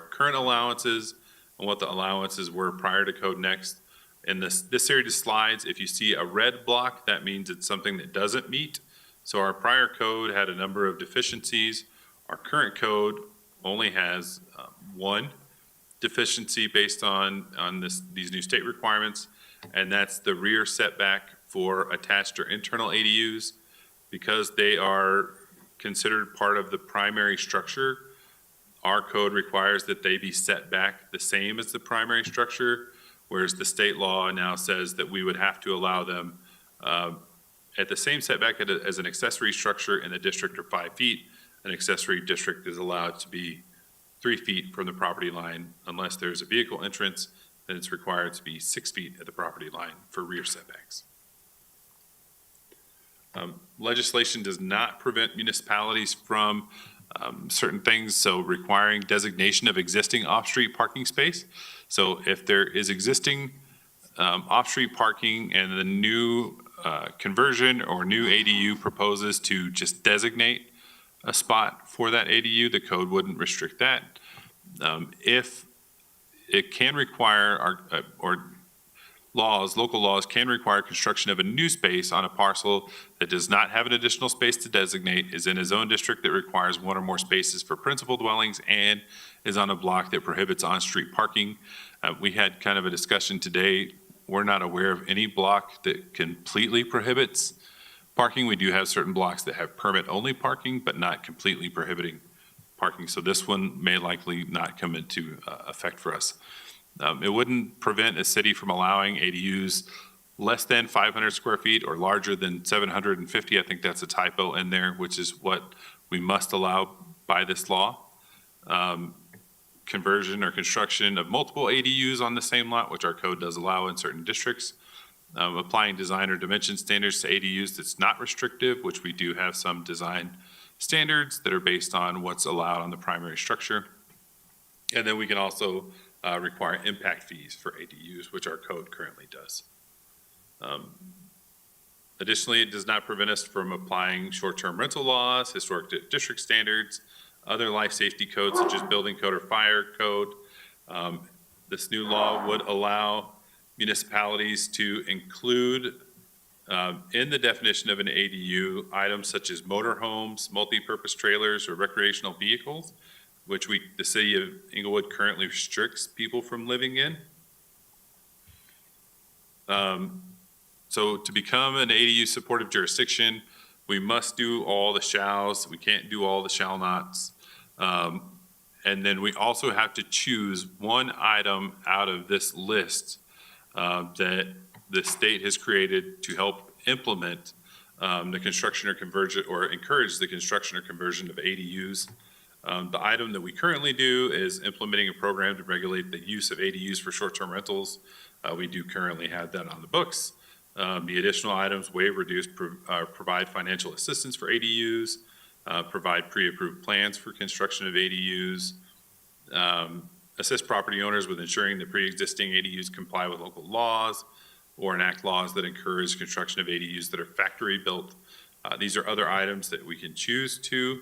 current allowances and what the allowances were prior to Code Next. In this series of slides, if you see a red block, that means it's something that doesn't meet. So our prior code had a number of deficiencies. Our current code only has one deficiency based on these new state requirements, and that's the rear setback for attached or internal ADUs. Because they are considered part of the primary structure, our code requires that they be set back the same as the primary structure, whereas the state law now says that we would have to allow them at the same setback as an accessory structure in the district are 5 feet. An accessory district is allowed to be 3 feet from the property line. Unless there's a vehicle entrance, then it's required to be 6 feet at the property line for rear setbacks. Legislation does not prevent municipalities from certain things, so requiring designation of existing off-street parking space. So if there is existing off-street parking and the new conversion or new ADU proposes to just designate a spot for that ADU, the code wouldn't restrict that. If it can require, local laws can require construction of a new space on a parcel that does not have an additional space to designate, is in a zone district that requires one or more spaces for principal dwellings, and is on a block that prohibits on-street parking. We had kind of a discussion today. We're not aware of any block that completely prohibits parking. We do have certain blocks that have permit-only parking, but not completely prohibiting parking. So this one may likely not come into effect for us. It wouldn't prevent a city from allowing ADUs less than 500 square feet or larger than 750. I think that's a typo in there, which is what we must allow by this law. Conversion or construction of multiple ADUs on the same lot, which our code does allow in certain districts. Applying design or dimension standards to ADUs that's not restrictive, which we do have some design standards that are based on what's allowed on the primary structure. And then we can also require impact fees for ADUs, which our code currently does. Additionally, it does not prevent us from applying short-term rental laws, historic district standards, other life safety codes such as building code or fire code. This new law would allow municipalities to include in the definition of an ADU items such as motorhomes, multi-purpose trailers, or recreational vehicles, which the city of Inglewood currently restricts people from living in. So to become an ADU supportive jurisdiction, we must do all the shalls. We can't do all the shall nots. And then we also have to choose one item out of this list that the state has created to help implement the construction or conversion, or encourage the construction or conversion of ADUs. The item that we currently do is implementing a program to regulate the use of ADUs for short-term rentals. We do currently have that on the books. The additional items waive, reduce, provide financial assistance for ADUs, provide pre-approved plans for construction of ADUs, assist property owners with ensuring that pre-existing ADUs comply with local laws, or enact laws that encourage construction of ADUs that are factory built. These are other items that we can choose to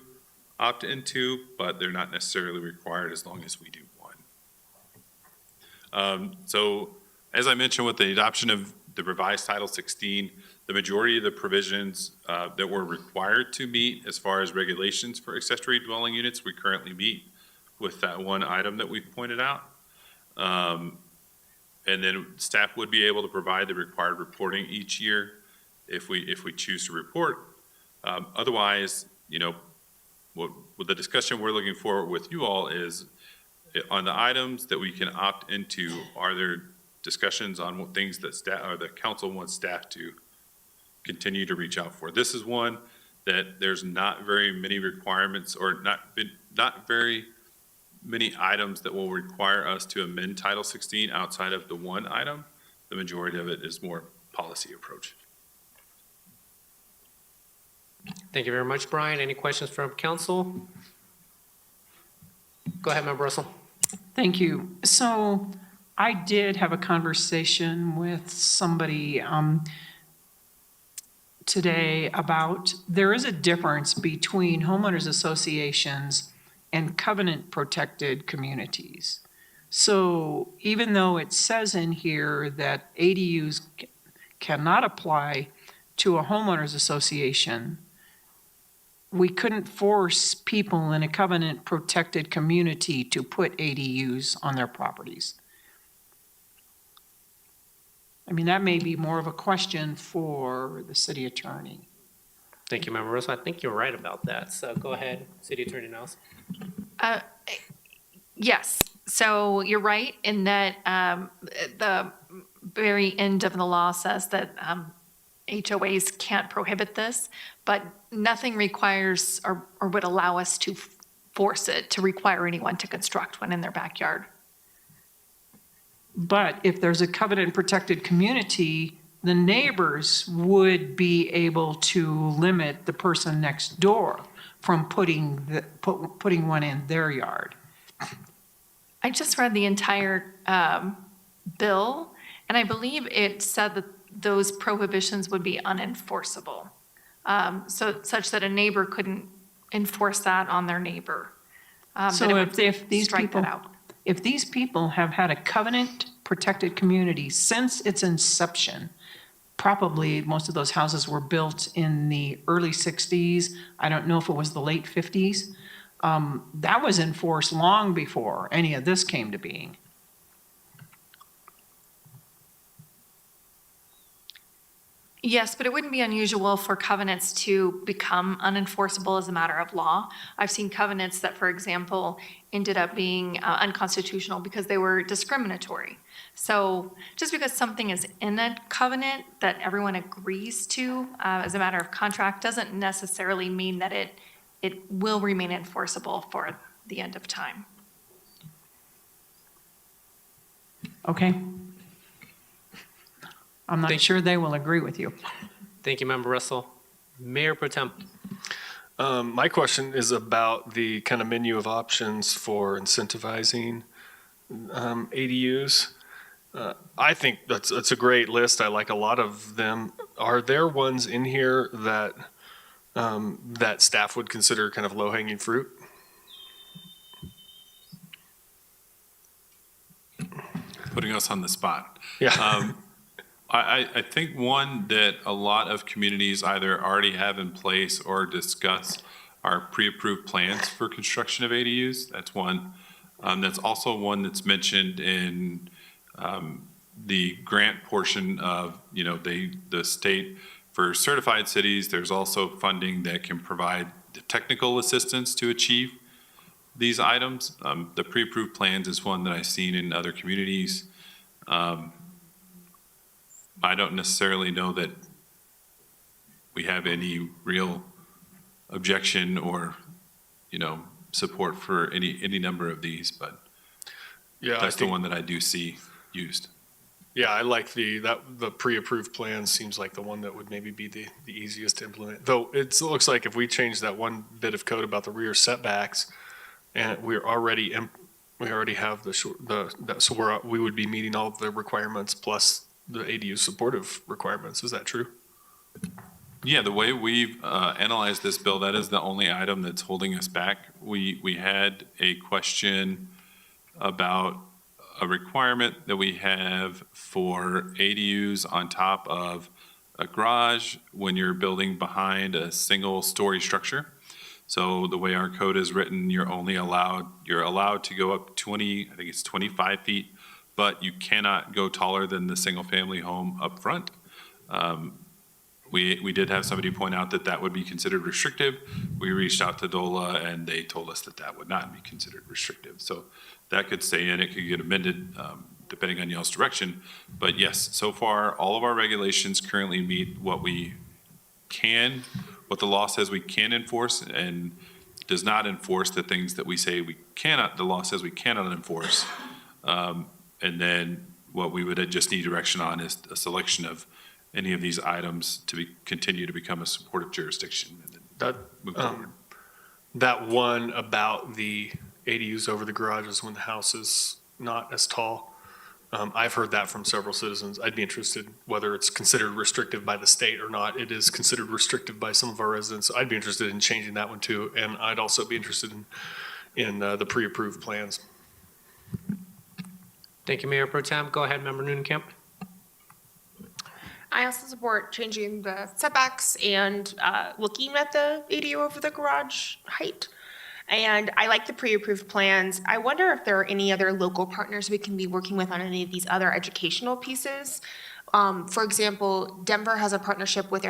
opt into, but they're not necessarily required as long as we do one. So as I mentioned, with the adoption of the revised Title 16, the majority of the provisions that we're required to meet as far as regulations for accessory dwelling units, we currently meet with that one item that we've pointed out. And then staff would be able to provide the required reporting each year if we choose to report. Otherwise, what the discussion we're looking for with you all is on the items that we can opt into. Are there discussions on what things that staff or the council wants staff to continue to reach out for? This is one that there's not very many requirements, or not very many items that will require us to amend Title 16 outside of the one item. The majority of it is more policy approach.
Thank you very much, Brian. Any questions from council? Go ahead, Member Russell.
Thank you. So I did have a conversation with somebody today about, there is a difference between homeowners associations and covenant-protected communities. So even though it says in here that ADUs cannot apply to a homeowners association, we couldn't force people in a covenant-protected community to put ADUs on their properties. I mean, that may be more of a question for the city attorney.
Thank you, Member Russell. I think you're right about that. So go ahead, City Attorney Nelson.
Yes, so you're right in that the very end of the law says that HOAs can't prohibit this, but nothing requires or would allow us to force it to require anyone to construct one in their backyard.
But if there's a covenant-protected community, the neighbors would be able to limit the person next door from putting one in their yard.
I just read the entire bill, and I believe it said that those prohibitions would be unenforceable. So such that a neighbor couldn't enforce that on their neighbor.
So if these
strike
people,
that out.
if these people have had a covenant-protected community since its inception, probably most of those houses were built in the early 60s. I don't know if it was the late 50s. That was enforced long before any of this came to being.
Yes, but it wouldn't be unusual for covenants to become unenforceable as a matter of law. I've seen covenants that, for example, ended up being unconstitutional because they were discriminatory. So just because something is in a covenant that everyone agrees to as a matter of contract doesn't necessarily mean that it will remain enforceable for the end of time.
Okay? I'm not sure they will agree with you.
Thank you, Member Russell. Mayor Pro Tem.
My question is about the kind of menu of options for incentivizing ADUs. I think that's a great list. I like a lot of them. Are there ones in here that that staff would consider kind of low-hanging fruit?
Putting us on the spot.
Yeah.
I think one that a lot of communities either already have in place or discuss are pre-approved plans for construction of ADUs. That's one. That's also one that's mentioned in the grant portion of, the state for certified cities. There's also funding that can provide the technical assistance to achieve these items. The pre-approved plans is one that I've seen in other communities. I don't necessarily know that we have any real objection or, support for any number of these, but that's the one that I do see used.
Yeah, I like the pre-approved plan seems like the one that would maybe be the easiest to implement. Though it looks like if we change that one bit of code about the rear setbacks, and we already have so we would be meeting all of the requirements plus the ADU supportive requirements. Is that true?
Yeah, the way we've analyzed this bill, that is the only item that's holding us back. We had a question about a requirement that we have for ADUs on top of a garage when you're building behind a single-story structure. So the way our code is written, you're allowed to go up 25 feet, but you cannot go taller than the single-family home up front. We did have somebody point out that would be considered restrictive. We reached out to DOLA and they told us that would not be considered restrictive. So that could stay in, it could get amended depending on y'all's direction. But yes, so far, all of our regulations currently meet what the law says we can enforce and does not enforce the things that we say we cannot, the law says we cannot enforce. And then what we would just need direction on is a selection of any of these items to continue to become a supportive jurisdiction. And then move forward.
That one about the ADUs over the garages when the house is not as tall, I've heard that from several citizens. I'd be interested whether it's considered restrictive by the state or not. It is considered restrictive by some of our residents. So I'd be interested in changing that one too. And I'd also be interested in the pre-approved plans.
Thank you, Mayor Pro Tem. Go ahead, Member Noonan-Kemp.
I also support changing the setbacks and looking at the ADU over the garage height. And I like the pre-approved plans. I wonder if there are any other local partners we can be working with on any of these other educational pieces. For example, Denver has a partnership with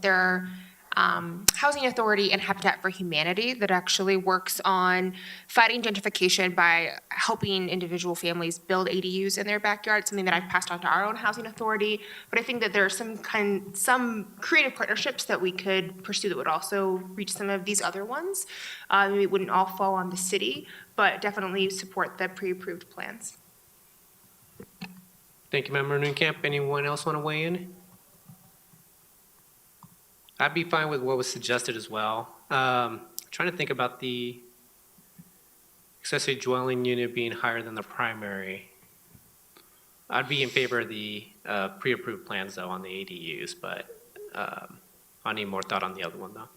their housing authority and Habitat for Humanity that actually works on fighting gentrification by helping individual families build ADUs in their backyard, something that I've passed on to our own housing authority. But I think that there are some creative partnerships that we could pursue that would also reach some of these other ones. Maybe it wouldn't all fall on the city, but definitely support the pre-approved plans.
Thank you, Member Noonan-Kemp. Anyone else want to weigh in? I'd be fine with what was suggested as well. Trying to think about the accessory dwelling unit being higher than the primary. I'd be in favor of the pre-approved plans though on the ADUs, but I need more thought on the other one though.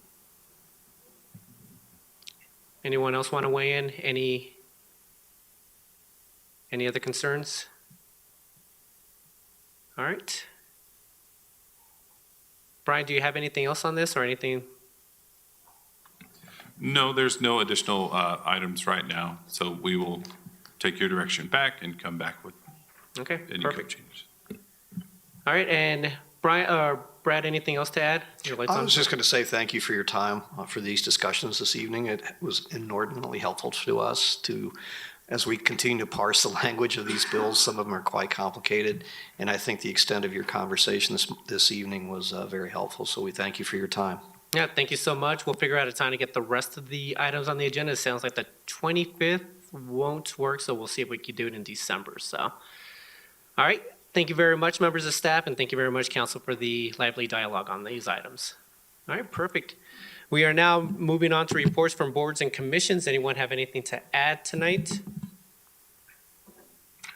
Anyone else want to weigh in? Any other concerns? All right. Brian, do you have anything else on this or anything?
No, there's no additional items right now, so we will take your direction back and come back with
Okay,
any code
perfect.
changes.
All right, and Brian, Brad, anything else to add? Your lights
I
on?
was just going to say thank you for your time for these discussions this evening. It was inordinately helpful to us as we continue to parse the language of these bills. Some of them are quite complicated, and I think the extent of your conversation this evening was very helpful, so we thank you for your time.
Yeah, thank you so much. We'll figure out a time to get the rest of the items on the agenda. It sounds like the 25th won't work, so we'll see if we can do it in December. So, all right, thank you very much, members of staff, and thank you very much, council, for the lively dialogue on these items. All right, perfect. We are now moving on to reports from boards and commissions. Anyone have anything to add tonight?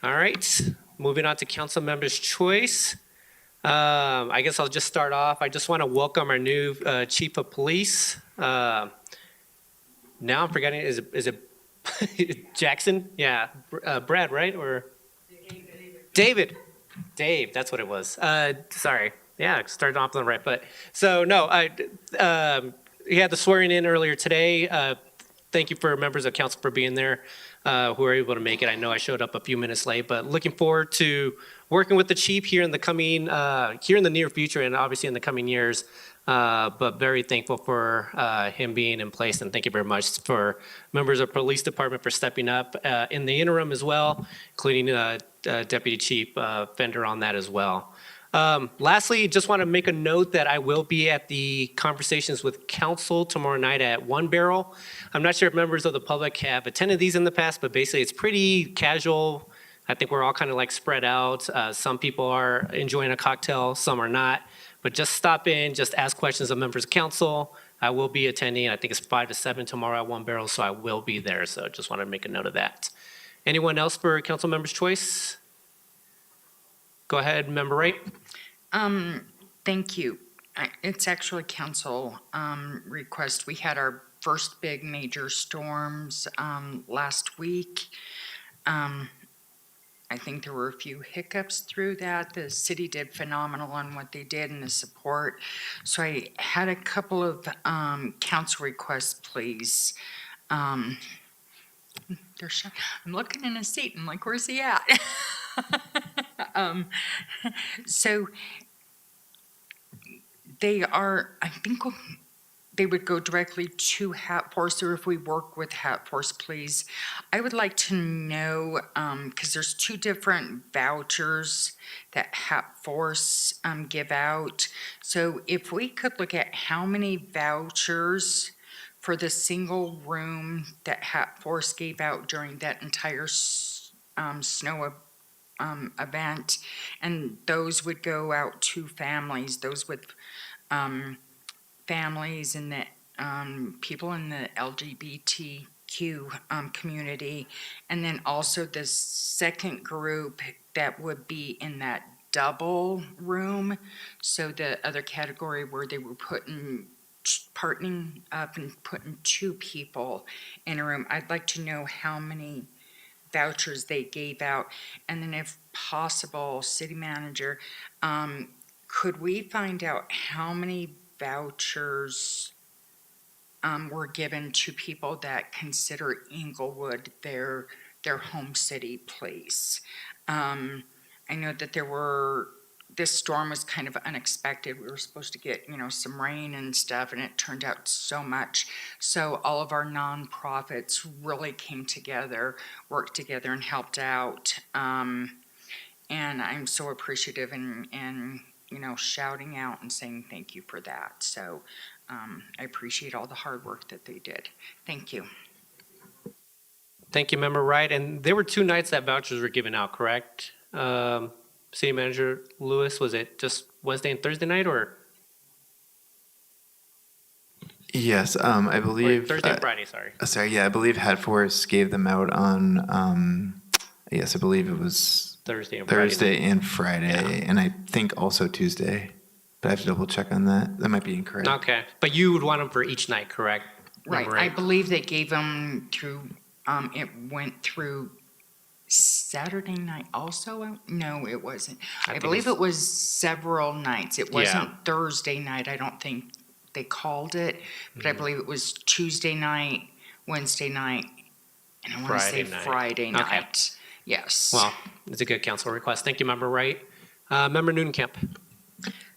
All right, moving on to council members' choice. I guess I'll just start off. I just want to welcome our new chief of police. Now I'm forgetting, is it Jackson? Yeah, Brad, right? Or David. Dave, that's what it was. Sorry. Yeah, started off on the right foot. So no, he had the swearing in earlier today. Thank you for members of council for being there who were able to make it. I know I showed up a few minutes late, but looking forward to working with the chief here in the near future and obviously in the coming years. But very thankful for him being in place, and thank you very much for members of police department for stepping up in the interim as well, including Deputy Chief Fender on that as well. Lastly, just want to make a note that I will be at the Conversations with Council tomorrow night at One Barrel. I'm not sure if members of the public have attended these in the past, but basically it's pretty casual. I think we're all kind of like spread out. Some people are enjoying a cocktail, some are not. But just stop in, just ask questions of members of council. I will be attending, I think it's 5 to 7 tomorrow at One Barrel, so I will be there. So just want to make a note of that. Anyone else for council members' choice? Go ahead, Member Wright.
Thank you. It's actually council request. We had our first big major storms last week. I think there were a few hiccups through that. The city did phenomenal on what they did and the support. So I had a couple of council requests, please. I'm looking in his seat. I'm like, where's he at? So they are, I think they would go directly to Hat Force, or if we work with Hat Force, please. I would like to know, because there's 2 different vouchers that Hat Force give out. So if we could look at how many vouchers for the single room that Hat Force gave out during that entire snow event, and those would go out to families, those with families and the people in the LGBTQ community, and then also the second group that would be in that double room. So the other category where they were partnering up and putting 2 people in a room, I'd like to know how many vouchers they gave out. And then if possible, city manager, could we find out how many vouchers were given to people that consider Inglewood their home city place? I know that this storm was kind of unexpected. We were supposed to get, some rain and stuff, and it turned out so much. So all of our nonprofits really came together, worked together, and helped out. And I'm so appreciative and shouting out and saying thank you for that. So I appreciate all the hard work that they did. Thank you.
Thank you, Member Wright. And there were 2 nights that vouchers were given out, correct? City Manager Lewis, was it just Wednesday and Thursday night, or?
Yes, I believe.
Thursday and Friday, sorry.
Sorry, yeah, I believe Hadforce gave them out on, yes, I believe it was
Thursday and
Friday, and I think also Tuesday. But I have to double check on that. That might be incorrect.
Okay, but you would want them for each night, correct?
Right. I believe they gave them through, it went through Saturday night also? No, it wasn't. I believe it was several nights. It wasn't Thursday night, I don't think they called it, but I believe it was Tuesday night, Wednesday night, and I want to say Friday night.
Okay.
Yes.
Well, it's a good council request. Thank you, Member Wright. Member Nudenkamp.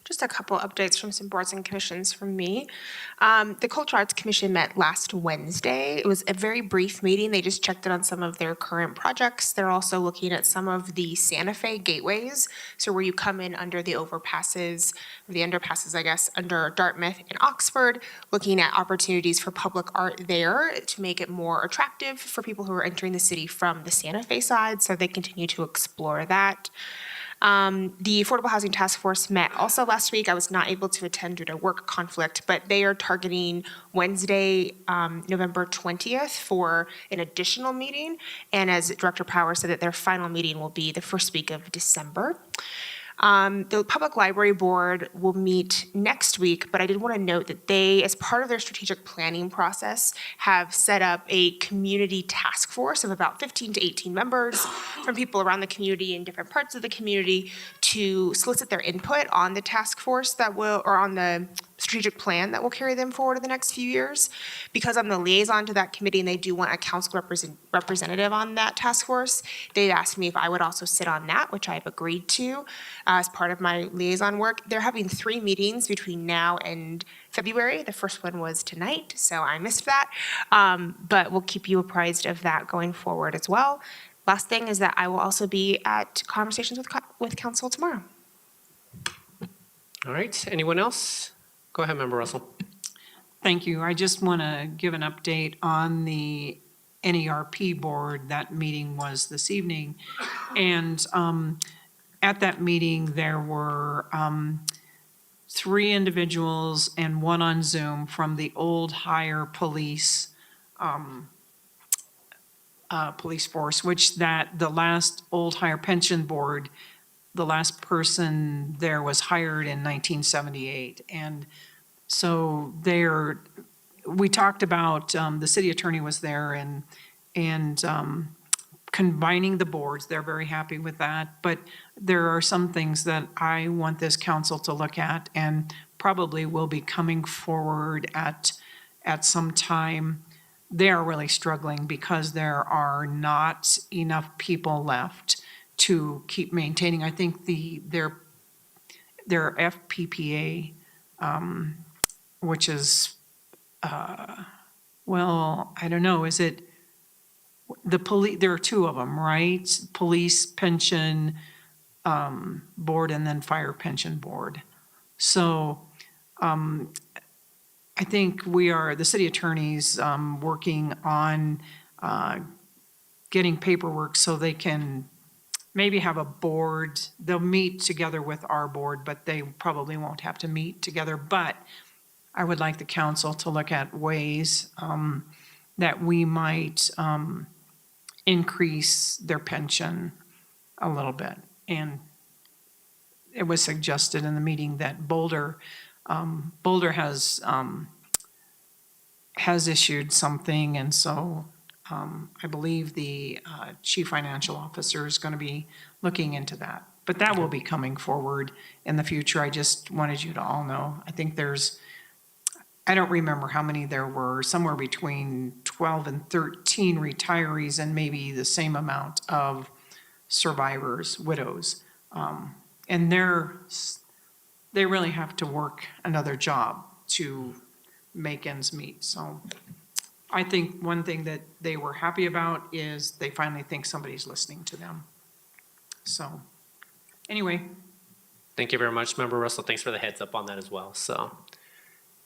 Just a couple updates from some boards and commissions from me. The Cultural Arts Commission met last Wednesday. It was a very brief meeting. They just checked in on some of their current projects. They're also looking at some of the Santa Fe gateways. So where you come in under the overpasses, or the underpasses, I guess, under Dartmouth and Oxford, looking at opportunities for public art there to make it more attractive for people who are entering the city from the Santa Fe side. So they continue to explore that. The Affordable Housing Task Force met also last week. I was not able to attend due to work conflict, but they are targeting Wednesday, November 20th for an additional meeting. And as Director Power said, that their final meeting will be the first week of December. The Public Library Board will meet next week, but I did want to note that they, as part of their strategic planning process, have set up a community task force of about 15 to 18 members from people around the community in different parts of the community to solicit their input on the task force or on the strategic plan that will carry them forward in the next few years. Because I'm the liaison to that committee and they do want a council representative on that task force, they asked me if I would also sit on that, which I've agreed to as part of my liaison work. They're having 3 meetings between now and February. The first one was tonight, so I missed that. But we'll keep you apprised of that going forward as well. Last thing is that I will also be at conversations with council tomorrow.
All right, anyone else? Go ahead, Member Russell.
Thank you. I just want to give an update on the NERP board. That meeting was this evening. And at that meeting, there were 3 individuals and 1 on Zoom from the Old Hire Police police force, which the last Old Hire Pension Board, the last person there was hired in 1978. And so we talked about, the city attorney was there and combining the boards. They're very happy with that. But there are some things that I want this council to look at and probably will be coming forward at some time. They are really struggling because there are not enough people left to keep maintaining. I think their FPPA, which is, well, I don't know, is it the police? There are 2 of them, right? Police pension board and then fire pension board. So I think the city attorney's working on getting paperwork so they can maybe have a board. They'll meet together with our board, but they probably won't have to meet together. But I would like the council to look at ways that we might increase their pension a little bit. And it was suggested in the meeting that Boulder has issued something, and so I believe the chief financial officer is going to be looking into that. But that will be coming forward in the future. I just wanted you to all know. I think I don't remember how many there were, somewhere between 12 and 13 retirees and maybe the same amount of survivors, widows. And they really have to work another job to make ends meet. So I think one thing that they were happy about is they finally think somebody's listening to them. So anyway.
Thank you very much, Member Russell. Thanks for the heads up on that as well. So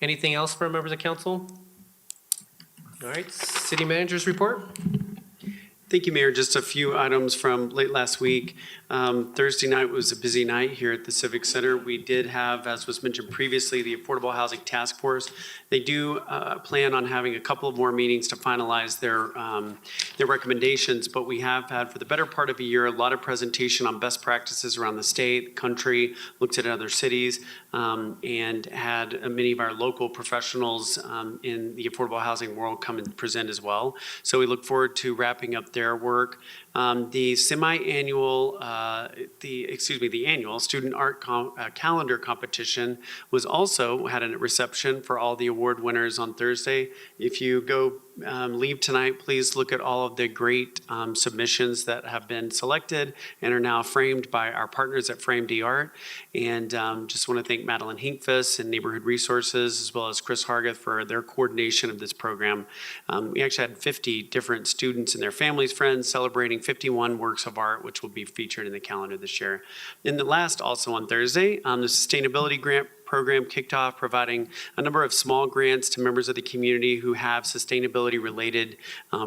anything else from members of council? All right, city managers report.
Thank you, Mayor. Just a few items from late last week. Thursday night was a busy night here at the Civic Center. We did have, as was mentioned previously, the Affordable Housing Task Force. They do plan on having a couple of more meetings to finalize their recommendations, but we have had for the better part of a year a lot of presentation on best practices around the state, country, looked at other cities, and had many of our local professionals in the affordable housing world come and present as well. So we look forward to wrapping up their work. The semi-annual, the annual student art calendar competition was also had a reception for all the award winners on Thursday. If you go leave tonight, please look at all of the great submissions that have been selected and are now framed by our partners at Frame D Art. And just want to thank Madeline Hinkfuss and Neighborhood Resources, as well as Chris Hargeth for their coordination of this program. We actually had 50 different students and their families, friends, celebrating 51 works of art, which will be featured in the calendar this year. And the last, also on Thursday, the Sustainability Grant program kicked off, providing a number of small grants to members of the community who have sustainability-related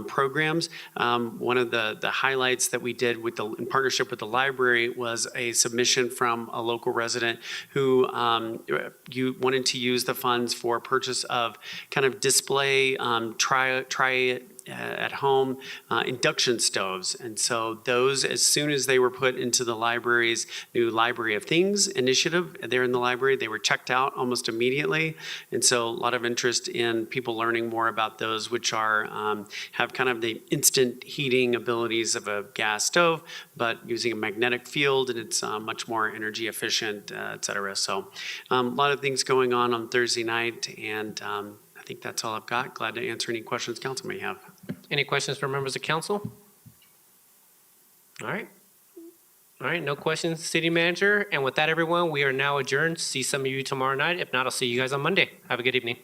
programs. One of the highlights that we did in partnership with the library was a submission from a local resident who wanted to use the funds for purchase of kind of display, try at home induction stoves. And so those, as soon as they were put into the library's new Library of Things initiative there in the library, they were checked out almost immediately. And so a lot of interest in people learning more about those, which are have kind of the instant heating abilities of a gas stove, but using a magnetic field, and it's much more energy efficient, et cetera. So a lot of things going on Thursday night, and I think that's all I've got. Glad to answer any questions council may have.
Any questions from members of council? All right. All right, no questions, city manager. And with that, everyone, we are now adjourned. See some of you tomorrow night. If not, I'll see you guys on Monday. Have a good evening.